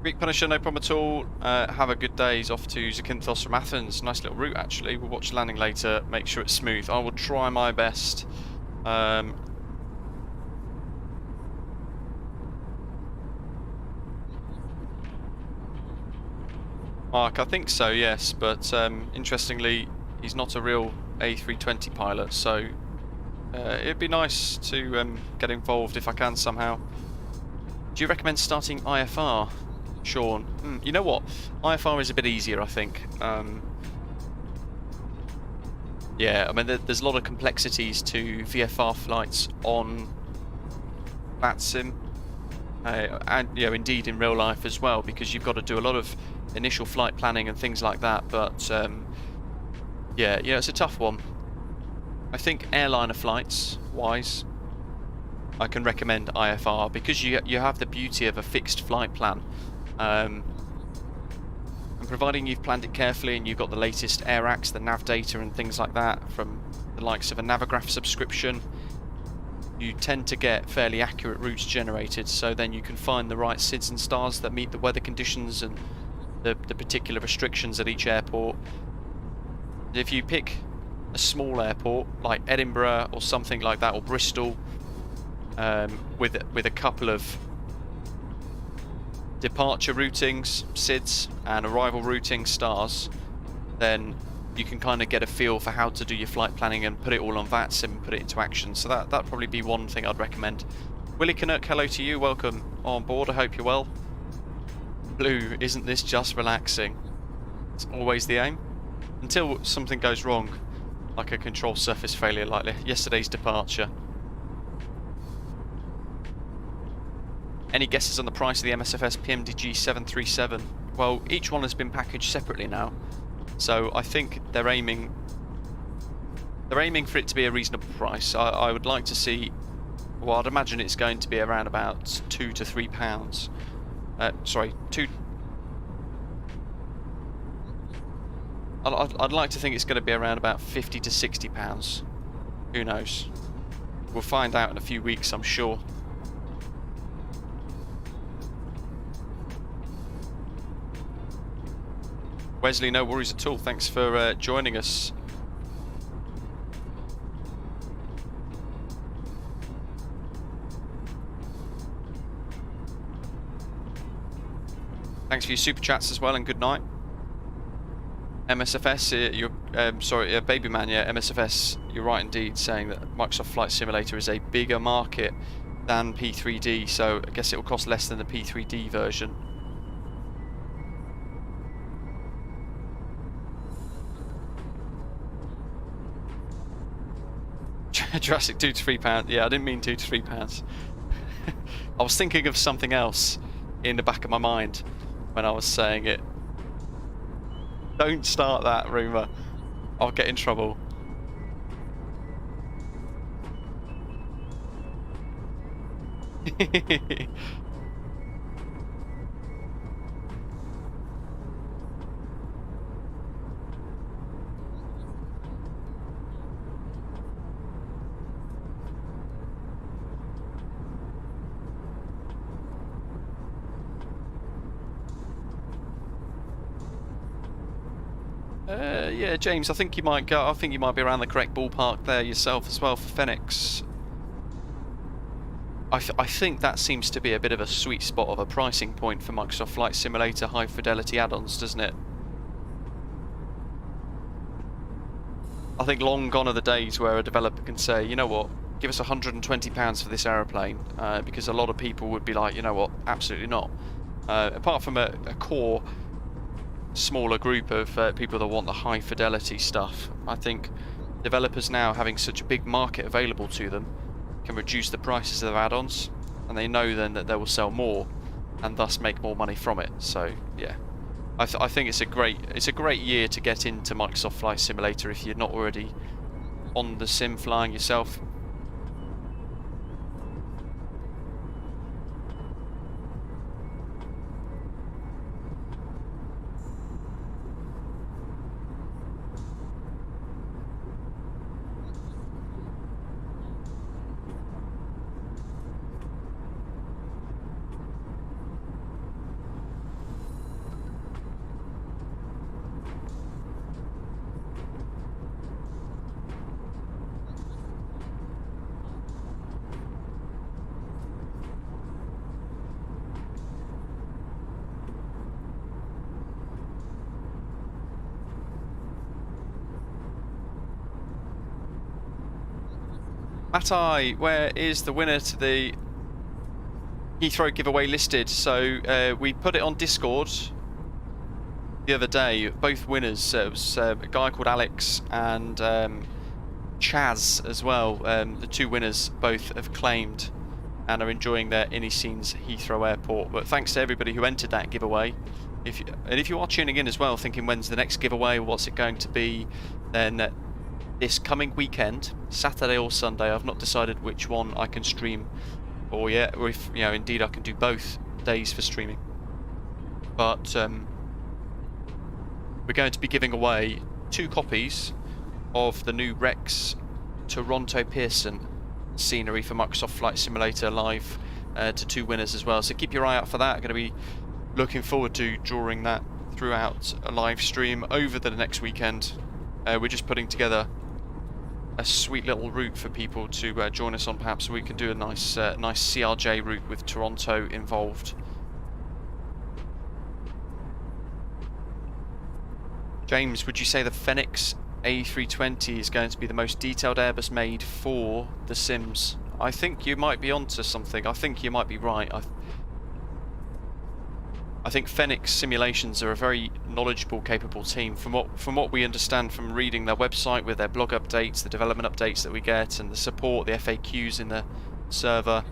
Greek Punisher, no problem at all. Have a good day. He's off to Zakynthos from Athens. Nice little route, actually. We'll watch landing later, make sure it's smooth. I will try my best. Mark, I think so, yes, but interestingly, he's not a real A320 pilot, so it'd be nice to get involved if I can somehow. Do you recommend starting IFR? Sean, you know what? IFR is a bit easier, I think. Yeah, I mean, there's a lot of complexities to VFR flights on VATSIM, and indeed in real life as well, because you've got to do a lot of initial flight planning and things like that. But yeah, it's a tough one. I think airliner flights wise, I can recommend IFR because you have the beauty of a fixed flight plan. And providing you've planned it carefully and you've got the latest AirAx, the nav data and things like that from the likes of a Navigraph subscription, you tend to get fairly accurate routes generated, so then you can find the right SIDS and stars that meet the weather conditions and the particular restrictions at each airport. If you pick a small airport like Edinburgh or something like that, or Bristol, with a couple of departure routings, SIDS, and arrival routing stars, then you can kind of get a feel for how to do your flight planning and put it all on VATSIM and put it into action. So that'd probably be one thing I'd recommend. Willie Canuck, hello to you, welcome on board, I hope you're well. Blue, isn't this just relaxing? It's always the aim. Until something goes wrong, like a control surface failure like yesterday's departure. Any guesses on the price of the MSFS PMDG 737? Well, each one has been packaged separately now, so I think they're aiming for it to be a reasonable price. I would like to see, well, I'd imagine it's going to be around about £2 to £3. I'd like to think it's going to be around about £50 to £60. Who knows? We'll find out in a few weeks, I'm sure. Wesley, no worries at all. Thanks for joining us. Thanks for your super chats as well, and good night. MSFS, Baby Man, yeah, MSFS, you're right indeed, saying that Microsoft Flight Simulator is a bigger market than P3D, so I guess it will cost less than the P3D version. Jurassic, £2 to £3. Yeah, I didn't mean £2 to £3. I was thinking of something else in the back of my mind when I was saying it. Don't start that rumour. I'll get in trouble. Yeah, James, I think you might go. I think you might be around the correct ballpark there yourself as well for Phoenix. I think that seems to be a bit of a sweet spot of a pricing point for Microsoft Flight Simulator high fidelity add-ons, doesn't it? I think long gone are the days where a developer can say, you know what, give us £120 for this aeroplane, because a lot of people would be like, you know what, absolutely not. Apart from a core smaller group of people that want the high fidelity stuff, I think developers now, having such a big market available to them, can reduce the prices of add-ons, and they know then that they will sell more and thus make more money from it. So yeah, I think it's a great year to get into Microsoft Flight Simulator if you're not already on the sim flying yourself. Matai, where is the winner to the Heathrow giveaway listed? So we put it on Discord the other day. Both winners. It was a guy called Alex and Chaz as well. The two winners both have claimed and are enjoying their Iniscenes Heathrow Airport. But thanks to everybody who entered that giveaway. If you are tuning in as well, thinking when's the next giveaway, what's it going to be, then this coming weekend, Saturday or Sunday, I've not decided which one I can stream or yet, or if indeed I can do both days for streaming. But we're going to be giving away 2 copies of the new Rex Toronto Pearson scenery for Microsoft Flight Simulator Live to 2 winners as well. So keep your eye out for that. I'm going to be looking forward to drawing that throughout a live stream over the next weekend. We're just putting together a sweet little route for people to join us on, perhaps, so we can do a nice CRJ route with Toronto involved. James, would you say the Phoenix A320 is going to be the most detailed Airbus made for the Sims? I think you might be onto something. I think you might be right. I think Phoenix Simulations are a very knowledgeable, capable team. From what we understand from reading their website with their blog updates, the development updates that we get, and the support, the FAQs in the server,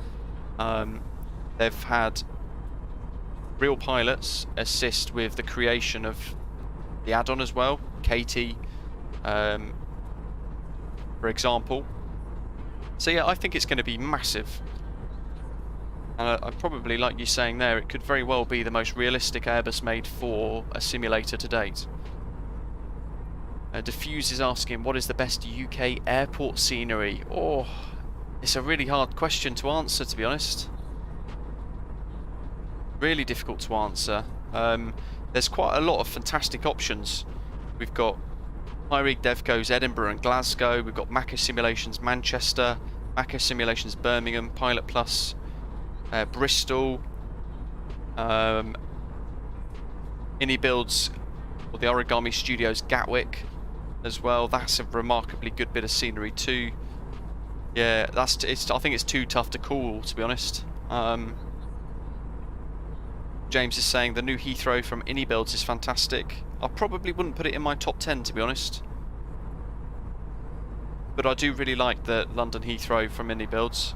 they've had real pilots assist with the creation of the add-on as well, Katie, for example. So yeah, I think it's going to be massive. I probably, like you saying there, it could very well be the most realistic Airbus made for a simulator to date. Diffuse is asking, what is the best UK airport scenery? Oh, it's a really hard question to answer, to be honest. Really difficult to answer. There's quite a lot of fantastic options. We've got Hyrig Devco's Edinburgh and Glasgow. We've got Maka Simulations Manchester, Maka Simulations Birmingham, Pilot Plus Bristol, Builds, or the Origami Studios Gatwick as well. That's a remarkably good bit of scenery too. Yeah, I think it's too tough to call, to be honest. James is saying the new Heathrow from Builds is fantastic. I probably wouldn't put it in my top 10, to be honest, but I do really like the London Heathrow from Builds.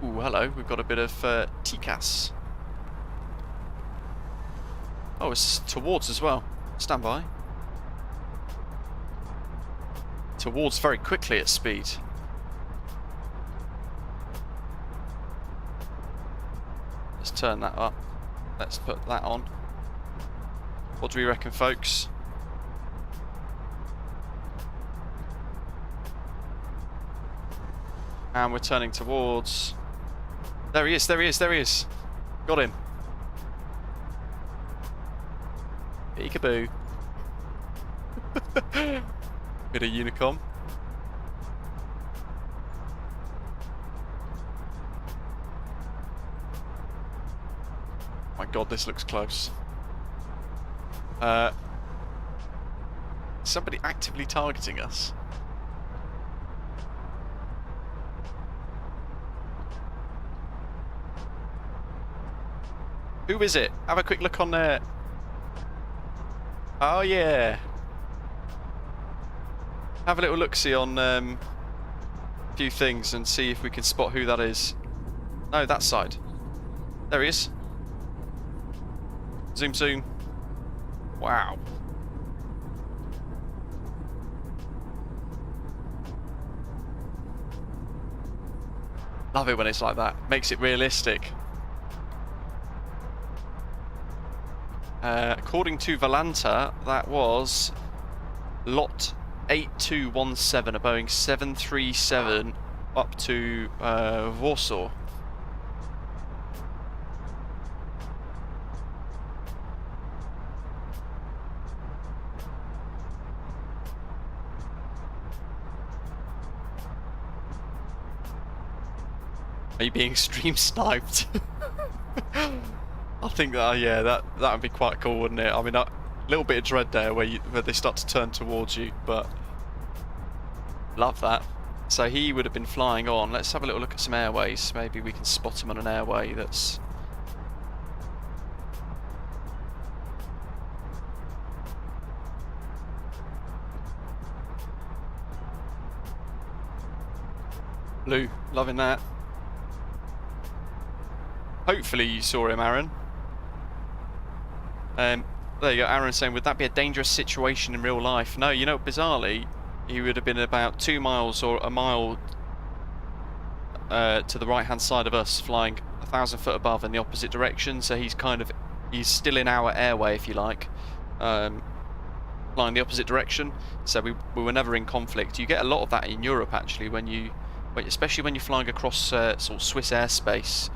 Ooh, hello, we've got a bit of TCAS. Oh, it's towards as well. Stand by. Towards very quickly at speed. Let's turn that up. Let's put that on. What do we reckon, folks? And we're turning towards... There he is, there he is, there he is. Got him. Peekaboo. Bit of Unicom. My god, this looks close. Somebody actively targeting us. Who is it? Have a quick look on there. Oh yeah. Have a little look-see on a few things and see if we can spot who that is. No, that side. There he is. Zoom soon. Wow. Love it when it's like that. Makes it realistic. According to Volanta, that was lot 8217, a Boeing 737 up to Warsaw. Are you being stream sniped? I think that that would be quite cool, wouldn't it? I mean, a little bit of dread there where they start to turn towards you, but Love that. So he would have been flying on. Let's have a little look at some airways. Maybe we can spot him on an airway that's... Blue, loving that. Hopefully you saw him, Aaron. There you go, Aaron saying, would that be a dangerous situation in real life? No, you know, bizarrely, he would have been about 2 miles or a mile to the right hand side of us, flying 1,000 foot above in the opposite direction, so he's still in our airway, if you like, flying the opposite direction, so we were never in conflict. You get a lot of that in Europe, actually, especially when you're flying across sort of Swiss airspace.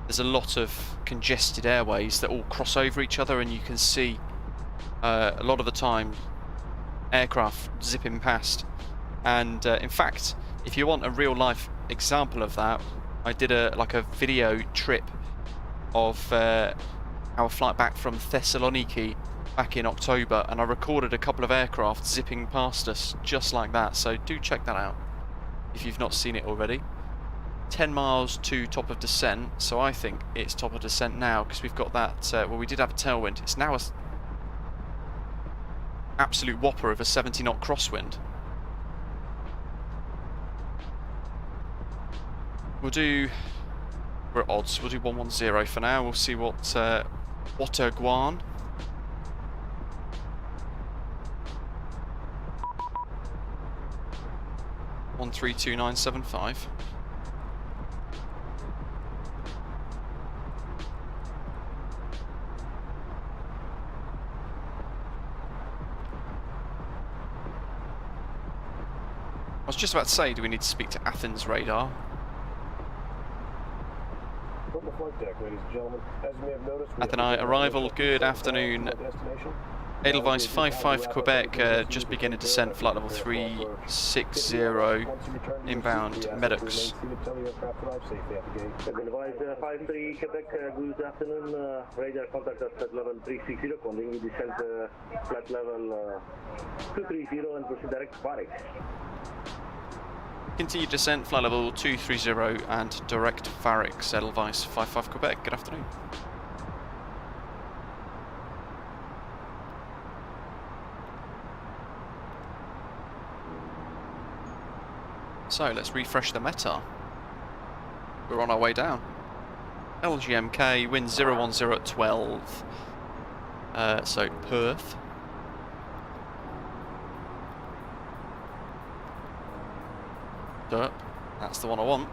There's a lot of congested airways that all cross over each other, and you can see a lot of the time aircraft zipping past. And in fact, if you want a real life example of that, I did a video trip of our flight back from Thessaloniki back in October, and I recorded a couple of aircraft zipping past us just like that, so do check that out if you've not seen it already. 10 miles to top of descent, so I think it's top of descent now, because we've got that, well, we did have a tailwind. It's now a absolute whopper of a 70 knot crosswind. We're at odds, we'll do 110 for now. We'll see what Guan. (132.975). I was just about to say, do we need to speak to Athens radar? From the flight deck, ladies and gentlemen, as you may have noticed, Athens arrival, good afternoon. Edelweiss 55 Quebec, just beginning descent, flight level 360, inbound MEDUX. Edelweiss 53 Quebec, good afternoon, radar contact at flight level 360, continue descent flight level 230 and proceed direct to VARIX. Continue descent, flight level 230 and direct VARIX, Edelweiss 55 Quebec, good afternoon. So let's refresh the meta. We're on our way down. LGMK, wind 010 at 12. So Perth. Derp, that's the one I want.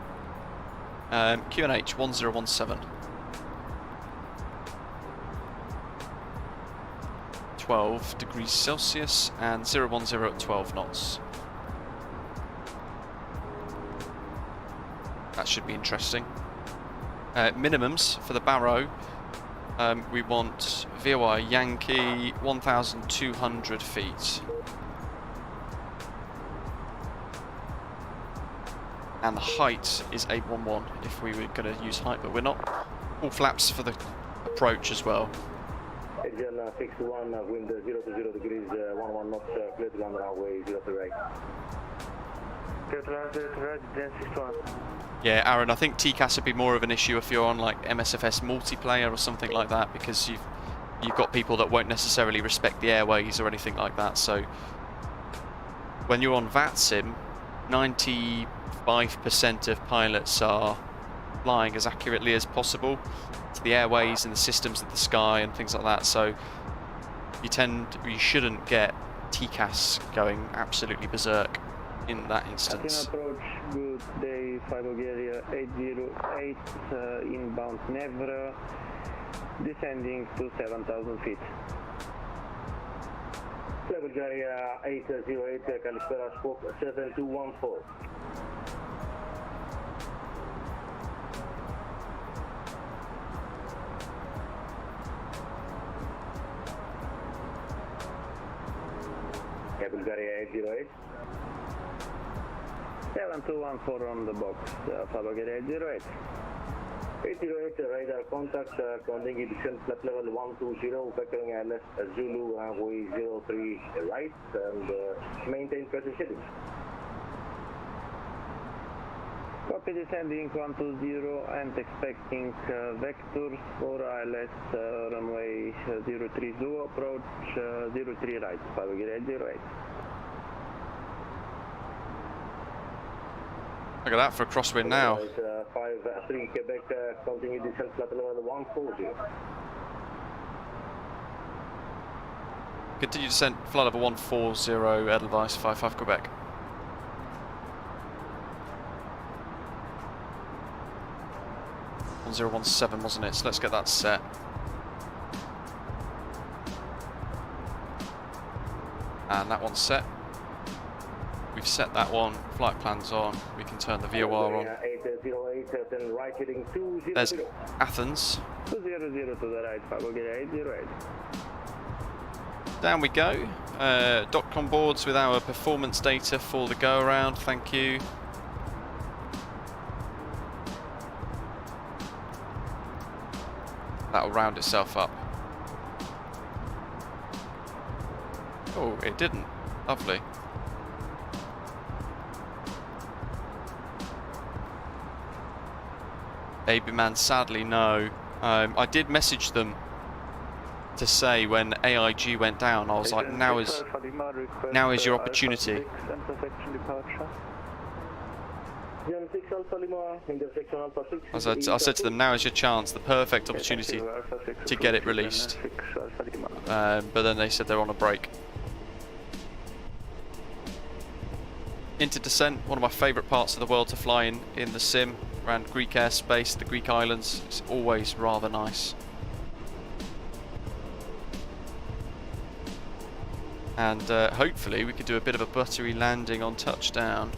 QNH 1017. 12 degrees Celsius and 010 at 12 knots. That should be interesting. Minimums for the Barrow. We want VOI Yankee 1,200 feet. And the height is 811 if we were going to use height, but we're not. All flaps for the approach as well. Agent 61, wind 0 to 0 degrees, 11 knots, clear to land runway 0 to right. Clear to land 0 to right, Agent 61. Yeah, Aaron, I think TCAS would be more of an issue if you're on like MSFS multiplayer or something like that, because you've got people that won't necessarily respect the airways or anything like that. So when you're on VATSIM, 95% of pilots are flying as accurately as possible to the airways and the systems of the sky and things like that. So you shouldn't get TCAS going absolutely berserk in that instance. Approach, good day, 5 Bulgaria 808, inbound Nevra, descending to 7,000 feet. 5 Bulgaria 808, Kalispera, scope 7214. Bulgaria 808. 7214 on the box, Bulgaria 808. 808 radar contact, counting descent flight level 120, vectoring LS Zulu runway 03 right, and maintain pressure settings. Copy descending 120 and expecting vectors for ILS runway 030 approach 03 right, 508. Look at that for a crosswind now. 53 Quebec, continue descent flight level 140. Continue descent, flight level 140, Edelweiss, 55 Quebec. .017 wasn't it? So let's get that set. And that one's set. We've set that one, flight plan's on, we can turn the VOR on. 808, then right heading 200. There's Athens. 200 to the right, 508. Down we go. .com boards with our performance data for the go around, thank you. That'll round itself up. Oh, it didn't. Lovely. Baby man, sadly no. I did message them to say when AIG went down, I was like, now is your opportunity. I said to them, now is your chance, the perfect opportunity to get it released. But then they said they're on a break. Into descent, one of my favourite parts of the world to fly in the sim, around Greek airspace, the Greek islands. It's always rather nice. And hopefully we could do a bit of a buttery landing on touchdown.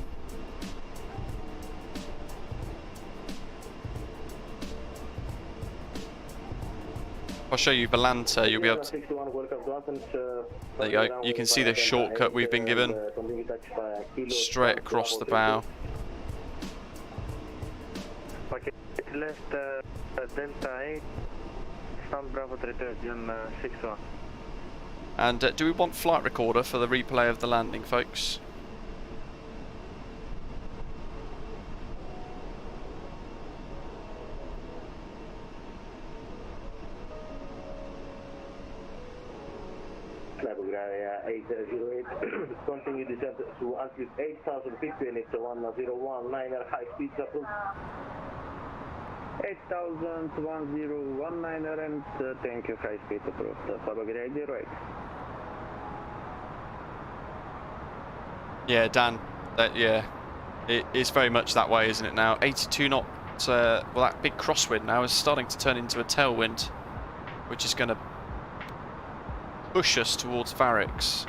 I'll show you Balanta, you'll be able to... There you go, you can see the shortcut we've been given. Straight across the bow. Left Delta 8, stand Bravo 61. And do we want flight recorder for the replay of the landing, folks? Area 808, continue descent to altitude 8,000 feet, and it's 1019er high speed approved. 8,1019er and thank you, high speed approved, 508. Yeah, Dan, it's very much that way, isn't it now? 82 knots, well that big crosswind now is starting to turn into a tailwind, which is going to push us towards VARIX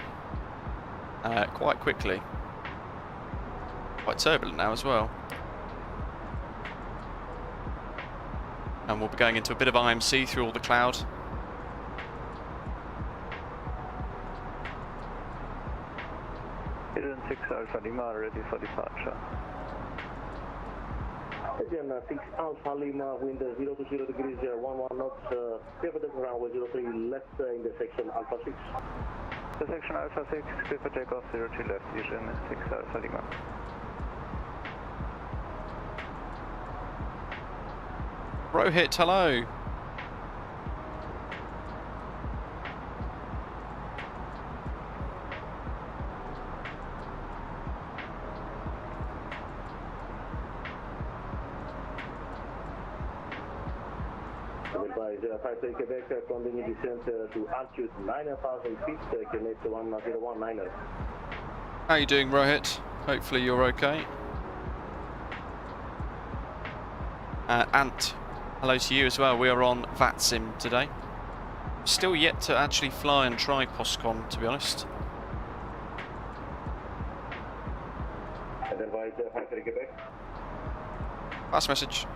quite quickly. Quite turbulent now as well. And we'll be going into a bit of IMC through all the cloud. Eden 6 Alpha Lima ready for departure. Again, 6 Alpha Lima, wind 0 to 0 degrees, 11 knots, pivot runway 03 left in the section Alpha 6. The section Alpha 6, pivot takeoff 03 left, Vision 6 Alpha Lima. Rohit, hello. Advise 53 Quebec, continue descent to altitude 9,000 feet, QNH 1019er. How are you doing, Rohit? Hopefully you're okay. Ant, hello to you as well. We are on VATSIM today. Still yet to actually fly and try POSCON, to be honest. Advise 53 Quebec. Last message.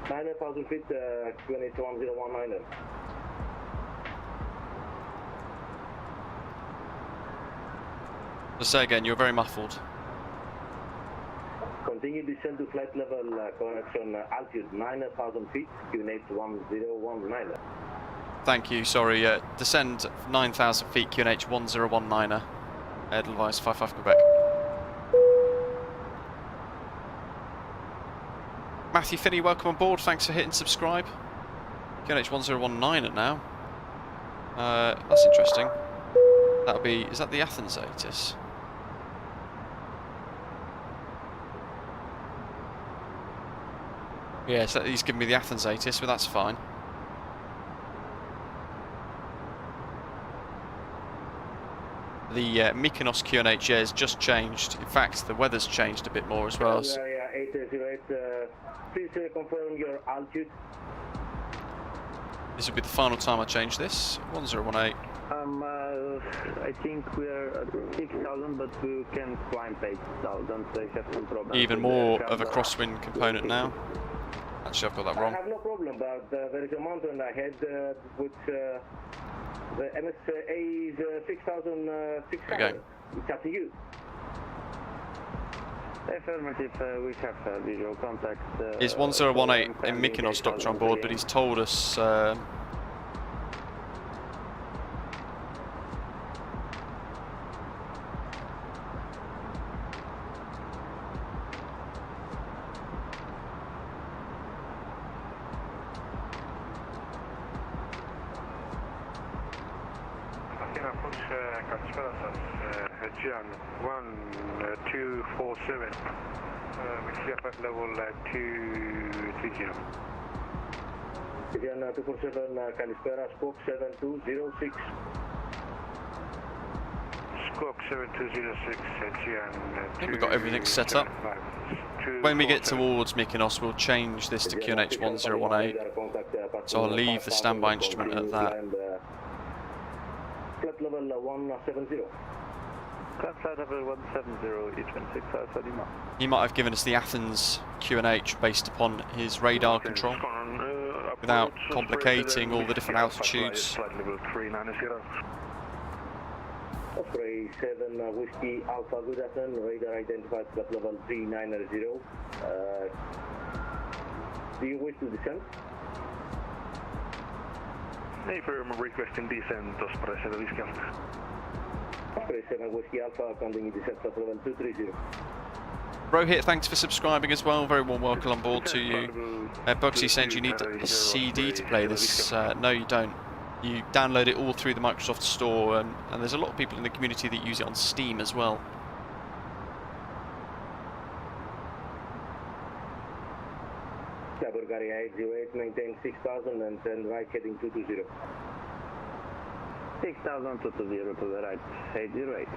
9,000 feet, QNH 1019er. Just say again, you're very muffled. Continue descent to flight level connection altitude 9,000 feet, QNH 1019er. Thank you, sorry. Descend 9,000 feet, QNH 1019er. Edelweiss 55 Quebec. Matthew Finney, welcome on board. Thanks for hitting subscribe. QNH1019 now. That's interesting. That'll be... Is that the Athens ATIS? Yeah, so he's giving me the Athens ATIS, but that's fine. The Mykonos QNH has just changed. In fact, the weather's changed a bit more as well. So 808, please confirm your altitude. this will be the final time I change this. 1018. I think we are at 6,000, but we can climb 8,000. So I have some problems. Even more of a crosswind component now. Actually, I've got that wrong. I have no problem, but there is a mountain ahead which the MSA is 6,600. Okay. It's up to you. Affirmative, we have visual contact. Is 1018 in Mykonos doctor on board, but he's told us. Aegean 1247, with CFS level 230. Aegean 247, Kalispera, squawk 7206. Squawk 7206, Aegean. I think we've got everything set up. When we get towards Mykonos, we'll change this to QNH 1018. So I'll leave the standby instrument at that. Flight level 170. Flight level 170, E26 Alpha Lima. He might have given us the Athens QNH based upon his radar control, without complicating all the different altitudes. Flight level 390. Osprey 7 Whiskey Alpha, good afternoon. Radar identified flight level 390. Do you wish to descend? Affirm, requesting descent, Osprey 7 Whiskey Alpha. Osprey 7 Whiskey Alpha, counting descent flight level 230. Rohit, thanks for subscribing as well. Very warm welcome on board to you. Bugsy saying you need a CD to play this. No, you don't. You download it all through the Microsoft Store, and there's a lot of people in the community that use it on Steam as well. Bulgaria 808, maintain 6,000 and then right heading 220. 6,000 to the right, 808.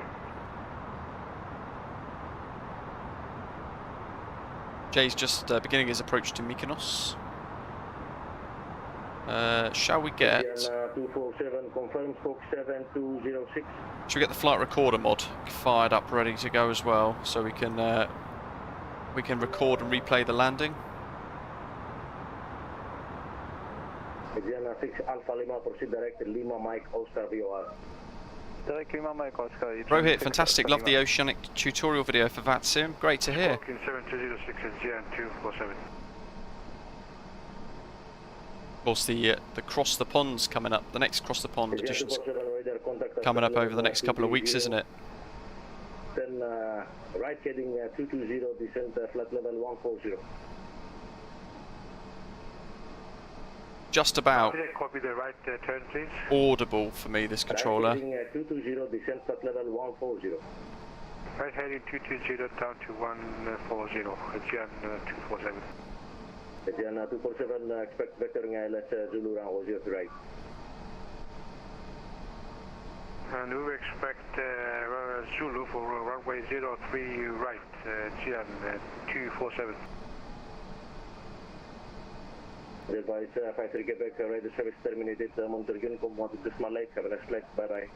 Jay's just beginning his approach to Mykonos. Shall we get... 247, confirm, squawk 7206. Should we get the flight recorder mod fired up, ready to go as well, so we can record and replay the landing? Aegean 6 Alpha Lima, proceed direct Lima Mike Oscar VOR. Direct Lima Mike Oscar. Rohit, fantastic. Love the oceanic tutorial video for VATSIM. Great to hear. 7206 Aegean 247. Of course, the cross the ponds coming up. The next cross the pond edition's coming up over the next couple of weeks, isn't it? Then right heading 220, descent flight level 140. Just about Copy the right turn, please. audible for me, this controller. Right heading 220, descent flight level 140. Right heading 220 down to 140, Aegean 247. Aegean 247, expect vectoring ILS Zulu round 0 to right. And we expect Zulu for runway 03 right, Aegean 247. Edelweiss 53 Quebec, radar service terminated, monitor Unicom 1.8, have a nice flight, bye bye.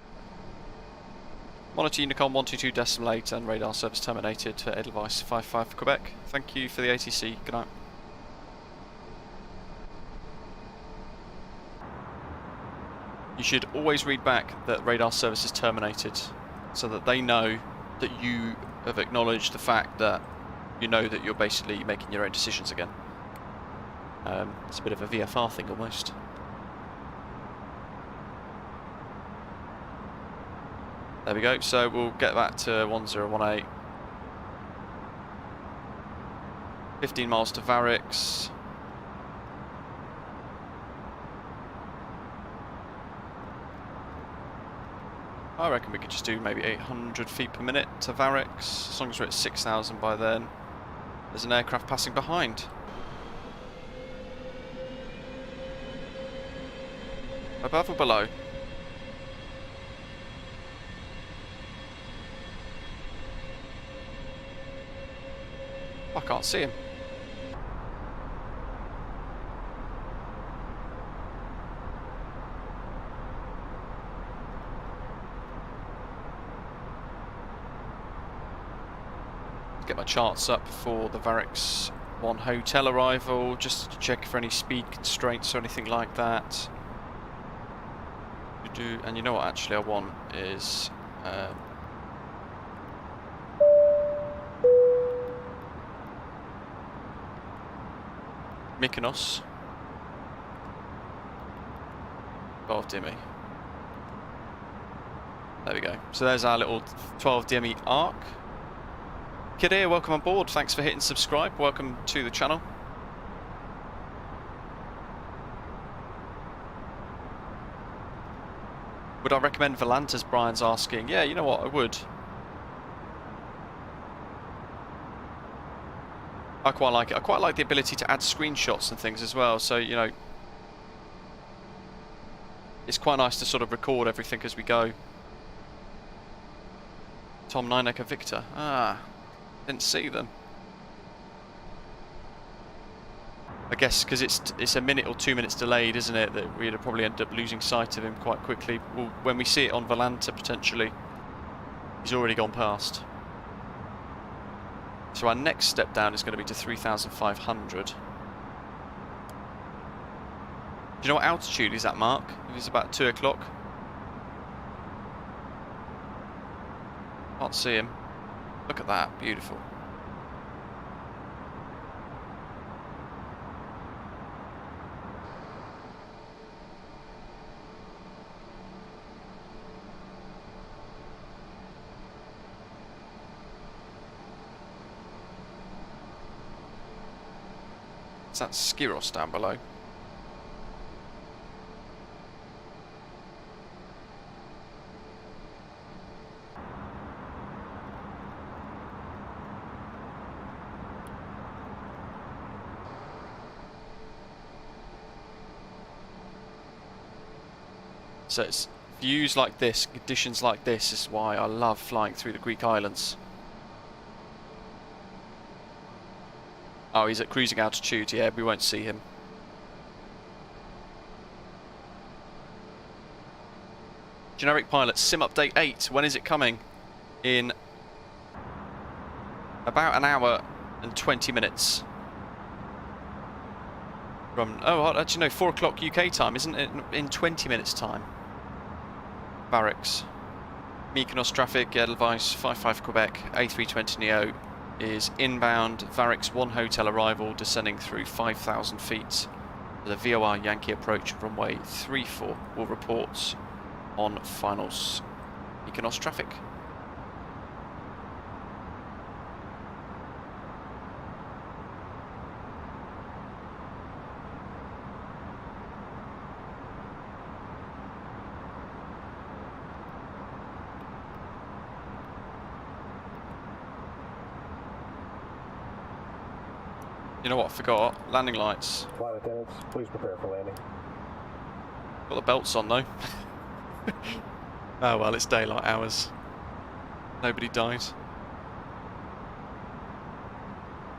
Monitor Unicom 122.8 and radar service terminated to Edelweiss 55 Quebec. Thank you for the ATC. Good night. You should always read back that radar service is terminated, so that they know that you have acknowledged the fact that you know that you're basically making your own decisions again. It's a bit of a VFR thing almost. There we go, so we'll get back to 1018. 15 miles to VARIX. I reckon we could just do maybe 800 feet per minute to VARIX, as long as we're at 6,000 by then. There's an aircraft passing behind. Above or below? I can't see him. Get my charts up for the VARIX 1 hotel arrival, just to check for any speed constraints or anything like that. And you know what actually I want is Mykonos. 12 DME. There we go. So there's our little 12 DME arc. Kid here, welcome on board. Thanks for hitting subscribe. Welcome to the channel. Would I recommend Volantas? Brian's asking. Yeah, you know what, I would. I quite like it. I quite like the ability to add screenshots and things as well. So, you know, it's quite nice to sort of record everything as we go. Tom Ninecker Victor. Ah, didn't see them. I guess because it's a minute or 2 minutes delayed, isn't it, that we'd probably end up losing sight of him quite quickly. Well, when we see it on Volanta, potentially, he's already gone past. So our next step down is going to be to 3,500. Do you know what altitude is at, Mark? It is about 2 o'clock. Can't see him. Look at that, beautiful. Is that Skiros down below? So it's views like this, conditions like this is why I love flying through the Greek islands. Oh, he's at cruising altitude, yeah, we won't see him. Generic pilot, sim update 8, when is it coming? In about an hour and 20 minutes. From, oh, actually no, 4 o'clock UK time, isn't it? In 20 minutes time. VARIX. Mykonos traffic, Edelweiss, 55 Quebec, A32NX is inbound, VARIX 1 hotel arrival, descending through 5,000 feet. The VOR Yankee approach, runway 34, will report on finals. Mykonos traffic. You know what I forgot? Landing lights. Flight attendants, please prepare for landing. Got the belts on though. Oh well, it's daylight hours. Nobody dies.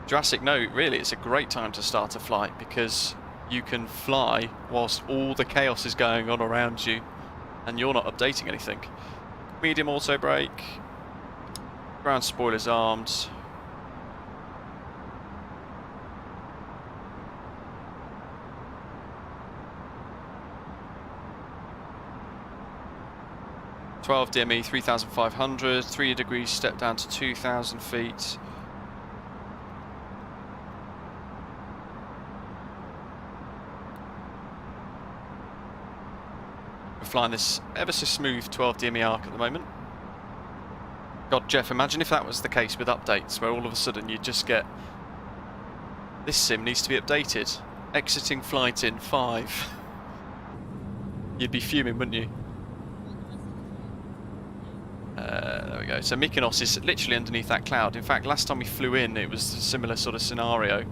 Jurassic, no, really, it's a great time to start a flight because you can fly whilst all the chaos is going on around you and you're not updating anything. Medium auto brake. Ground spoilers armed. .12 DME, 3,500, 3 degrees step down to 2,000 feet. We're flying this ever so smooth 12 DME arc at the moment. God, Jeff, imagine if that was the case with updates, where all of a sudden you just get This sim needs to be updated. Exiting flight in 5. You'd be fuming, wouldn't you? There we go. So Mykonos is literally underneath that cloud. In fact, last time we flew in, it was a similar sort of scenario.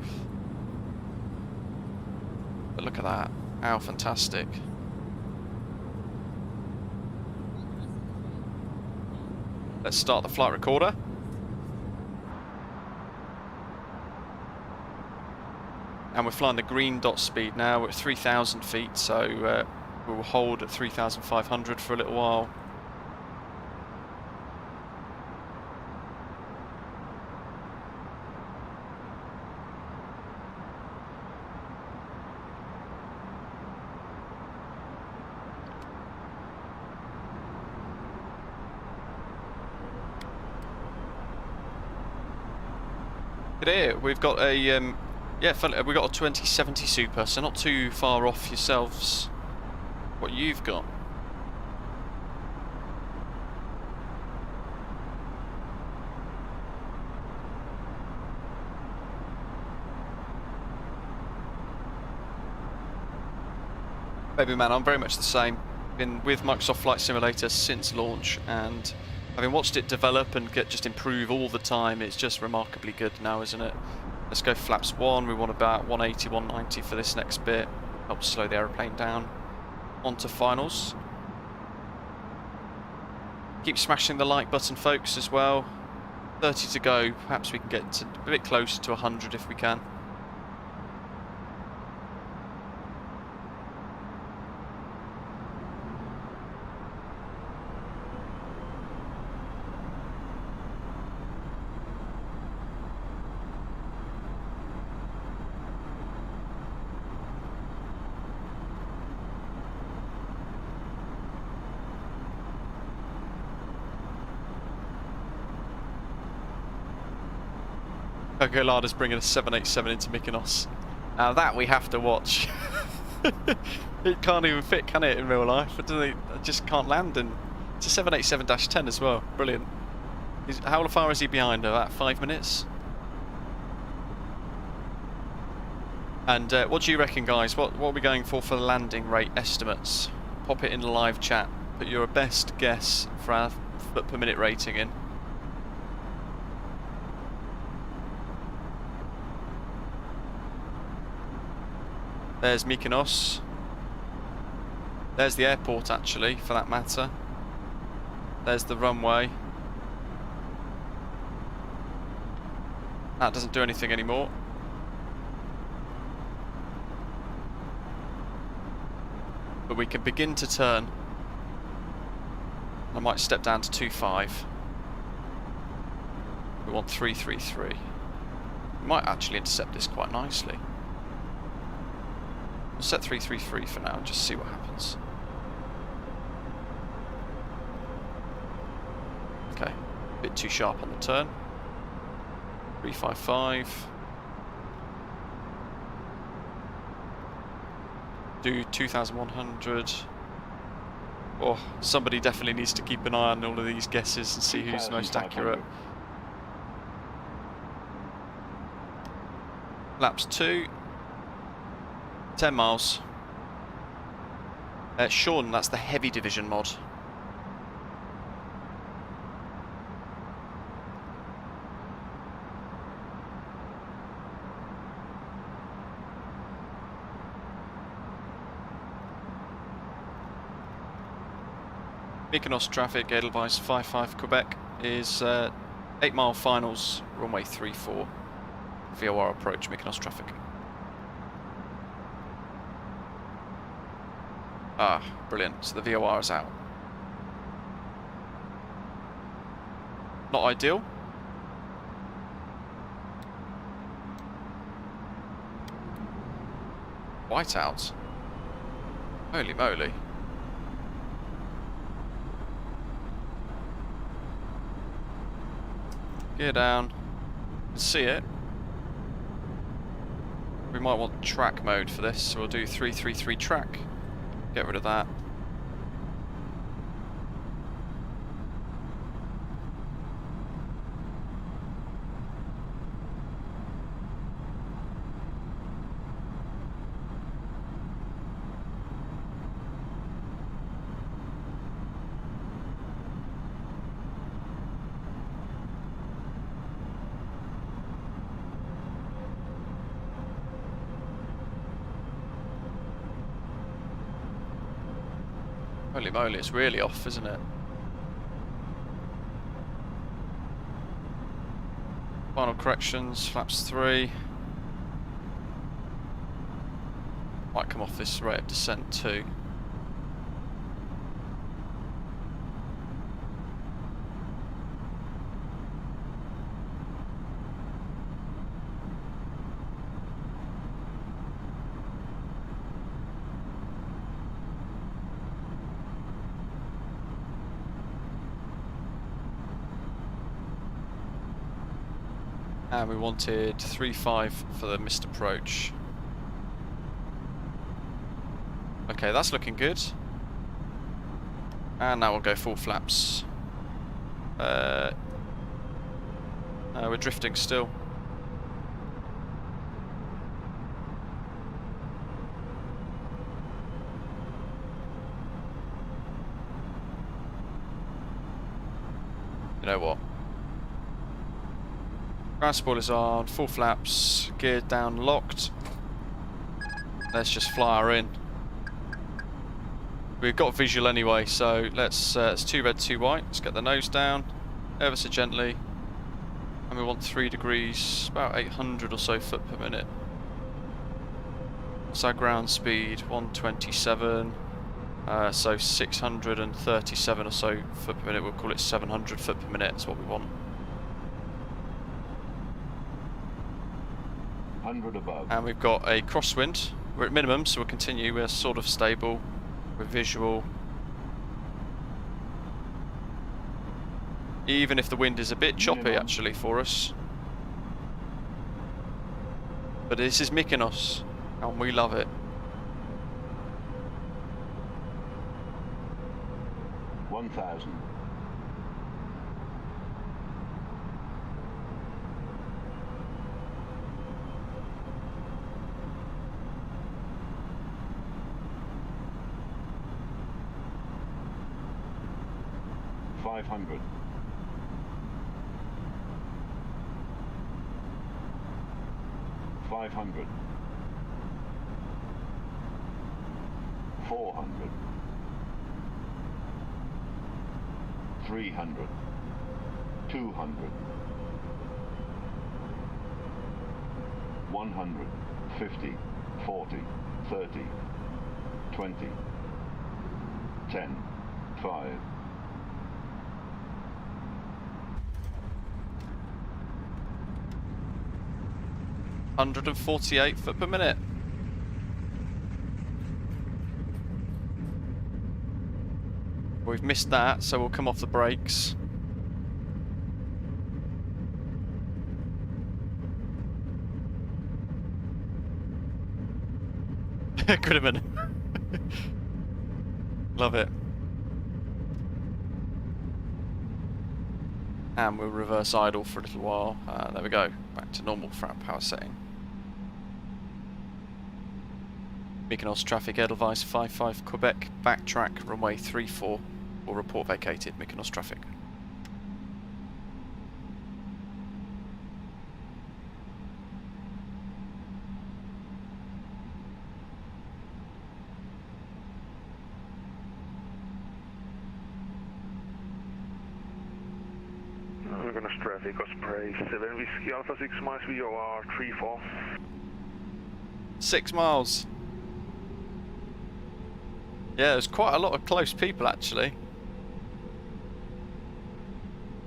But look at that. How fantastic. Let's start the flight recorder. And we're flying the green dot speed now. We're at 3,000 feet, so we will hold at 3,500 for a little while. Here we've got a yeah, we've got a 2070 Super, so not too far off yourselves what you've got. Baby man, I'm very much the same. Been with Microsoft Flight Simulator since launch, and having watched it develop and just improve all the time, it's just remarkably good now, isn't it? Let's go flaps 1, we want about 180, 190 for this next bit. Helps slow the aeroplane down. On to finals. Keep smashing the like button, folks, as well. 30 to go, perhaps we can get to a bit closer to 100 if we can. KOGAT bringing a 787 into Mykonos. Now that we have to watch. It can't even fit, can it, in real life? It just can't land, and it's a 787-10 as well. Brilliant. How far is he behind? About 5 minutes? And what do you reckon, guys? What are we going for the landing rate estimates? Pop it in the live chat. Put your best guess for our foot per minute rating in. There's Mykonos. There's the airport, actually, for that matter. There's the runway. That doesn't do anything anymore. But we can begin to turn. I might step down to 2.5. We want 333. We might actually intercept this quite nicely. We'll set 333 for now and just see what happens. Okay, a bit too sharp on the turn. 355. Do 2,100. Oh, somebody definitely needs to keep an eye on all of these guesses and see who's most accurate. Laps 2. 10 miles. Sean, that's the heavy division mod. Mykonos traffic, Edelweiss 55 Quebec is 8 mile finals, runway 34. VOR approach, Mykonos traffic. Ah, brilliant. So the VOR is out. Not ideal. Whiteout. Holy moly. Gear down. See it. We might want track mode for this, so we'll do 333 track. Get rid of that. Holy moly, it's really off, isn't it? Final corrections, flaps 3. Might come off this rate of descent too. And we wanted 3.5 for the missed approach. Okay, that's looking good. And now we'll go full flaps. We're drifting still. You know what? Ground spoilers on, full flaps, geared down, locked. Let's just fly her in. We've got visual anyway, so let's, it's 2 red, 2 white. Let's get the nose down, ever so gently. And we want 3 degrees, about 800 or so foot per minute. What's our ground speed? 127. So 637 or so foot per minute. We'll call it 700 foot per minute. That's what we want. 100 above. And we've got a crosswind. We're at minimum, so we'll continue. We're sort of stable. We're visual. Even if the wind is a bit choppy, actually, for us. But this is Mykonos, and we love it. 1,000. 500. 500. 400. 300. 200. 100. 50. 40. 30. 20. 10. 5. 148 foot per minute. We've missed that, so we'll come off the brakes. Could have been. Love it. And we'll reverse idle for a little while. There we go. Back to normal for our power setting. Mykonos traffic, Edelweiss 55 Quebec, backtrack, runway 34, or report vacated, Mykonos traffic. Mykonos traffic, Osprey 7 Whiskey Alpha 6 miles VOR 34. 6 miles. Yeah, there's quite a lot of close people actually.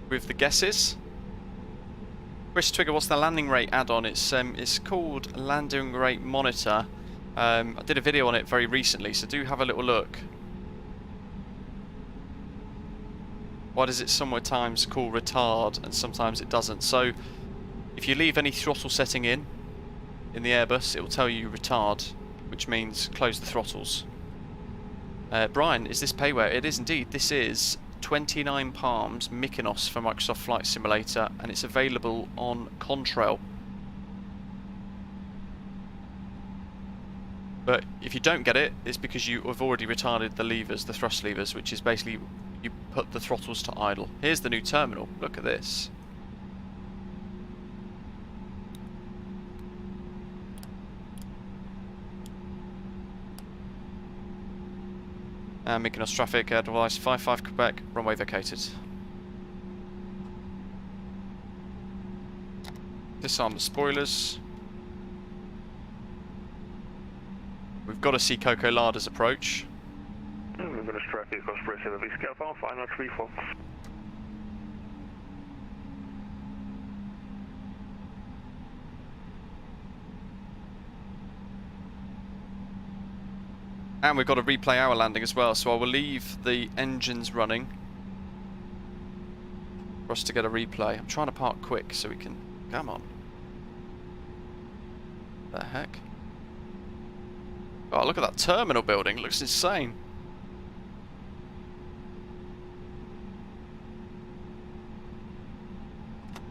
With the guesses. Chris Twigger, what's the landing rate add-on? It's called Landing Rate Monitor. I did a video on it very recently, so do have a little look. Why does it sometimes call retard and sometimes it doesn't? So if you leave any throttle setting in the Airbus, it will tell you retard, which means close the throttles. Brian, is this payware? It is indeed. This is 29Palms Mykonos for Microsoft Flight Simulator, and it's available on Contrail. But if you don't get it, it's because you have already retarded the levers, the thrust levers, which is basically you put the throttles to idle. Here's the new terminal. Look at this. And Mykonos traffic, Edelweiss 55 Quebec, runway vacated. Disarm the spoilers. We've got to see Coco Lada's approach. Mykonos traffic, Osprey 7 Whiskey Alpha, final 3 Fox. And we've got to replay our landing as well, so I will leave the engines running for us to get a replay. I'm trying to park quick so we can... Come on. The heck? Oh, look at that terminal building. It looks insane.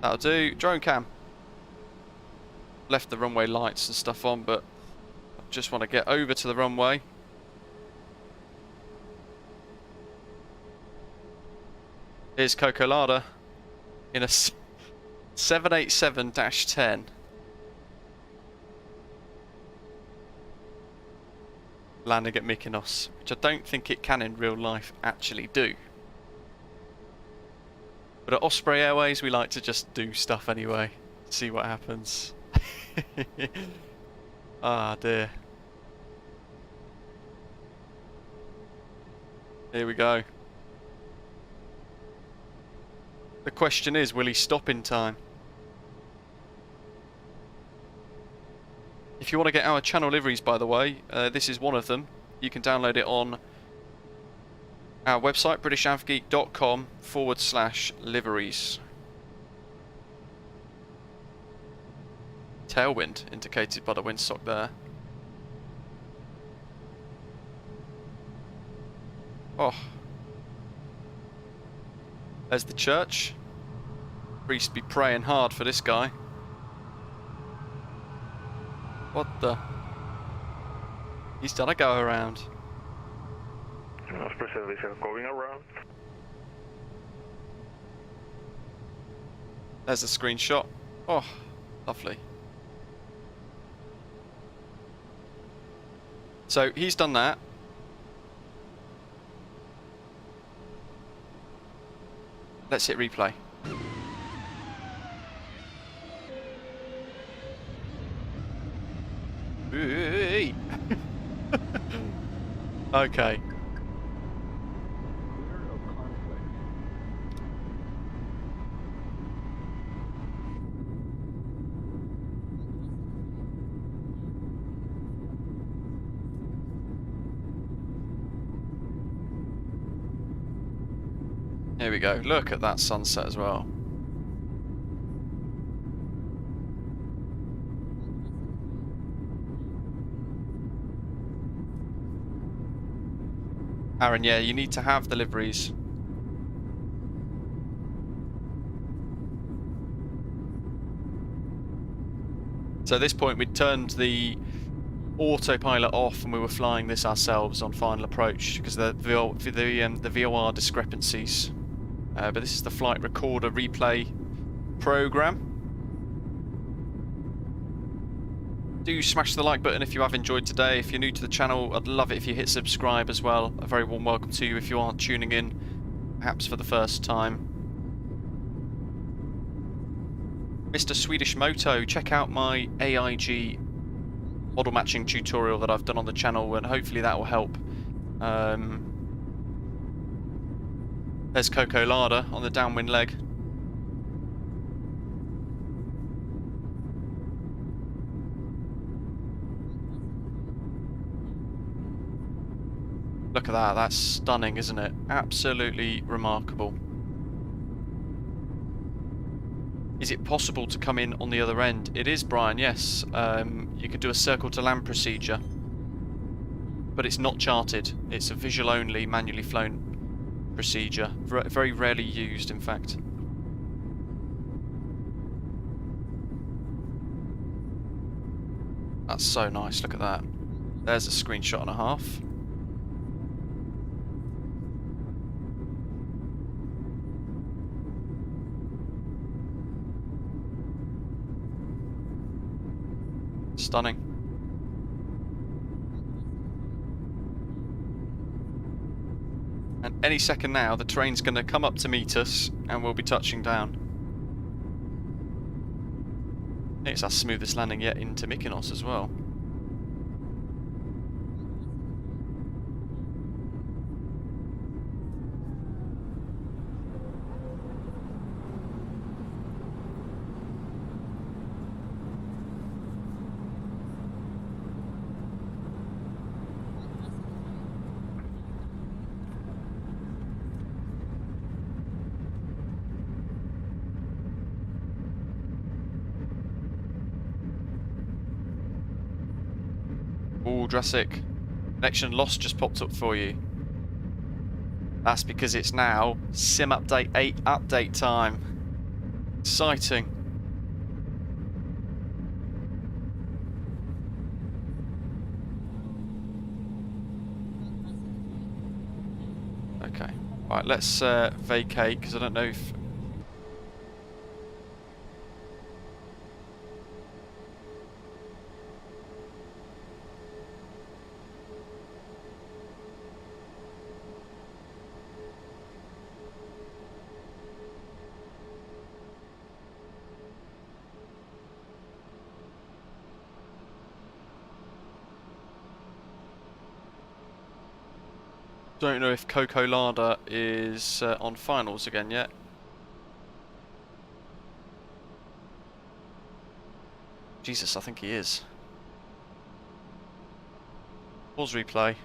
That'll do. Drone cam. Left the runway lights and stuff on, but I just want to get over to the runway. Here's Coco Lada in a 787-10. Landing at Mykonos, which I don't think it can in real life actually do. But at Osprey Airways we like to just do stuff anyway, see what happens. Ah dear. Here we go. The question is, will he stop in time? If you want to get our channel liveries, by the way, this is one of them. You can download it on our website, britishAvgeek.com/liveries. Tailwind indicated by the windsock there. Oh. There's the church. Priest be praying hard for this guy. What the? He's done a go around. Going around. There's a screenshot. Oh, lovely. So he's done that. Let's hit replay. Okay. Here we go. Look at that sunset as well. Aaron, yeah, you need to have the liveries. So at this point we'd turned the autopilot off and we were flying this ourselves on final approach because the VOR discrepancies. But this is the flight recorder replay program. Do smash the like button if you have enjoyed today. If you're new to the channel, I'd love it if you hit subscribe as well. A very warm welcome to you if you are tuning in, perhaps for the first time. Mr. Swedish Moto, check out my AIG model matching tutorial that I've done on the channel, and hopefully that will help. There's Coco Lada on the downwind leg. Look at that, that's stunning, isn't it? Absolutely remarkable. Is it possible to come in on the other end? It is, Brian, yes. You could do a circle to land procedure, but it's not charted. It's a visual only, manually flown procedure. Very rarely used, in fact. That's so nice, look at that. There's a screenshot and a half. Stunning. any second now, the train's going to come up to meet us, and we'll be touching down. I think it's our smoothest landing yet into Mykonos as well. Ooh, Jurassic. Connection lost just popped up for you. That's because it's now Sim Update 8 update time. Exciting. Okay. Right, let's vacate, because I don't know if... Don't know if Coco Lada is on finals again yet. Jesus, I think he is. Pause replay.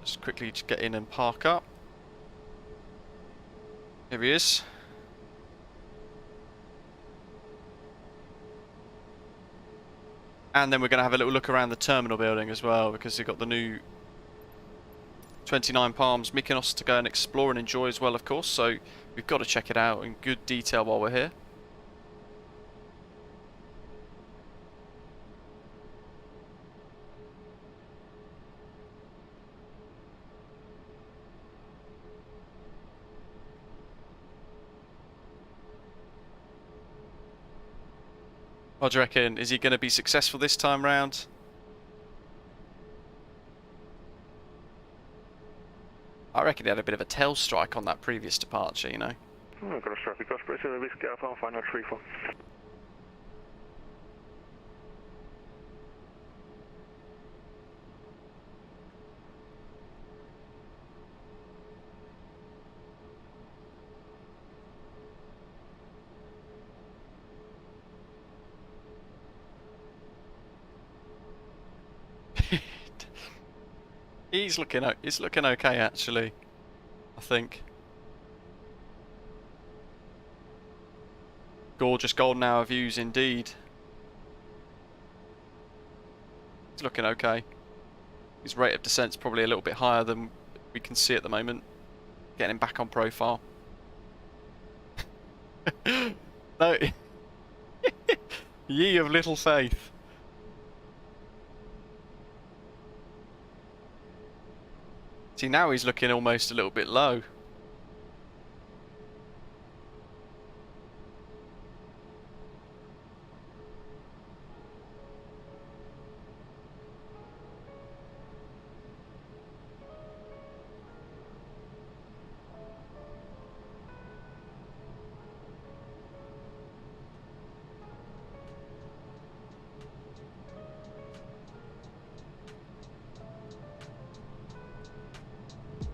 Just quickly get in and park up. Here he is. And then we're going to have a little look around the terminal building as well, because they've got the new 29Palms Mykonos to go and explore and enjoy as well, of course, so we've got to check it out in good detail while we're here. What do you reckon? Is he going to be successful this time round? I reckon he had a bit of a tail strike on that previous departure, you know. Cross traffic, cross pressure, Whiskey Alpha, final 34. He's looking okay actually, I think. Gorgeous golden hour views indeed. He's looking okay. His rate of descent's probably a little bit higher than we can see at the moment. Getting him back on profile. No. Ye of little faith. See, now he's looking almost a little bit low.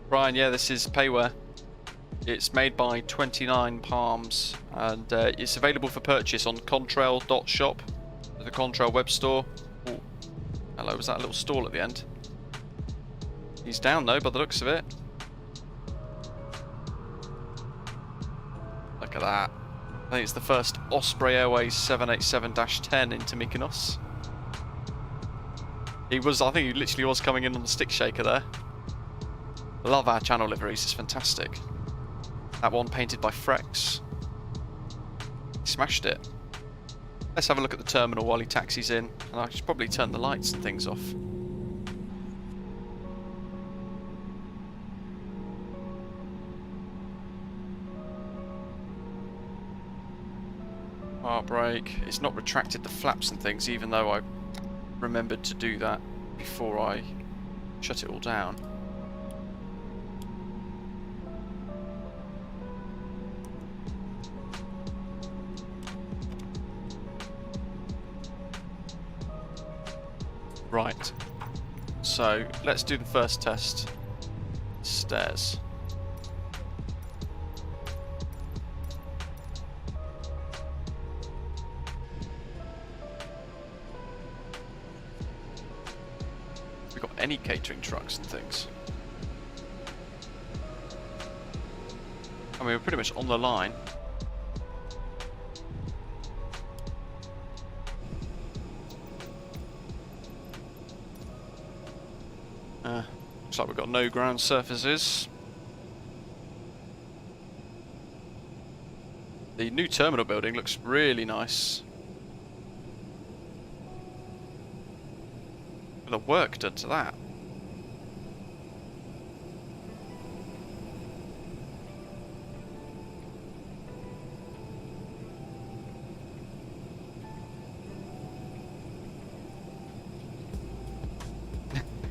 Brian, yeah, this is payware. It's made by 29Palms and it's available for purchase on contrail.shop, the Contrail web store. Ooh. Hello, was that a little stall at the end? He's down though, by the looks of it. Look at that. I think it's the first Osprey Airways 787-10 into Mykonos. I think he literally was coming in on the stick shaker there. Love our channel liveries, it's fantastic. That one painted by Frex. He smashed it. Let's have a look at the terminal while he taxis in, and I should probably turn the lights and things off. Brake. It's not retracted the flaps and things, even though I remembered to do that before I shut it all down. Right. So let's do the first test. Stairs. We've got any catering trucks and things. I mean, we're pretty much on the line. Looks like we've got no ground surfaces. The new terminal building looks really nice. The work done to that.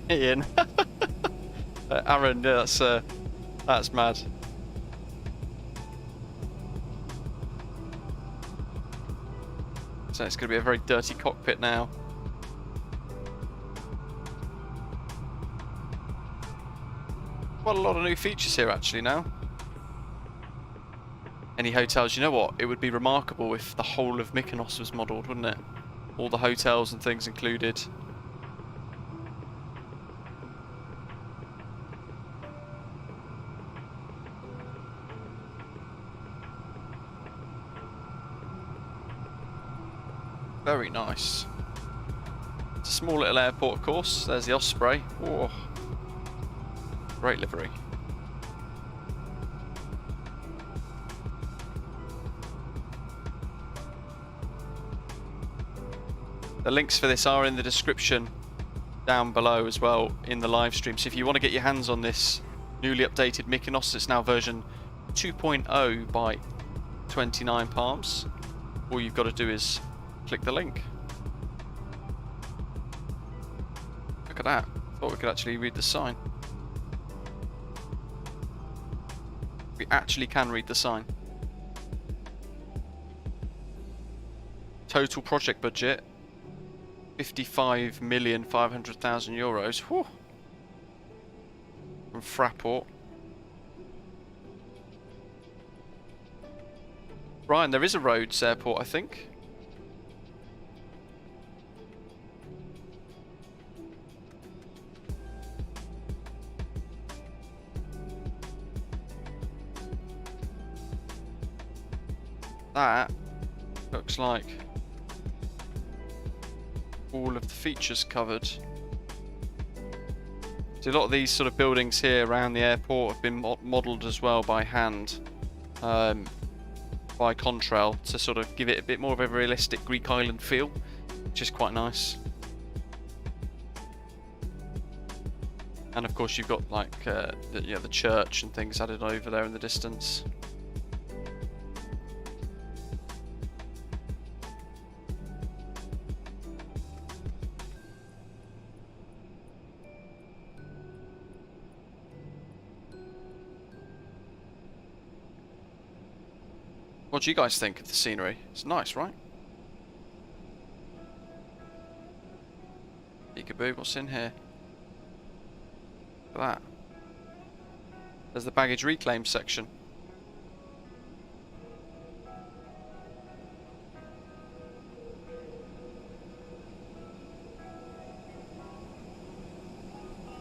Ian. Aaron, yeah, that's mad. So it's going to be a very dirty cockpit now. Quite a lot of new features here actually now. Any hotels, you know what? It would be remarkable if the whole of Mykonos was modelled, wouldn't it? All the hotels and things included. Very nice. It's a small little airport, of course. There's the Osprey. Oh, great livery. The links for this are in the description down below as well in the live stream. So if you want to get your hands on this newly updated Mykonos, it's now version 2.0 by 29Palms. All you've got to do is click the link. Look at that. Thought we could actually read the sign. We actually can read the sign. Total project budget 55,500,000 euros. Whew. From Fraport. Brian, there is a Rhodes airport, I think. That looks like all of the features covered. So a lot of these sort of buildings here around the airport have been modelled as well by hand, by Contrail, to sort of give it a bit more of a realistic Greek island feel, which is quite nice. And of course you've got like the church and things added over there in the distance. What do you guys think of the scenery? It's nice, right? Peekaboo, what's in here? Look at that. There's the baggage reclaim section.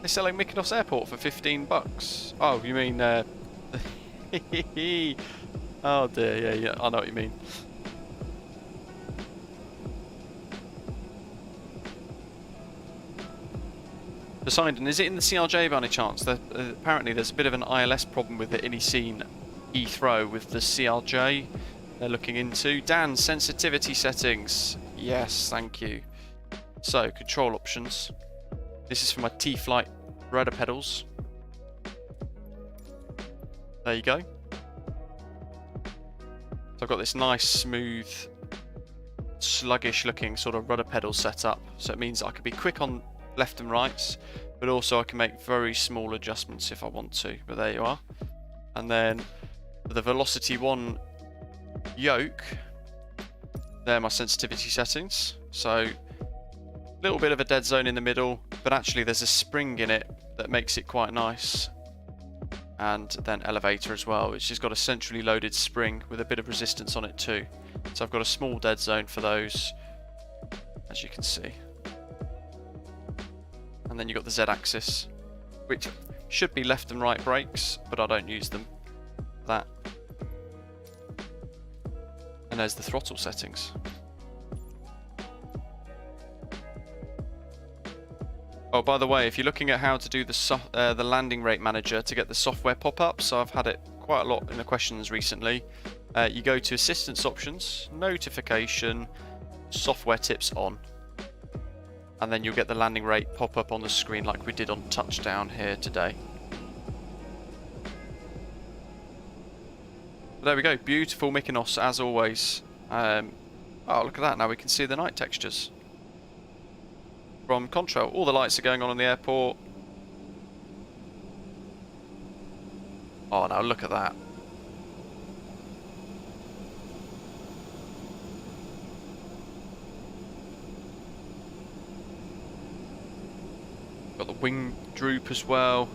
They're selling Mykonos Airport for $15. Oh, you mean oh dear, yeah, I know what you mean. Poseidon, is it in the CRJ by any chance? Apparently there's a bit of an ILS problem with the Iniscene Heathrow with the CRJ they're looking into. Dan, sensitivity settings. Yes, thank you. So, control options. This is for my T-Flight rudder pedals. There you go. So I've got this nice, smooth, sluggish looking sort of rudder pedal setup. So it means I can be quick on left and rights, but also I can make very small adjustments if I want to. But there you are. And then for the VelocityOne yoke, they're my sensitivity settings. So Little bit of a dead zone in the middle, but actually there's a spring in it that makes it quite nice. And then elevator as well, which has got a centrally loaded spring with a bit of resistance on it too. So I've got a small dead zone for those, as you can see. And then you've got the Z-axis, which should be left and right brakes, but I don't use them. That. And there's the throttle settings. Oh, by the way, if you're looking at how to do the landing rate manager to get the software pop-up, so I've had it quite a lot in the questions recently. You go to assistance options, notification, software tips on, and then you'll get the landing rate pop up on the screen like we did on touchdown here today. But there we go, beautiful Mykonos as always. Oh, look at that, now we can see the night textures from Contrail. All the lights are going on in the airport. Oh, now look at that. Got the wing droop as well.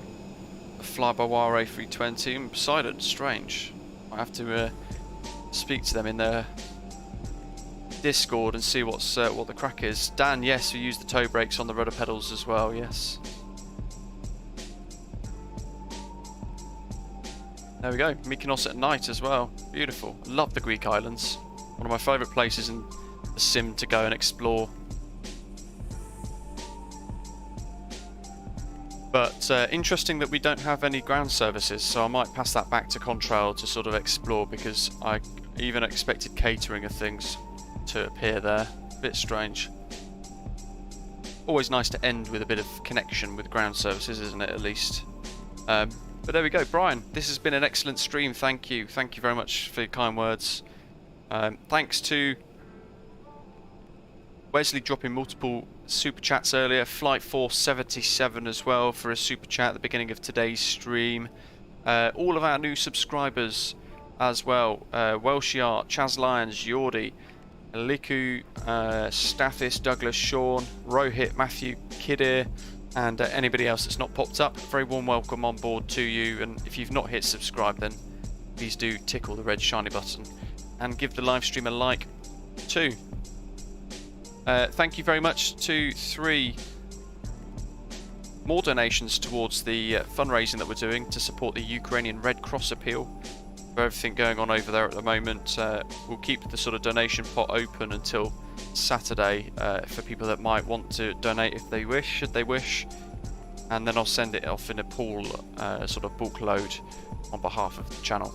The flybywire A32NX and Poseidon. Strange. I have to speak to them in their Discord and see what the crack is. Dan, yes, we use the toe brakes on the rudder pedals as well. Yes. There we go. Mykonos at night as well. Beautiful. Love the Greek islands. One of my favourite places in the sim to go and explore. But interesting that we don't have any ground services, so I might pass that back to Contrail to sort of explore, because I even expected catering of things to appear there. A bit strange. Always nice to end with a bit of connection with ground services, isn't it, at least? But there we go. Brian, this has been an excellent stream. Thank you. Thank you very much for your kind words. Thanks to Wesley dropping multiple super chats earlier. Flight 477 as well for a super chat at the beginning of today's stream. All of our new subscribers as well. Welshiart, Chaz Lyons, Yordi, Liku, Stathis, Douglas, Sean, Rohit, Matthew, Kidir, and anybody else that's not popped up. Very warm welcome on board to you, and if you've not hit subscribe, then please do tickle the red shiny button and give the live stream a like too. Thank you very much to 3 more donations towards the fundraising that we're doing to support the Ukrainian Red Cross appeal. For everything going on over there at the moment, we'll keep the sort of donation pot open until Saturday for people that might want to donate if they wish, should they wish, and then I'll send it off in a pool sort of bulk load on behalf of the channel.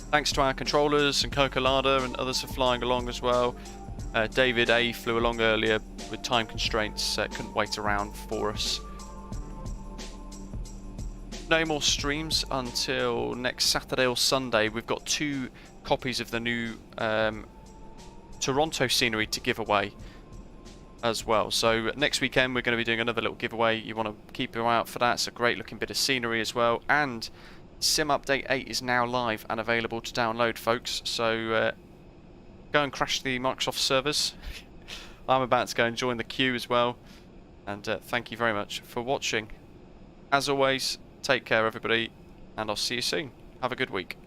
Thanks to our controllers and Cocolada and others for flying along as well. David A flew along earlier with time constraints, couldn't wait around for us. No more streams until next Saturday or Sunday. We've got 2 copies of the new Toronto scenery to give away as well. So next weekend we're going to be doing another little giveaway. You want to keep your eye out for that. It's a great looking bit of scenery as well. And Sim Update 8 is now live and available to download, folks. So go and crash the Microsoft servers. I'm about to go and join the queue as well. And thank you very much for watching. As always, take care everybody, and I'll see you soon. Have a good week.